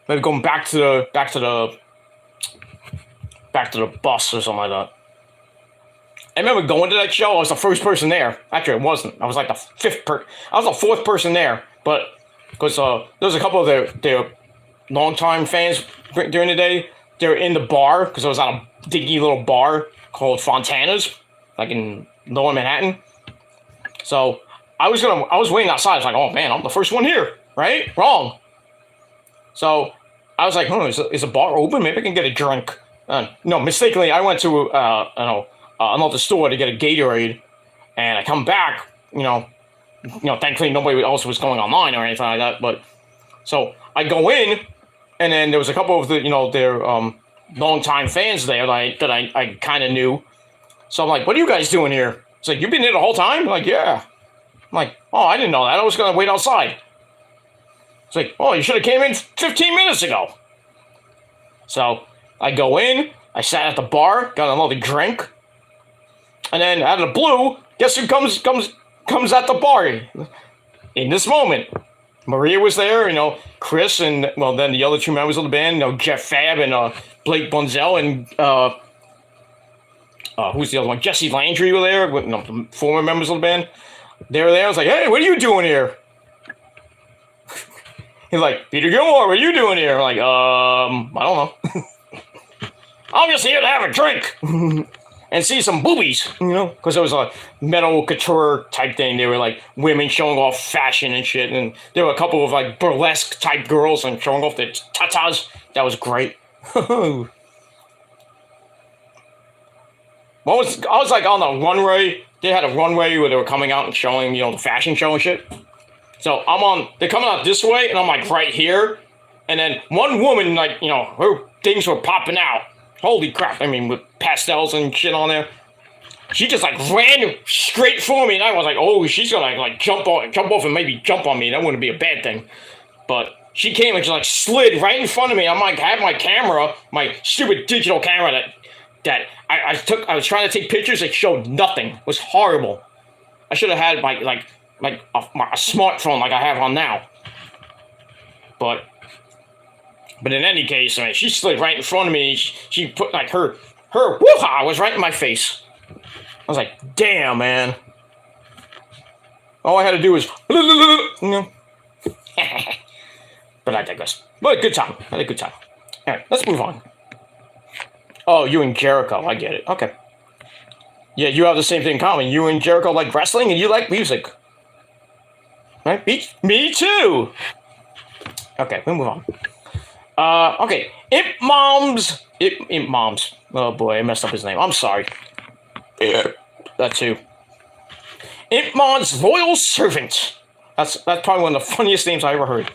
Maybe going back to the bus or something like that. I remember going to that show. I was the first person there. Actually, I wasn't. I was like I was the fourth person there. But because there was a couple of their longtime fans during the day. They were in the bar because I was at a dingy little bar called Fontana's, like in Lower Manhattan. So I was waiting outside. I was like, oh man, I'm the first one here, right? Wrong. So I was like, is the bar open? Maybe I can get a drink. No, mistakenly, I went to another store to get a Gatorade, and I come back. You know, thankfully nobody else was going online or anything like that. But so I go in, and then there was a couple of their longtime fans there that I kind of knew. So I'm like, what are you guys doing here? It's like, you've been here the whole time? I'm like, yeah. I'm like, oh, I didn't know that. I was going to wait outside. It's like, oh, you should have came in 15 minutes ago. So I go in, I sat at the bar, got another drink. And then out of the blue, guess who comes at the bar in this moment? Maria was there, Chris, and, well, then the other two members of the band, Jeff Fab and Blake Bunzel, and who's the other one? Jesse Landry were there, the former members of the band. They were there. I was like, hey, what are you doing here? He's like, Peter Gilmore, what are you doing here? I'm like, I don't know. I'm just here to have a drink and see some boobies, because there was a metal couture type thing. They were like women showing off fashion and shit, and there were a couple of like burlesque type girls and showing off their tatas. That was great. I was like on the runway. They had a runway where they were coming out and showing, the fashion show and shit. So they're coming out this way, and I'm like right here. And then one woman, like, her things were popping out. Holy crap. I mean, with pastels and shit on there. She just like ran straight for me, and I was like, oh, she's gonna like jump off and maybe jump on me. That wouldn't be a bad thing. But she came and just like slid right in front of me. I'm like, I had my camera, my stupid digital camera that I was trying to take pictures. It showed nothing. It was horrible. I should have had my a smartphone like I have on now. But in any case, I mean, she slid right in front of me. She put like her woo-ha was right in my face. I was like, damn, man. All I had to do was, But I digress. But good time. I had a good time. All right, let's move on. Oh, you and Jericho. I get it. Okay. Yeah, you have the same thing in common. You and Jericho like wrestling, and you like music. Right? Me too. Okay, we'll move on. Okay. Imp Moms. Oh boy, I messed up his name. I'm sorry. Yeah. That too. Imp Mom's loyal servant. That's probably one of the funniest names I ever heard.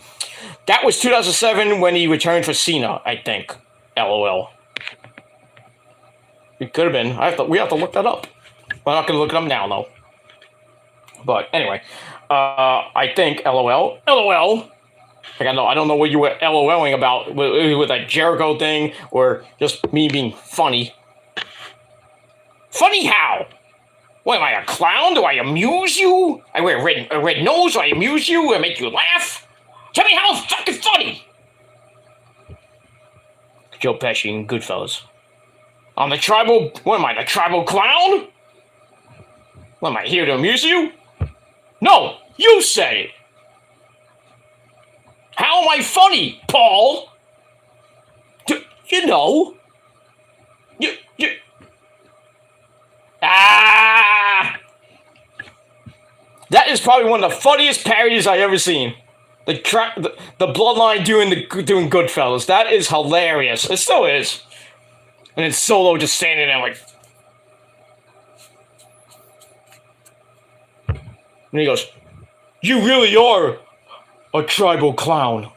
That was 2007 when he returned for Cena, I think. LOL. It could have been. We have to look that up. We're not going to look it up now, though. But anyway, I think LOL. LOL. Like, I don't know what you were LOLing about with that Jericho thing or just me being funny. Funny how? What, am I a clown? Do I amuse you? I wear a red nose. Do I amuse you? Do I make you laugh? Tell me how I'm fucking funny. Joe Pesci in Goodfellas. I'm the tribal... What am I, the tribal clown? What, am I here to amuse you? No, you said it. How am I funny, Paul? You know. You... Ah! That is probably one of the funniest parodies I've ever seen. The Bloodline doing Goodfellas. That is hilarious. It still is. And then Solo just standing there like... And he goes, you really are a tribal clown.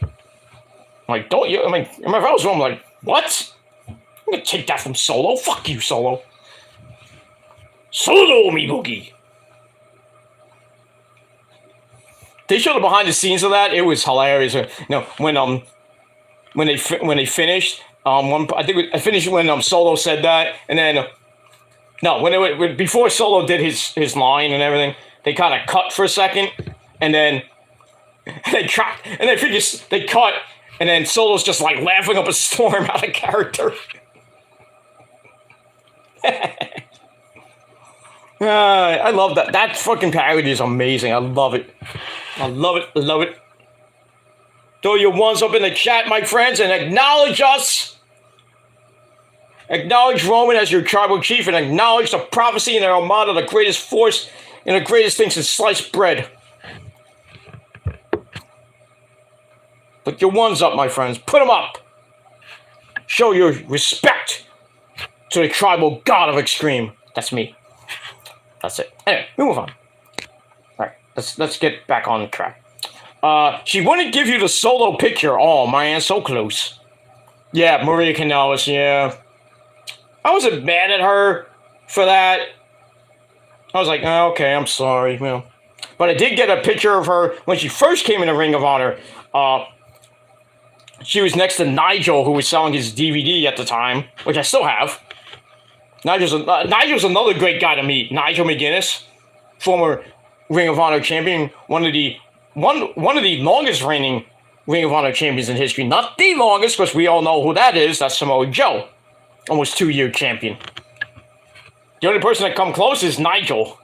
I'm like, don't you? I mean, if I was wrong, I'm like, what? I'm gonna take that from Solo. Fuck you, Solo. Solo, me boogie. They showed the behind the scenes of that. It was hilarious. You know, when they finished, I think I finished when Solo said that, and then before Solo did his line and everything, they kind of cut for a second, and then they cut, and then Solo's just like laughing up a storm out of character. I love that. That fucking parody is amazing. I love it. I love it. I love it. Throw your ones up in the chat, my friends, and acknowledge us. Acknowledge Roman as your tribal chief, and acknowledge the prophecy in the Armada, the greatest force and the greatest thing since sliced bread. Put your ones up, my friends. Put them up. Show your respect to the tribal god of Extreme. That's me. That's it. Anyway, we move on. All right, let's get back on track. She wouldn't give you the Solo picture. Oh man, so close. Yeah, Maria Kanellis. Yeah, I wasn't mad at her for that. I was like, oh, okay, I'm sorry. Well, but I did get a picture of her when she first came in the Ring of Honor. She was next to Nigel, who was selling his DVD at the time, which I still have. Nigel's another great guy to meet. Nigel McGuinness, former Ring of Honor champion, one of the longest reigning Ring of Honor champions in history. Not the longest, because we all know who that is. That's Samoa Joe, almost 2-year champion. The only person that come close is Nigel,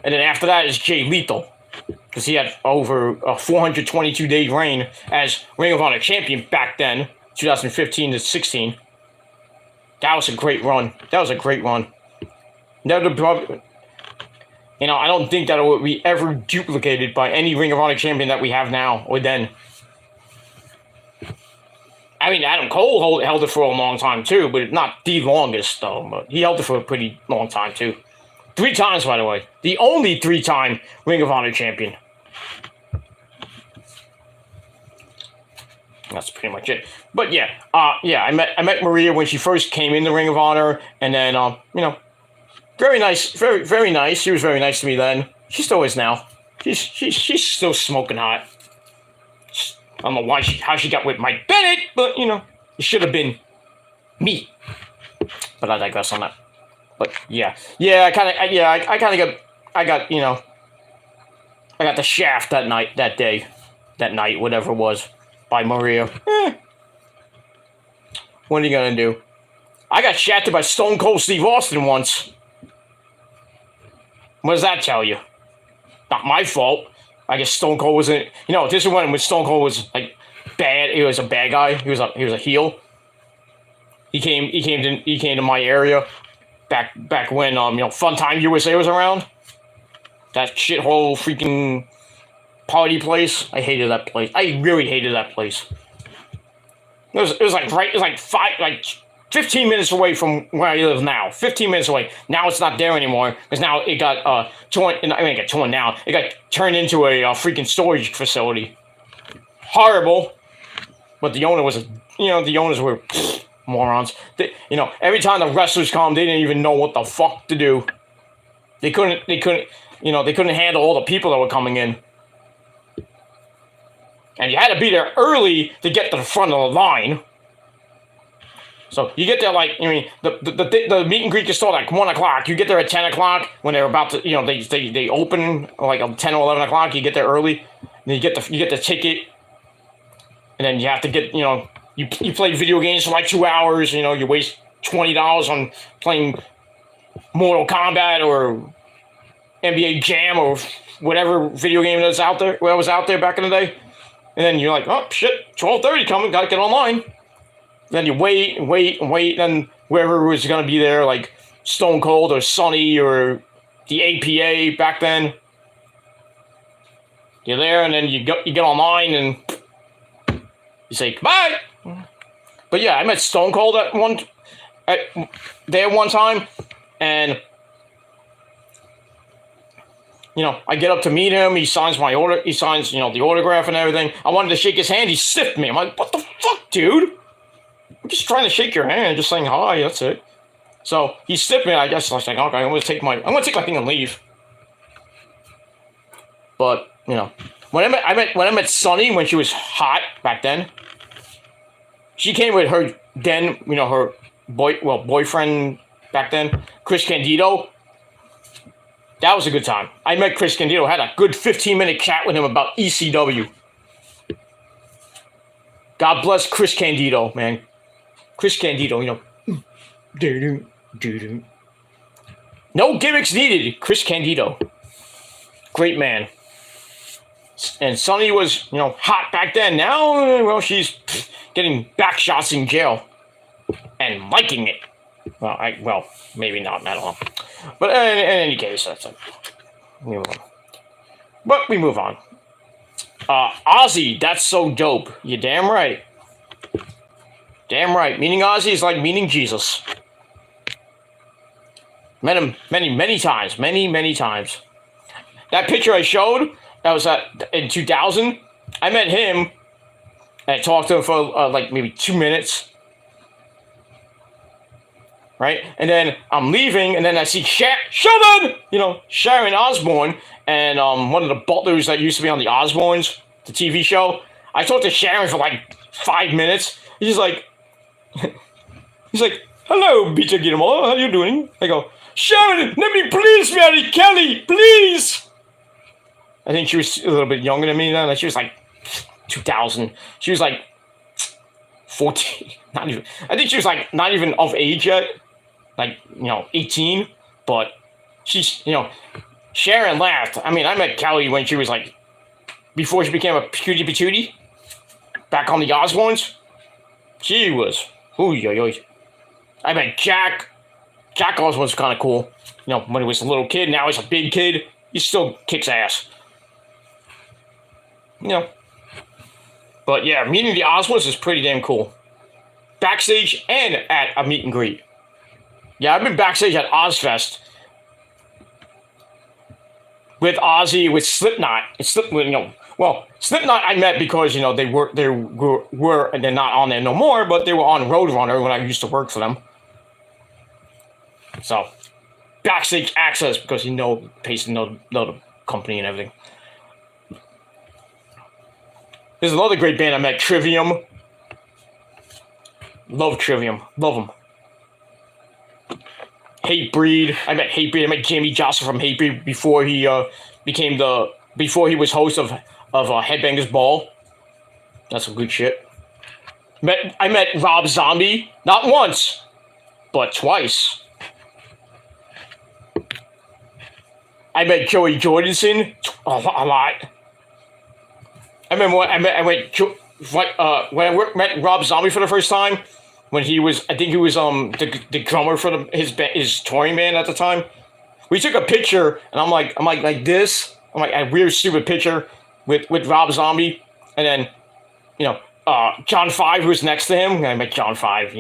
and then after that is Jay Lethal, because he had over a 422-day reign as Ring of Honor champion back then, 2015 to 16. That was a great run. Never probably, I don't think that it would be ever duplicated by any Ring of Honor champion that we have now or then. I mean, Adam Cole held it for a long time too, but not the longest though. But he held it for a pretty long time too. 3 times, by the way. The only 3-time Ring of Honor champion. That's pretty much it. But yeah, I met Maria when she first came in the Ring of Honor, and then very nice, very very nice. She was very nice to me then. She still is now. She's still smoking hot. I don't know how she got with Mike Bennett, but it should have been me. But I digress on that. But yeah, I got the shaft that night, whatever it was, by Maria. What are you gonna do? I got shafted by Stone Cold Steve Austin once. What does that tell you? Not my fault. I guess Stone Cold wasn't. This is when Stone Cold was like bad. He was a bad guy. He was a heel. He came to my area back when Funtime USA was around. That shithole freaking party place. I hated that place. I really hated that place. It was like 15 minutes away from where I live now. 15 minutes away. Now it's not there anymore because now it got torn. I mean, it got torn down. It got turned into a freaking storage facility. Horrible. But the owner was, the owners were morons. Every time the wrestlers come, they didn't even know what the fuck to do. They couldn't handle all the people that were coming in. And you had to be there early to get to the front of the line. So you get there the meet and greet can start at 1 o'clock. You get there at 10 o'clock when they're about to, they open like at 10 or 11 o'clock. You get there early. Then you get the ticket. And then you have to get, you play video games for like 2 hours. You waste $20 on playing Mortal Kombat or NBA Jam or whatever video game that's out there. Well, was out there back in the day. And then you're like, oh, shit, 12:30 coming, gotta get online. Then you wait, and whoever was gonna be there, like Stone Cold or Sonny or the APA back then, you're there, and then you get online, and you say, goodbye. But yeah, I met Stone Cold there one time, and I get up to meet him. He signs my order. He signs, the autograph and everything. I wanted to shake his hand. He stiffed me. I'm like, what the fuck, dude? I'm just trying to shake your hand, just saying hi. That's it. So he stiffed me. I guess I was like, okay, I'm gonna take my thing and leave. But when I met Sunny when she was hot back then, she came with her her boyfriend back then, Chris Candido. That was a good time. I met Chris Candido. Had a good 15-minute chat with him about ECW. God bless Chris Candido, man. Chris Candido, no gimmicks needed. Chris Candido, great man. And Sunny was, hot back then. Now, well, she's getting back shots in jail and liking it. Well, maybe not. I don't know. But in any case, that's it. We move on. But we move on. Ozzy, that's so dope. You damn right. Damn right. Meeting Ozzy is like meeting Jesus. Met him many times. Many times. That picture I showed, that was in 2000. I met him and I talked to him for like maybe 2 minutes. Right? And then I'm leaving, and then I see Sharon Osbourne, and one of the butlers that used to be on the Osbournes, the TV show. I talked to Sharon for like 5 minutes. He's like, hello, Peter Gilmore, how you doing? I go, Sharon, let me please marry Kelly, please. I think she was a little bit younger than me then. She was like 2000. She was like 14. Not even. I think she was like not even of age yet. Like, 18, but she's, Sharon laughed. I mean, I met Kelly when she was like, before she became a cutie patootie, back on the Osbournes. She was, I met Jack. Jack Osbourne's kind of cool. When he was a little kid, now he's a big kid. He still kicks ass. But yeah, meeting the Osbournes is pretty damn cool. Backstage and at a meet and greet. Yeah, I've been backstage at Ozfest with Ozzy, with Slipknot. Slipknot I met because they were and they're not on there no more, but they were on Roadrunner when I used to work for them. So backstage access because pays to know the company and everything. There's another great band I met, Trivium. Love Trivium, love them. Hatebreed. I met Hatebreed. I met Jamie Joseph from Hatebreed before he before he was host of Headbangers Ball. That's some good shit. I met Rob Zombie, not once, but twice. I met Joey Jordison a lot. I remember when I met Rob Zombie for the first time. when he was, I think he was the drummer for his touring band at the time. We took a picture, and I'm like this. I'm like a weird stupid picture with Rob Zombie, and then John Five, who's next to him. I met John Five,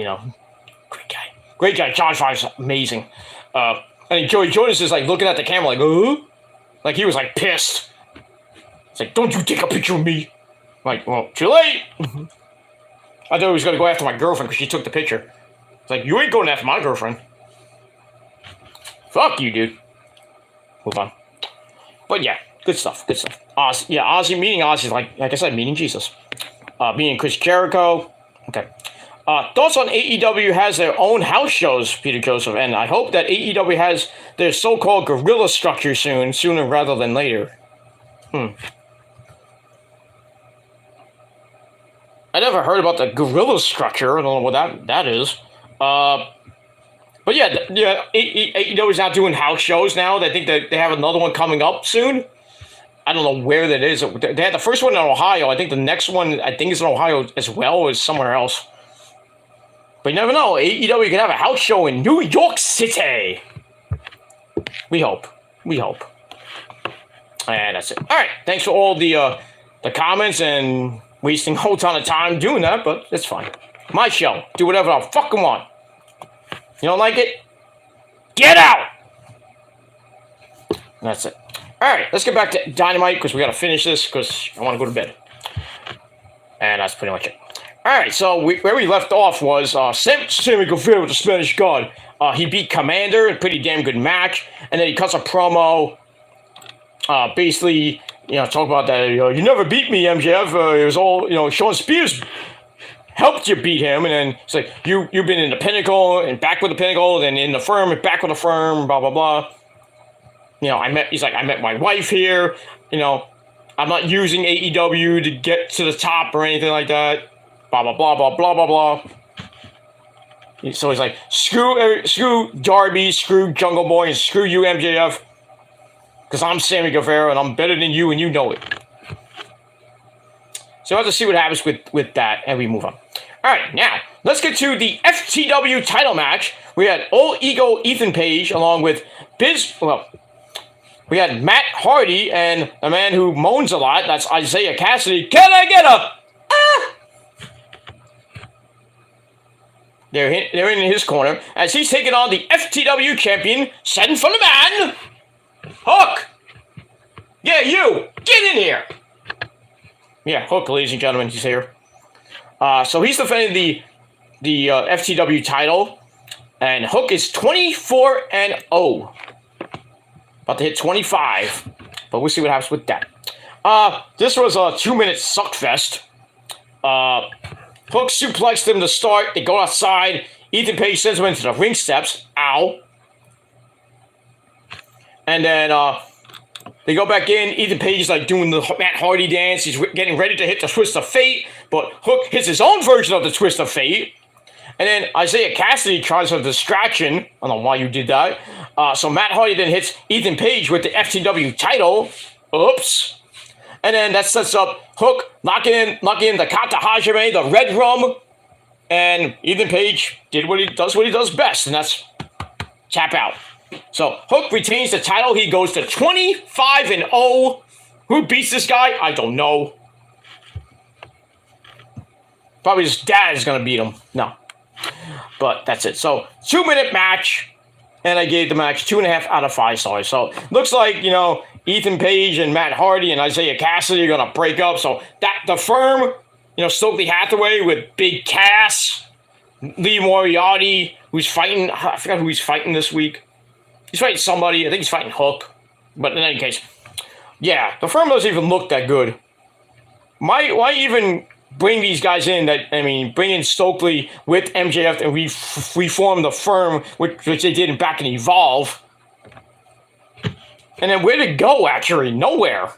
great guy. John Five's amazing. And Joey Jonas is like looking at the camera like he was like pissed. It's like, don't you take a picture of me? I'm like, well, too late. I thought he was gonna go after my girlfriend because she took the picture. It's like, you ain't going after my girlfriend. Fuck you, dude. Move on. But yeah, good stuff. Ozzy, meeting Ozzy is like I said, meeting Jesus. Meeting Chris Jericho. Okay. Thoughts on AEW has their own house shows, Peter Joseph, and I hope that AEW has their so-called guerrilla structure sooner rather than later. I never heard about the guerrilla structure. I don't know what that is. But yeah, AEW is now doing house shows now. I think that they have another one coming up soon. I don't know where that is. They had the first one in Ohio. I think the next one, is in Ohio as well as somewhere else. But you never know. AEW could have a house show in New York City. We hope. And that's it. All right. Thanks for all the comments and wasting a whole ton of time doing that, but it's fine. My show. Do whatever I fucking want. You don't like it? Get out! That's it. All right, let's get back to Dynamite because we got to finish this because I want to go to bed. And that's pretty much it. All right, so where we left off was Sammy Guevara with the Spanish God. He beat Commander in a pretty damn good match, and then he cuts a promo. Basically, talk about that. You never beat me, MJF. It was all Sean Spears helped you beat him, and then it's like you've been in the Pinnacle and back with the Pinnacle, then in the Firm and back with the Firm, blah blah blah. I met my wife here. I'm not using AEW to get to the top or anything like that. Blah blah blah blah blah blah blah. So he's like, screw Darby, screw Jungle Boy, and screw you, MJF, because I'm Sammy Guevara and I'm better than you, and you know it. So we'll have to see what happens with that, and we move on. All right, now, let's get to the FTW title match. We had Old Ego Ethan Page along with we had Matt Hardy and the man who moans a lot, that's Isaiah Cassidy. Can I get a... They're in his corner as he's taking on the FTW champion, sent from the man, Hook. Yeah, you, get in here. Yeah, Hook, ladies and gentlemen, he's here. So he's defending the FTW title, and Hook is 24-0. About to hit 25, but we'll see what happens with that. This was a 2-minute suckfest. Hook suplexed him to start. They go outside. Ethan Page sends him into the ring steps. Ow. And then they go back in. Ethan Page is like doing the Matt Hardy dance. He's getting ready to hit the Twist of Fate, but Hook hits his own version of the Twist of Fate. And then Isaiah Cassidy tries a distraction. I don't know why you did that. So Matt Hardy then hits Ethan Page with the FTW title. Oops. And then that sets up Hook knocking in the Kata Hajime, the Red Rum. And Ethan Page did what he does best, and that's tap out. So Hook retains the title. He goes to 25-0. Who beats this guy? I don't know. Probably his dad is going to beat him. No. But that's it. So 2-minute match. And I gave the match 2.5 out of 5 stars. So looks like, Ethan Page and Matt Hardy and Isaiah Cassidy are going to break up. So that the Firm, Stokely Hathaway with Big Cass, Lee Moriarty, who's fighting, I forgot who he's fighting this week. He's fighting somebody. I think he's fighting Hook. But in any case, yeah, the Firm doesn't even look that good. Why even bring these guys in? Bring in Stokely with MJF and reform the Firm, which they did back in Evolve. And then where'd it go, actually? Nowhere.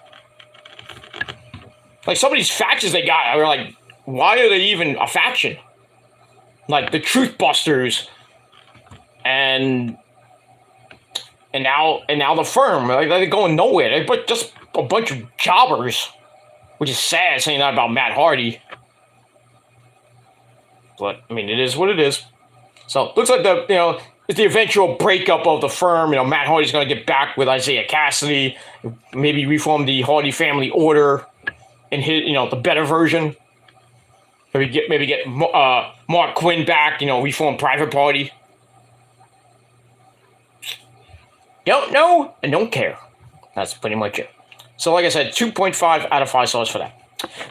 Like, some of these factions they got, I were like, why are they even a faction? Like, the Truth Busters. And now the Firm. Like, they're going nowhere. They're just a bunch of jobbers. Which is sad, saying that about Matt Hardy. But I mean, it is what it is. So looks like it's the eventual breakup of the firm. Matt Hardy's going to get back with Isaiah Cassidy, maybe reform the Hardy Family Order, and hit the better version. Maybe get Mark Quinn back. Reform Private Party. Don't know and don't care. That's pretty much it. So like I said, 2.5 out of 5 stars for that.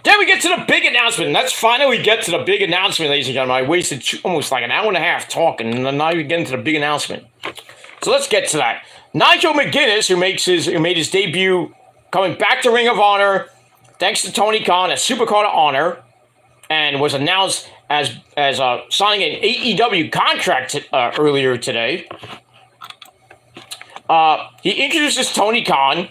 Then we get to the big announcement, and that's finally we get to the big announcement, ladies and gentlemen. I wasted almost like an hour and a half talking, and now we get into the big announcement. So let's get to that. Nigel McGuinness, who made his debut coming back to Ring of Honor, thanks to Tony Khan at Supercard of Honor, and was announced as signing an AEW contract earlier today. He introduces Tony Khan,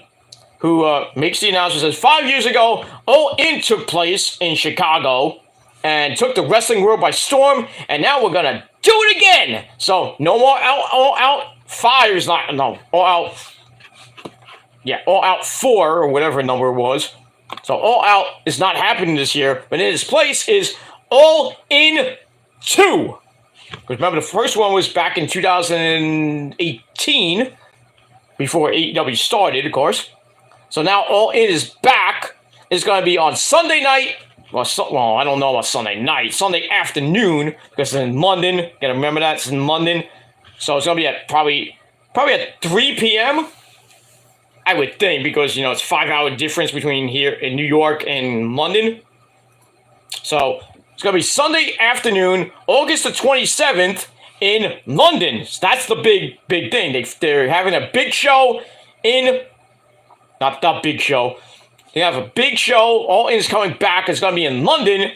who makes the announcement, says 5 years ago, All In took place in Chicago and took the wrestling world by storm, and now we're going to do it again. So no more All Out 5 All Out 4 or whatever number it was. So All Out is not happening this year, but in its place is All In 2. Because remember, the first one was back in 2018, before AEW started, of course. So now All In is back. It's going to be on Sunday night. Well, I don't know about Sunday night. Sunday afternoon, because it's in London. You got to remember that. It's in London. So it's going to be at probably at 3 p.m., I would think, because, it's 5-hour difference between here in New York and London. So it's going to be Sunday afternoon, August the 27th in London. So that's the big thing. They're having a big show in... Not that big show. They have a big show. All In is coming back. It's going to be in London.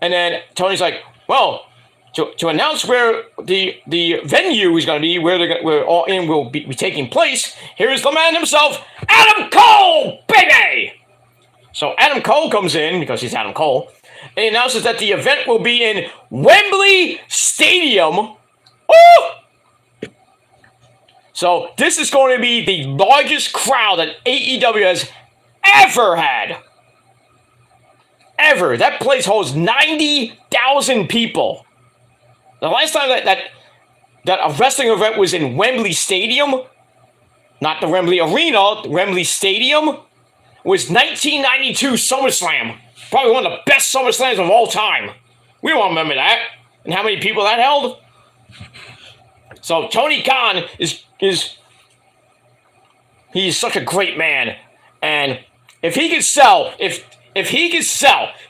And then Tony's like, well, to announce where the venue is going to be, where All In will be taking place, here is the man himself, Adam Cole, baby! So Adam Cole comes in, because he's Adam Cole, and he announces that the event will be in Wembley Stadium. Oh! So this is going to be the largest crowd that AEW has ever had. Ever. That place holds 90,000 people. The last time that a wrestling event was in Wembley Stadium, not the Wembley Arena, the Wembley Stadium, was 1992 SummerSlam. Probably one of the best SummerSlams of all time. We don't remember that. And how many people that held? So Tony Khan he's such a great man, and if he could sell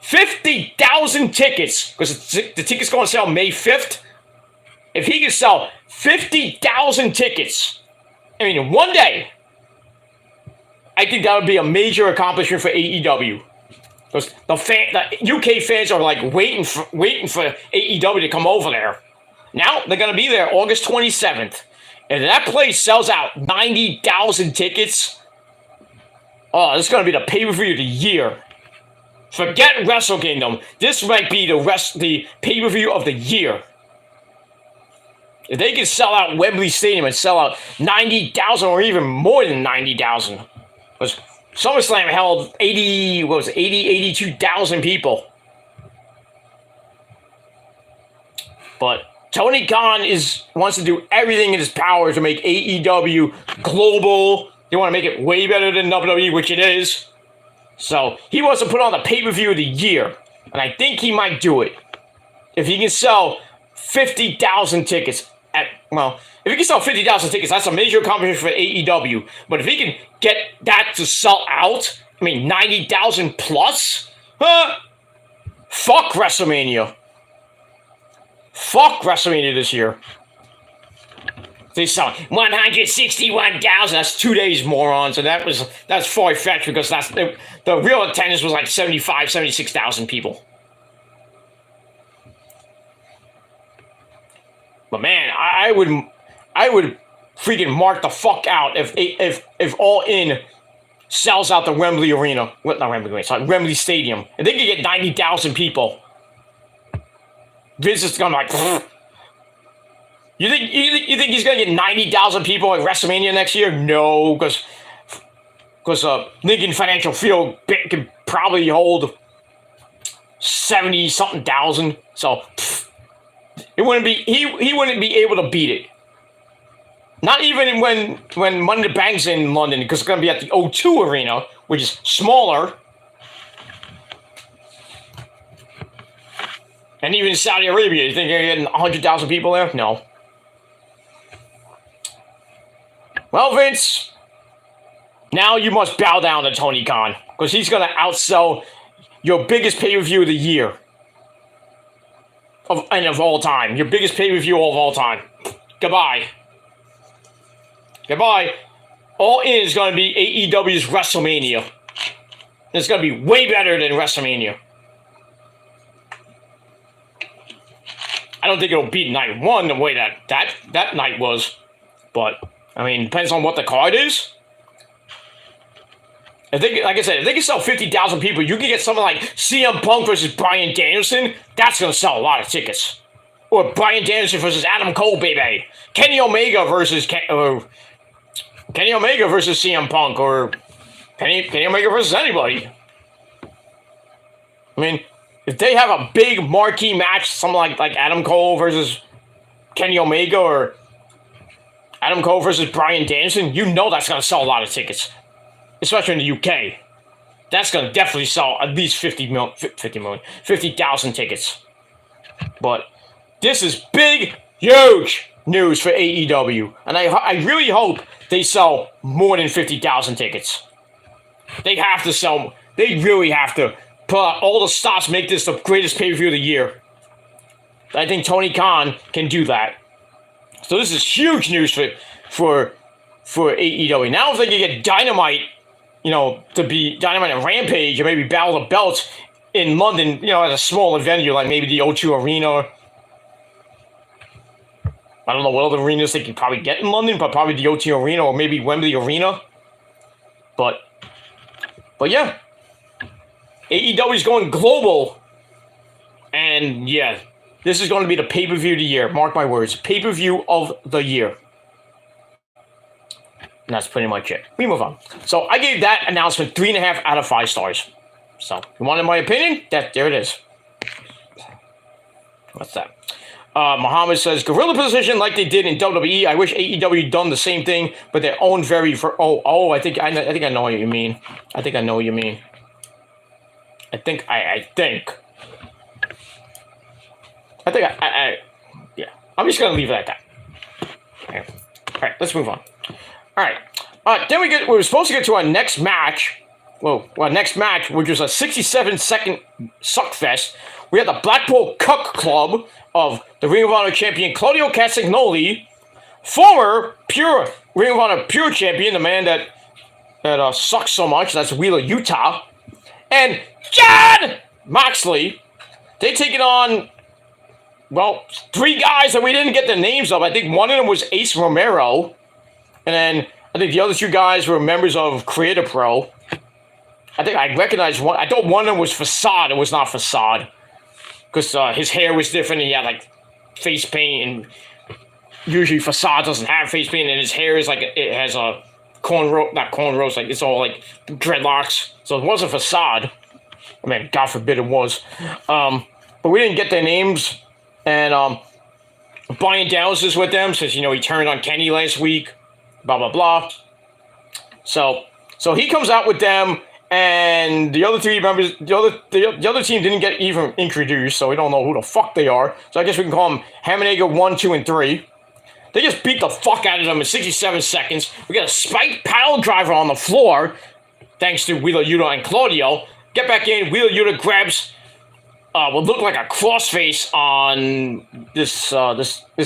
50,000 tickets, because the tickets going to sell May 5th, if he could sell 50,000 tickets, in one day, I think that would be a major accomplishment for AEW. Because the UK fans are like waiting for AEW to come over there. Now they're going to be there August 27th. And that place sells out 90,000 tickets. Oh, this is going to be the pay-per-view of the year. Forget Wrestle Kingdom. This might be the pay-per-view of the year. If they can sell out Wembley Stadium and sell out 90,000 or even more than 90,000. Because SummerSlam held 82,000 people. But Tony Khan wants to do everything in his power to make AEW global. They want to make it way better than WWE, which it is. So he wants to put on the pay-per-view of the year. And I think he might do it. If he can sell 50,000 tickets. If he can sell 50,000 tickets, that's a major accomplishment for AEW. But if he can get that to sell out, 90,000 plus? Fuck WrestleMania. Fuck WrestleMania this year. They sell 161,000. That's 2 days, morons. And that's far-fetched because the real attendance was like 76,000 people. But man, I would freaking mark the fuck out if All In sells out the Wembley Arena. Not Wembley Arena, sorry, Wembley Stadium. And they could get 90,000 people. Vince is gonna like, pfft. You think he's gonna get 90,000 people at WrestleMania next year? No, because Lincoln Financial Field can probably hold 70 something thousand. So it wouldn't be he wouldn't be able to beat it. Not even when Money in the Bank's in London, because it's going to be at the O2 Arena, which is smaller. And even in Saudi Arabia, you think you're getting 100,000 people there? No. Well, Vince, now you must bow down to Tony Khan, because he's going to outsell your biggest pay-per-view of the year. Of all time. Your biggest pay-per-view of all time. Goodbye. Goodbye. All in is going to be AEW's WrestleMania. It's going to be way better than WrestleMania. I don't think it'll beat night one the way that night was. But, I mean, depends on what the card is. I think, like I said, if they can sell 50,000 people, you can get something like CM Punk versus Bryan Danielson. That's going to sell a lot of tickets. Or Bryan Danielson versus Adam Cole, baby. Kenny Omega versus CM Punk, or Kenny Omega versus anybody. I mean, if they have a big marquee match, something like Adam Cole versus Kenny Omega, or Adam Cole versus Bryan Danielson, you know that's going to sell a lot of tickets. Especially in the UK. That's going to definitely sell at least 50,000 tickets. But this is big, huge news for AEW. And I really hope they sell more than 50,000 tickets. They have to sell, they really have to put out all the stops, make this the greatest pay-per-view of the year. I think Tony Khan can do that. So this is huge news for AEW. Now if they can get Dynamite, to be Dynamite and Rampage, or maybe Battle of the Belts in London, at a smaller venue, like maybe the O2 Arena. I don't know what other arenas they can probably get in London, but probably the O2 Arena, or maybe Wembley Arena. But yeah. AEW is going global. And yeah, this is going to be the pay-per-view of the year. Mark my words. Pay-per-view of the year. And that's pretty much it. We move on. So I gave that announcement 3.5 out of 5 stars. So you wanted my opinion? There it is. What's that? Muhammad says, guerrilla position like they did in WWE. I wish AEW done the same thing, but their own very... I think I know what you mean. I think I know what you mean. I think. Yeah. I'm just going to leave it at that. Okay. All right, let's move on. All right. Then we were supposed to get to our next match. Well, our next match, which was a 67-second suckfest. We had the Blackpool Cuck Club of the Ring of Honor champion Claudio Castagnoli, former Pure Ring of Honor Pure champion, the man that sucks so much. That's Wheeler Yuta, and Jon Moxley. They taking on, well, 3 guys that we didn't get the names of. I think one of them was Ace Romero. And then I think the other 2 guys were members of Creator Pro. I think I recognized one. I thought one of them was Facade. It was not Facade. Because his hair was different and he had like face paint. And usually Facade doesn't have face paint. And his hair is like, it has a not cornrows, like it's all like dreadlocks. So it wasn't Facade. I mean, God forbid it was. But we didn't get their names. And Bryan Downs is with them since, he turned on Kenny last week. Blah, blah, blah. So he comes out with them, and the other 3 members, the other team didn't get even introduced, so we don't know who the fuck they are. So I guess we can call them Hammernager 1, 2, and 3. They just beat the fuck out of them in 67 seconds. We got a spiked pile driver on the floor, thanks to Wheeler Yuta and Claudio. Get back in. Wheeler Yuta grabs what looked like a crossface on this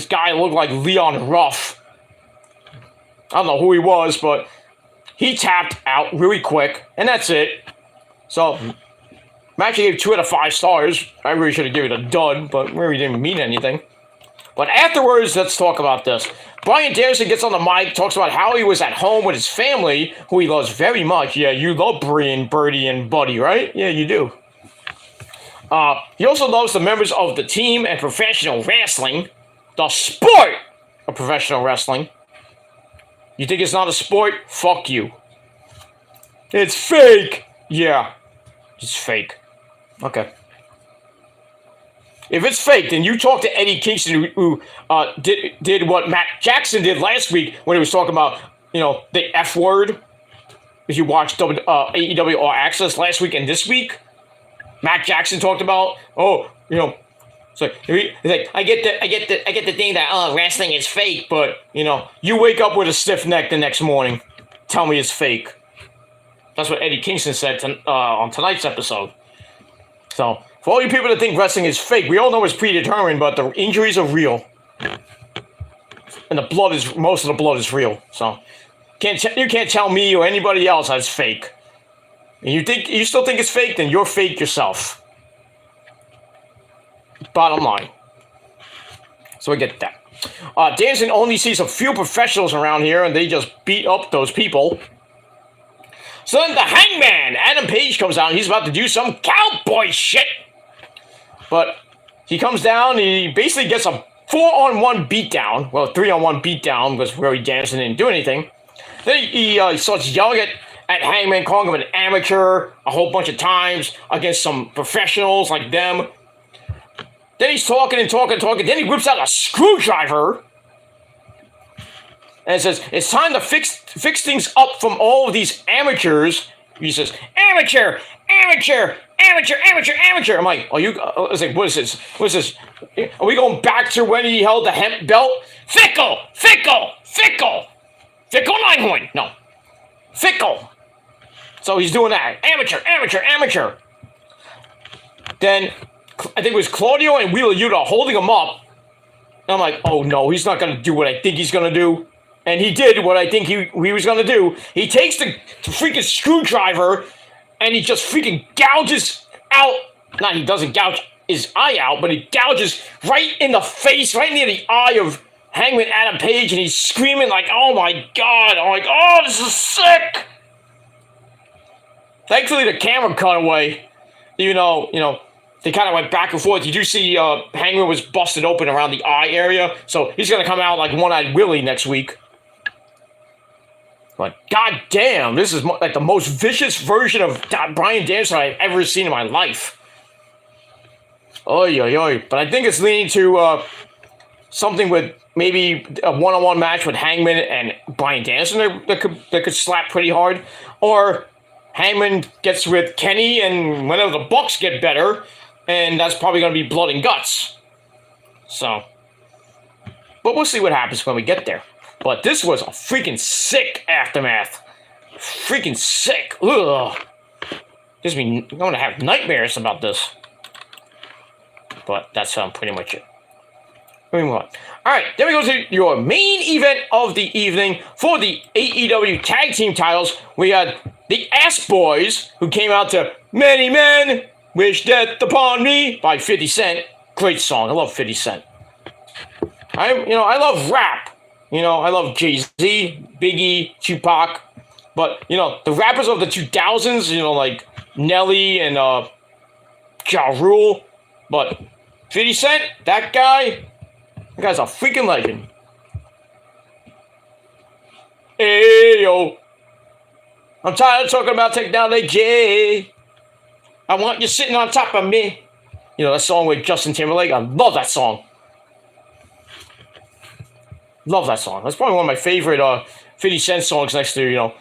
guy looked like Leon Ruff. I don't know who he was, but he tapped out really quick, and that's it. So, match I gave 2 out of 5 stars. I really should have given it a dud, but really didn't mean anything. But afterwards, let's talk about this. Bryan Danielson gets on the mic, talks about how he was at home with his family, who he loves very much. Yeah, you love Brian, Birdie, and Buddy, right? Yeah, you do. He also loves the members of the team and professional wrestling, the sport of professional wrestling. You think it's not a sport? Fuck you. It's fake. Yeah, it's fake. Okay. If it's fake, then you talk to Eddie Kingston, who did what Matt Jackson did last week when he was talking about, the F word. If you watched AEW All Access last week and this week, Matt Jackson talked about, it's like I get the thing that wrestling is fake, but you wake up with a stiff neck the next morning. Tell me it's fake. That's what Eddie Kingston said on tonight's episode. So for all you people that think wrestling is fake, we all know it's predetermined, but the injuries are real, and most of the blood is real. So you can't tell me or anybody else that it's fake. And you still think it's fake, then you're fake yourself. Bottom line. So we get that. Danielson only sees a few professionals around here, and they just beat up those people. So then the Hangman, Adam Page, comes out, and he's about to do some cowboy shit. But he comes down, and he basically gets a 4-on-1 beatdown. Well, 3-on-1 beatdown, because Rory Danielson didn't do anything. Then he starts yelling at Hangman, calling him an amateur a whole bunch of times against some professionals like them. Then he's talking. Then he whips out a screwdriver and says, "It's time to fix things up from all of these amateurs." He says, "Amateur, amateur, amateur, amateur, amateur." I'm like, I was like, what is this? What is this? Are we going back to when he held the hemp belt? Fickle Ninehorn. No, Fickle. So he's doing that. Amateur. Then I think it was Claudio and Wheeler Yuta holding him up. And I'm like, oh no, he's not going to do what I think he's going to do. And he did what I think he was going to do. He takes the freaking screwdriver and he just freaking gouges out. Not he doesn't gouge his eye out, but he gouges right in the face, right near the eye of Hangman Adam Page. And he's screaming like, oh my God. I'm like, oh, this is sick. Thankfully, the camera cut away. They kind of went back and forth. You do see Hangman was busted open around the eye area, so he's going to come out like One-Eyed Willie next week. But god damn, this is like the most vicious version of Bryan Danielson I've ever seen in my life. Oy. But I think it's leading to something with maybe a one-on-one match with Hangman and Bryan Danielson that could slap pretty hard. Or Hangman gets with Kenny, and whenever the Bucks get better, and that's probably going to be blood and guts. So, but we'll see what happens when we get there. But this was a freaking sick aftermath. Freaking sick. Ugh. I'm going to have nightmares about this. But that's pretty much it. Let me move on. Alright, then we go to your main event of the evening for the AEW Tag Team titles. We had the Ass Boys, who came out to Many Men Wish Death Upon Me by 50 Cent. Great song. I love 50 Cent. I love rap. I love Jay-Z, Biggie, Tupac. But, the rappers of the 2000s, like Nelly and Ja Rule. But 50 Cent, that guy's a freaking legend. Hey, yo. I'm tired of talking about taking down AJ. I want you sitting on top of me. That song with Justin Timberlake. I love that song. Love that song. That's probably one of my favorite 50 Cent songs next to,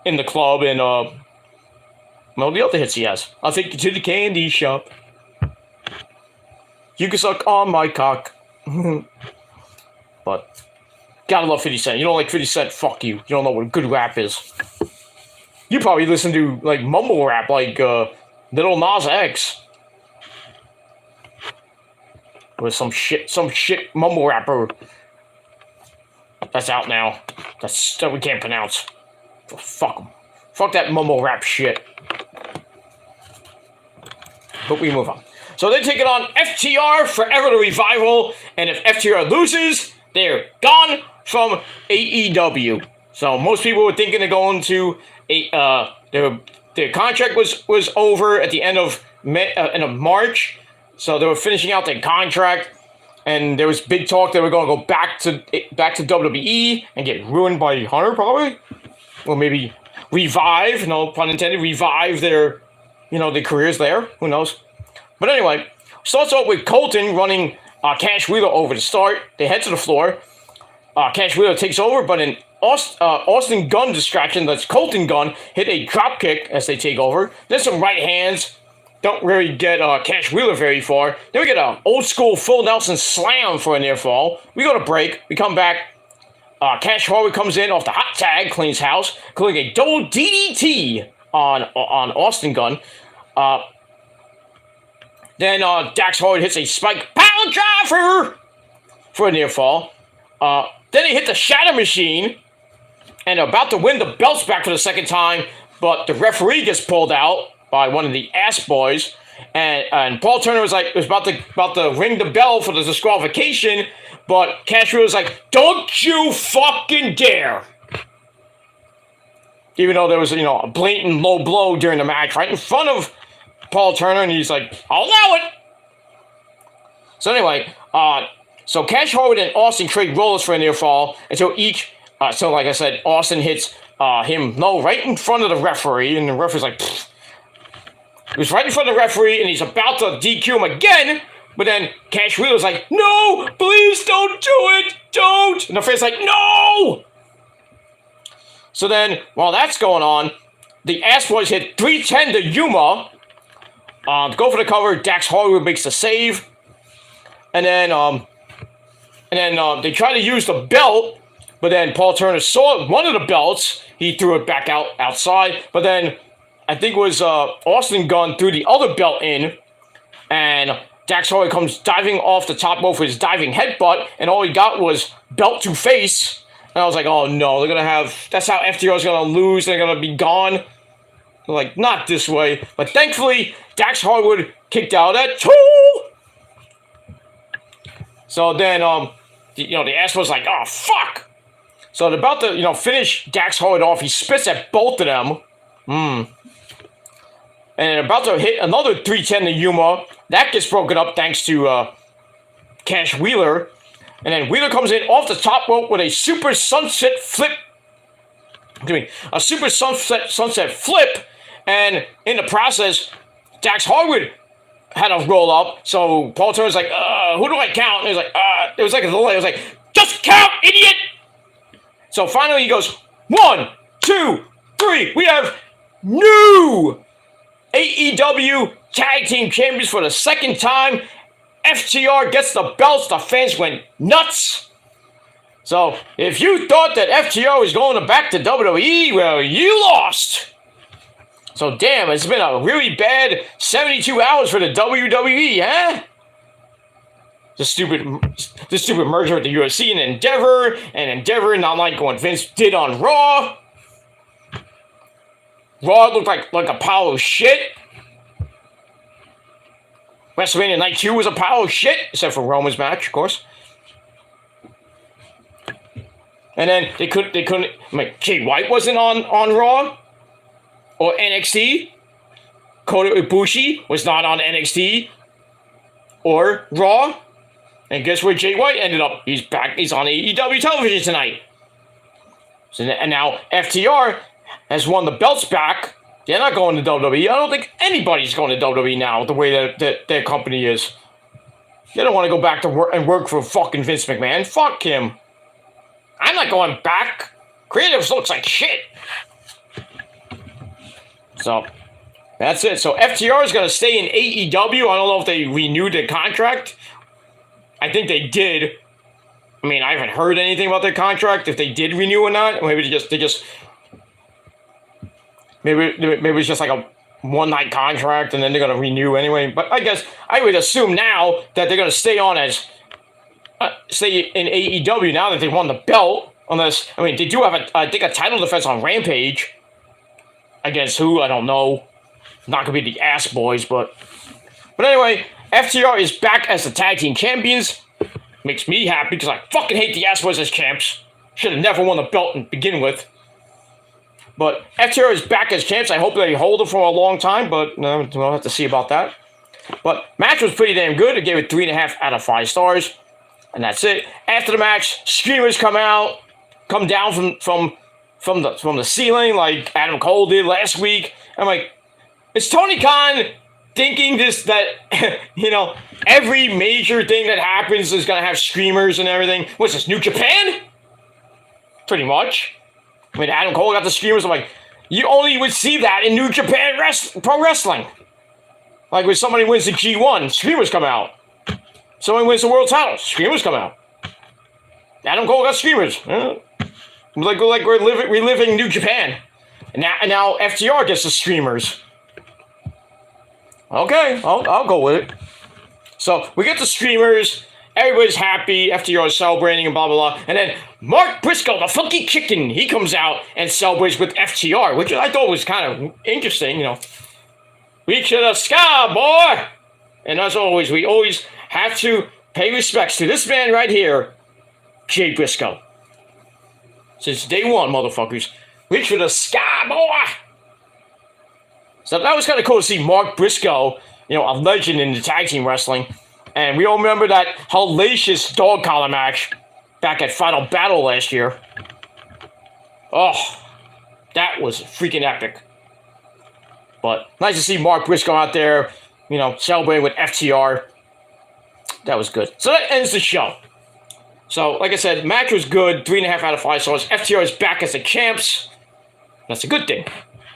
In the Club and the other hits he has. I'll take you to the candy shop. You can suck on my cock. But gotta love 50 Cent. You don't like 50 Cent, fuck you. You don't know what good rap is. You probably listen to like mumble rap like Little Nas X. Or some shit mumble rapper that's out now. That we can't pronounce. Fuck them. Fuck that mumble rap shit. But we move on. So they're taking on FTR, Forever the Revival, and if FTR loses, they're gone from AEW. So most people were thinking of going to their contract was over at the end of March, so they were finishing out their contract, and there was big talk they were going to go back to WWE and get ruined by Hunter probably, or maybe revive, no pun intended, revive their their careers there. Who knows? But anyway, Starts off with Colton running Cash Wheeler over to start. They head to the floor. Cash Wheeler takes over, but an Austin Gunn distraction, that's Colton Gunn, hit a drop kick as they take over. Then some right hands. Don't really get Cash Wheeler very far. Then we get an old school Full Nelson slam for a near fall. We go to break. We come back. Cash Harwood comes in off the hot tag, cleans house, including a double DDT on Austin Gunn. Then Dax Harwood hits a spike power driver for a near fall. Then he hit the Shatter Machine and about to win the belts back for the second time, but the referee gets pulled out by one of the ass boys, and Paul Turner was about to ring the bell for the disqualification, but Cash Wheeler was like, "Don't you fucking dare!" Even though there was a blatant low blow during the match right in front of Paul Turner, and he's like, "I'll allow it." So anyway, so Cash Harwood and Austin trade rollers for a near fall until each. So like I said, Austin hits him low right in front of the referee, and the referee's like, pfft. He was right in front of the referee, and he's about to DQ him again, but then Cash Wheeler's like, "No, please don't do it, don't!" And the referee's like, "No!" So then, while that's going on, the Ass Boys hit 310 to Yuma. To go for the cover, Dax Harwood makes the save. And then they try to use the belt, but then Paul Turner saw one of the belts. He threw it back outside, but then I think it was Austin Gunn threw the other belt in, and Dax Harwood comes diving off the top rope with his diving headbutt, and all he got was belt to face. And I was like, oh no, they're gonna have, that's how FTR's gonna lose, they're gonna be gone. They're like, not this way. But thankfully, Dax Harwood kicked out at 2. So then, the ass was like, oh, fuck. So they're about to, finish Dax Harwood off. He spits at both of them. And they're about to hit another 310 to Yuma. That gets broken up thanks to Cash Wheeler. And then Wheeler comes in off the top rope with a super sunset flip. A super sunset flip. And in the process, Dax Harwood had a roll up. So Paul Turner's like, who do I count? And he's like, it was like a delay. It was like, just count, idiot! So finally he goes, 1, 2, 3. We have new AEW Tag Team Champions for the second time. FTR gets the belts. The fans went nuts. So if you thought that FTR was going back to WWE, well, you lost. So damn, it's been a really bad 72 hours for the WWE, huh? The stupid merger with the UFC and Endeavor not like what Vince did on Raw. Raw looked like a pile of shit. WrestleMania Night 2 was a pile of shit, except for Roman's match, of course. And then they couldn't. Jay White wasn't on Raw or NXT. Kota Ibushi was not on NXT or Raw. And guess where Jay White ended up? He's back. He's on AEW television tonight. So and now FTR has won the belts back. They're not going to WWE. I don't think anybody's going to WWE now, the way that their company is. They don't want to go back to work for fucking Vince McMahon. Fuck him. I'm not going back. Creatives looks like shit. So, that's it. So, FTR is going to stay in AEW. I don't know if they renewed their contract. I think they did. I mean, I haven't heard anything about their contract, if they did renew or not. Maybe maybe it's just like a one-night contract, and then they're going to renew anyway. But I guess I would assume now that they're going to stay on as stay in AEW now that they won the belt. Unless, I mean, they do have I think a title defense on Rampage against who, I don't know. Not going to be the Ass Boys, but anyway, FTR is back as the tag team champions. Makes me happy because I fucking hate the Ass Boys as champs. Should have never won the belt to begin with. But FTR is back as champs. I hope they hold it for a long time, but we'll have to see about that. But match was pretty damn good. I gave it 3.5 out of 5 stars. And that's it. After the match, screamers come down from the ceiling like Adam Cole did last week. I'm like, is Tony Khan thinking that every major thing that happens is gonna have screamers and everything. What's this, New Japan? Pretty much. I mean, Adam Cole got the screamers. I'm like, you only would see that in New Japan Pro Wrestling. Like when somebody wins the G1, screamers come out. Somebody wins the world title, screamers come out. Adam Cole got screamers. Like we're reliving New Japan. And now FTR gets the screamers. Okay, I'll go with it. So we get the screamers. Everybody's happy. FTR is celebrating and blah, blah, blah. And then Mark Briscoe, the funky chicken, he comes out and celebrates with FTR, which I thought was kind of interesting, Reach to the sky, boy! And as always, we always have to pay respects to this man right here, Jay Briscoe. Since day one, motherfuckers. Reach for the sky, boy! So that was kind of cool to see Mark Briscoe, a legend in the tag team wrestling. And we all remember that hellacious dog collar match back at Final Battle last year. Oh, that was freaking epic. But nice to see Mark Briscoe out there, celebrating with FTR. That was good. So that ends the show. So, like I said, match was good. 3.5 out of 5 stars. FTR is back as the champs. That's a good thing.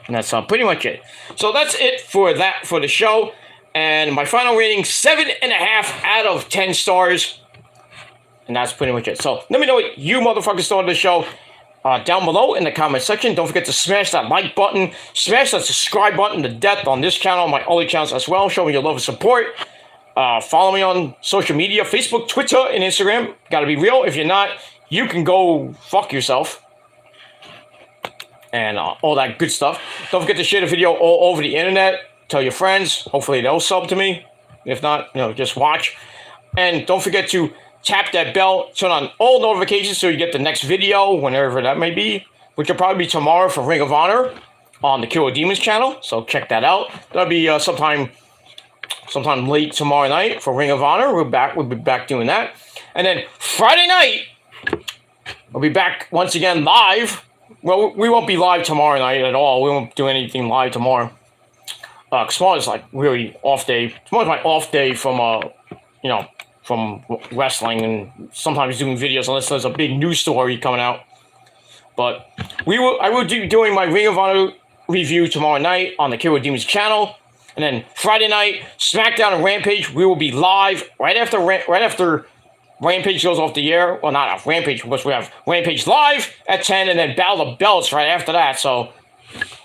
And that's pretty much it. So that's it for the show. And my final rating, 7.5 out of 10 stars. And that's pretty much it. So let me know what you motherfuckers thought of the show down below in the comment section. Don't forget to smash that like button. Smash that subscribe button to death on this channel, my other channels as well. Show me your love and support. Follow me on social media, Facebook, Twitter, and Instagram. Gotta be real. If you're not, you can go fuck yourself. And all that good stuff. Don't forget to share the video all over the internet. Tell your friends. Hopefully they'll sub to me. If not, just watch. And don't forget to tap that bell. Turn on all notifications so you get the next video, whenever that may be. Which will probably be tomorrow for Ring of Honor on the Killer Demons channel. So check that out. That'll be sometime late tomorrow night for Ring of Honor. We'll be back doing that. And then Friday night, we'll be back once again live. Well, we won't be live tomorrow night at all. We won't do anything live tomorrow. Tomorrow's like really off day. Tomorrow's my off day from from wrestling and sometimes doing videos unless there's a big news story coming out. But I will be doing my Ring of Honor review tomorrow night on the Killer Demons channel. And then Friday night, SmackDown and Rampage, we will be live right after Rampage goes off the air. Well, not Rampage, because we have Rampage live at 10, and then Battle of Belts right after that. So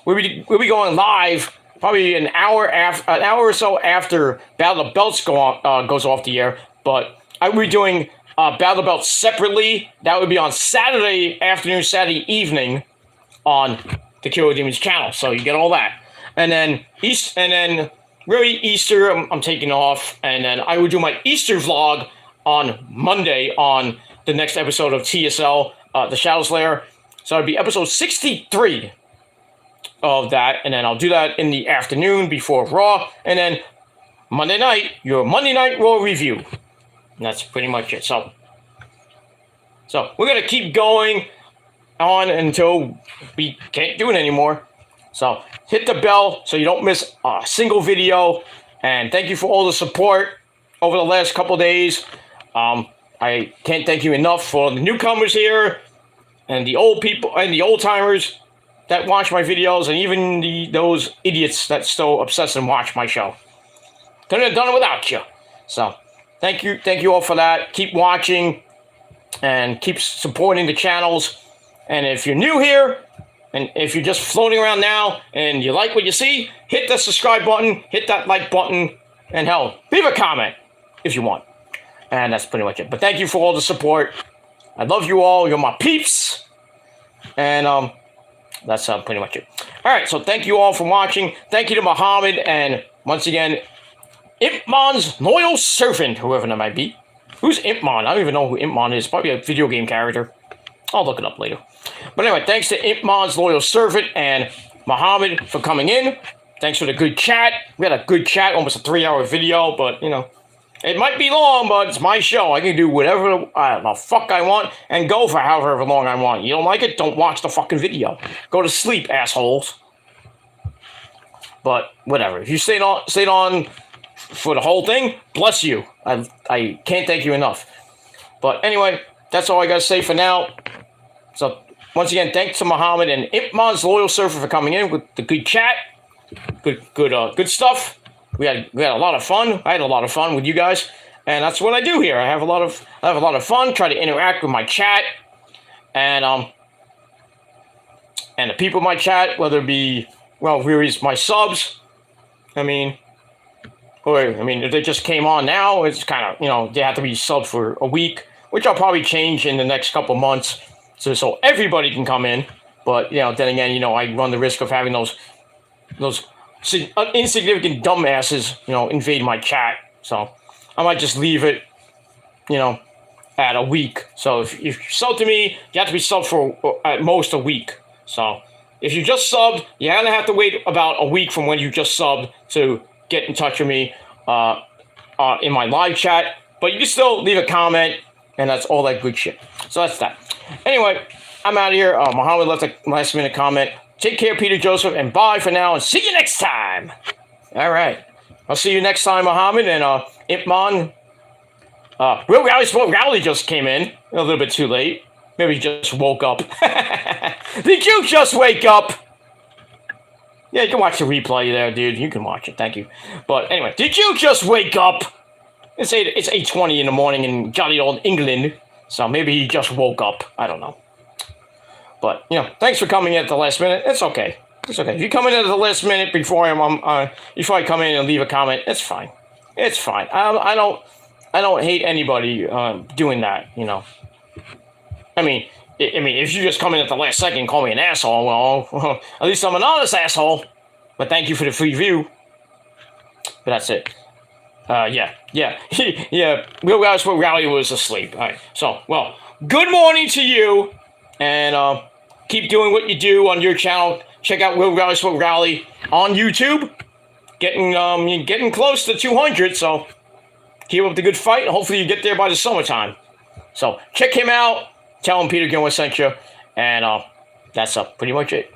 we'll be going live probably an hour or so after Battle of Belts goes off the air. But I will be doing Battle of Belts separately. That would be on Saturday afternoon, Saturday evening on the Killer Demons channel. So you get all that. And then Easter, I'm taking off, and then I will do my Easter vlog on Monday on the next episode of TSL, The Shadow Slayer. So it'll be episode 63 of that, and then I'll do that in the afternoon before Raw, and then Monday night, your Monday Night Raw review. And that's pretty much it. So we're going to keep going on until we can't do it anymore. So hit the bell so you don't miss a single video. And thank you for all the support over the last couple days. I can't thank you enough for the newcomers here and the old people and the old timers that watch my videos, and even those idiots that still obsess and watch my show. Couldn't have done it without you. So thank you all for that. Keep watching and keep supporting the channels. And if you're new here, and if you're just floating around now and you like what you see, hit the subscribe button, hit that like button, and hell, leave a comment if you want. And that's pretty much it. But thank you for all the support. I love you all. You're my peeps. And that's pretty much it. All right, so thank you all for watching. Thank you to Muhammad, and once again, Impmon's loyal servant, whoever that might be. Who's Impmon? I don't even know who Impmon is. Probably a video game character. I'll look it up later. But anyway, thanks to Impmon's loyal servant and Muhammad for coming in. Thanks for the good chat. We had a good chat, almost a 3-hour video, but, it might be long, but it's my show. I can do whatever the fuck I want and go for however long I want. You don't like it? Don't watch the fucking video. Go to sleep, assholes. But whatever. If you stayed on for the whole thing, bless you. I can't thank you enough. But anyway, that's all I gotta say for now. So once again, thanks to Muhammad and Ipman's Loyal Surfer for coming in with the good chat, good stuff. We had a lot of fun. I had a lot of fun with you guys, and that's what I do here. I have a lot of fun. Try to interact with my chat, and the people in my chat, whether it be viewers, my subs. If they just came on now, it's kind of, they have to be subbed for a week, which I'll probably change in the next couple months, so everybody can come in. But, then again, I run the risk of having those insignificant dumbasses, invade my chat. So I might just leave it, at a week. So if you sub to me, you have to be subbed for at most a week. So if you just subbed, you're going to have to wait about a week from when you just subbed to get in touch with me in my live chat. But you can still leave a comment, and that's all that good shit. So that's that. Anyway, I'm out of here. Muhammad left a last minute comment. Take care, Peter Joseph, and bye for now, and see you next time. All right. I'll see you next time, Muhammad, and Ipman. Rowley just came in a little bit too late. Maybe he just woke up. Did you just wake up? Yeah, you can watch the replay there, dude. You can watch it. Thank you. But anyway, did you just wake up? It's 8:20 in the morning in jolly old England. So maybe he just woke up. I don't know. But, thanks for coming in at the last minute. It's okay. It's okay. If you come in at the last minute before I come in and leave a comment, it's fine. It's fine. I don't hate anybody doing that, if you just come in at the last second and call me an asshole, well, at least I'm an honest asshole. But thank you for the free view. But that's it. Yeah. Real Guys for Rally was asleep. All right. So, well, good morning to you. And keep doing what you do on your channel. Check out Will Guys for Rally on YouTube. Getting close to 200, so keep up the good fight. Hopefully you get there by the summertime. So check him out. Tell him Peter Gilmore sent you. And that's pretty much it.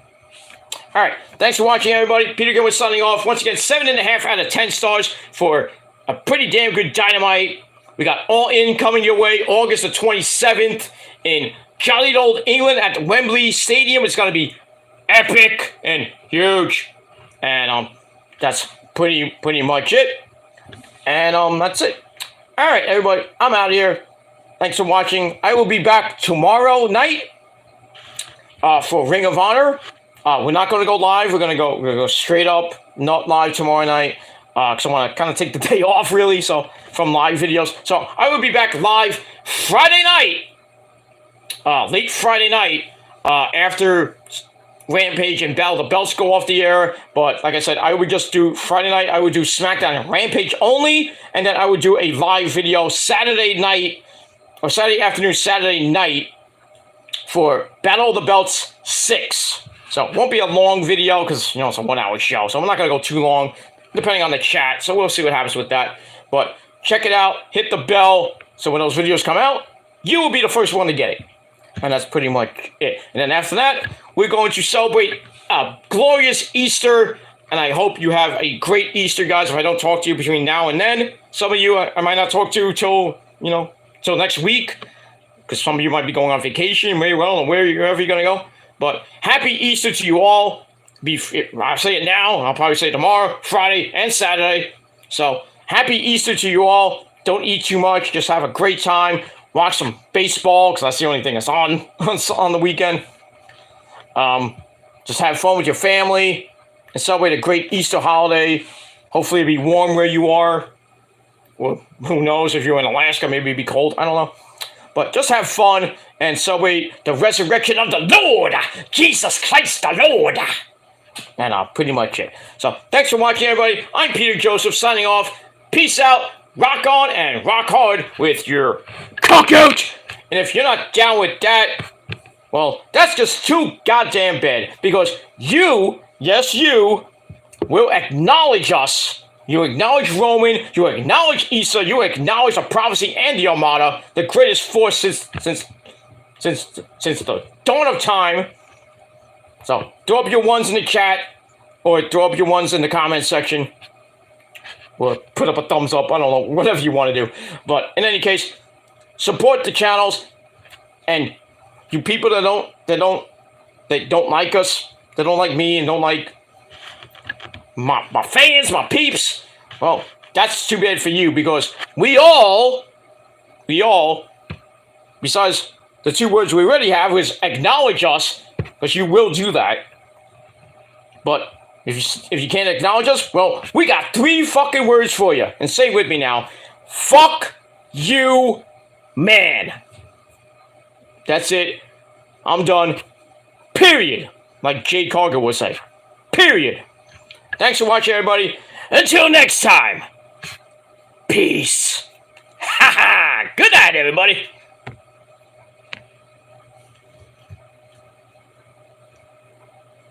All right. Thanks for watching, everybody. Peter Gilmore signing off. Once again, 7.5 out of 10 stars for a pretty damn good Dynamite. We got All In coming your way August the 27th in jolly old England at the Wembley Stadium. It's going to be epic and huge. And that's pretty much it. And that's it. All right, everybody. I'm out of here. Thanks for watching. I will be back tomorrow night for Ring of Honor. We're not going to go live. We're going to go straight up, not live tomorrow night. Because I want to kind of take the day off, really, so from live videos. So I will be back live Friday night. Late Friday night, after Rampage and Battle of the Belts go off the air. But like I said, I would just do Friday night. I would do SmackDown and Rampage only, and then I would do a live video Saturday night or Saturday afternoon, Saturday night for Battle of the Belts 6. So it won't be a long video because it's a 1-hour show, so I'm not gonna go too long, depending on the chat. So we'll see what happens with that. But check it out. Hit the bell so when those videos come out, you will be the first one to get it. And that's pretty much it. And then after that, we're going to celebrate a glorious Easter. And I hope you have a great Easter, guys. If I don't talk to you between now and then, some of you I might not talk to till next week. Because some of you might be going on vacation, wherever you're going to go. But happy Easter to you all. I'll say it now. I'll probably say it tomorrow, Friday, and Saturday. So happy Easter to you all. Don't eat too much. Just have a great time. Watch some baseball, because that's the only thing that's on the weekend. Just have fun with your family and celebrate a great Easter holiday. Hopefully it'll be warm where you are. Well, who knows, if you're in Alaska, maybe it'll be cold. I don't know. But just have fun and celebrate the resurrection of the Lord. Jesus Christ the Lord. And pretty much it. So thanks for watching, everybody. I'm Peter Joseph signing off. Peace out. Rock on and rock hard with your cock out. And if you're not down with that, well, that's just too goddamn bad. Because you, yes you, will acknowledge us. You acknowledge Roman, you acknowledge Isa, you acknowledge the prophecy and the Armada, the greatest force since the dawn of time. So, throw up your ones in the chat. or throw up your ones in the comment section. Or put up a thumbs up. I don't know, whatever you want to do. But in any case, support the channels. And you people that don't like us, that don't like me, and don't like my fans, my peeps, well, that's too bad for you, because we all, besides the two words we already have, is acknowledge us, because you will do that. But if you can't acknowledge us, well, we got 3 fucking words for you. And say it with me now. Fuck you, man. That's it. I'm done. Period. Like Jay Cargill would say. Period. Thanks for watching, everybody. Until next time. Peace. Ha ha. Good night, everybody.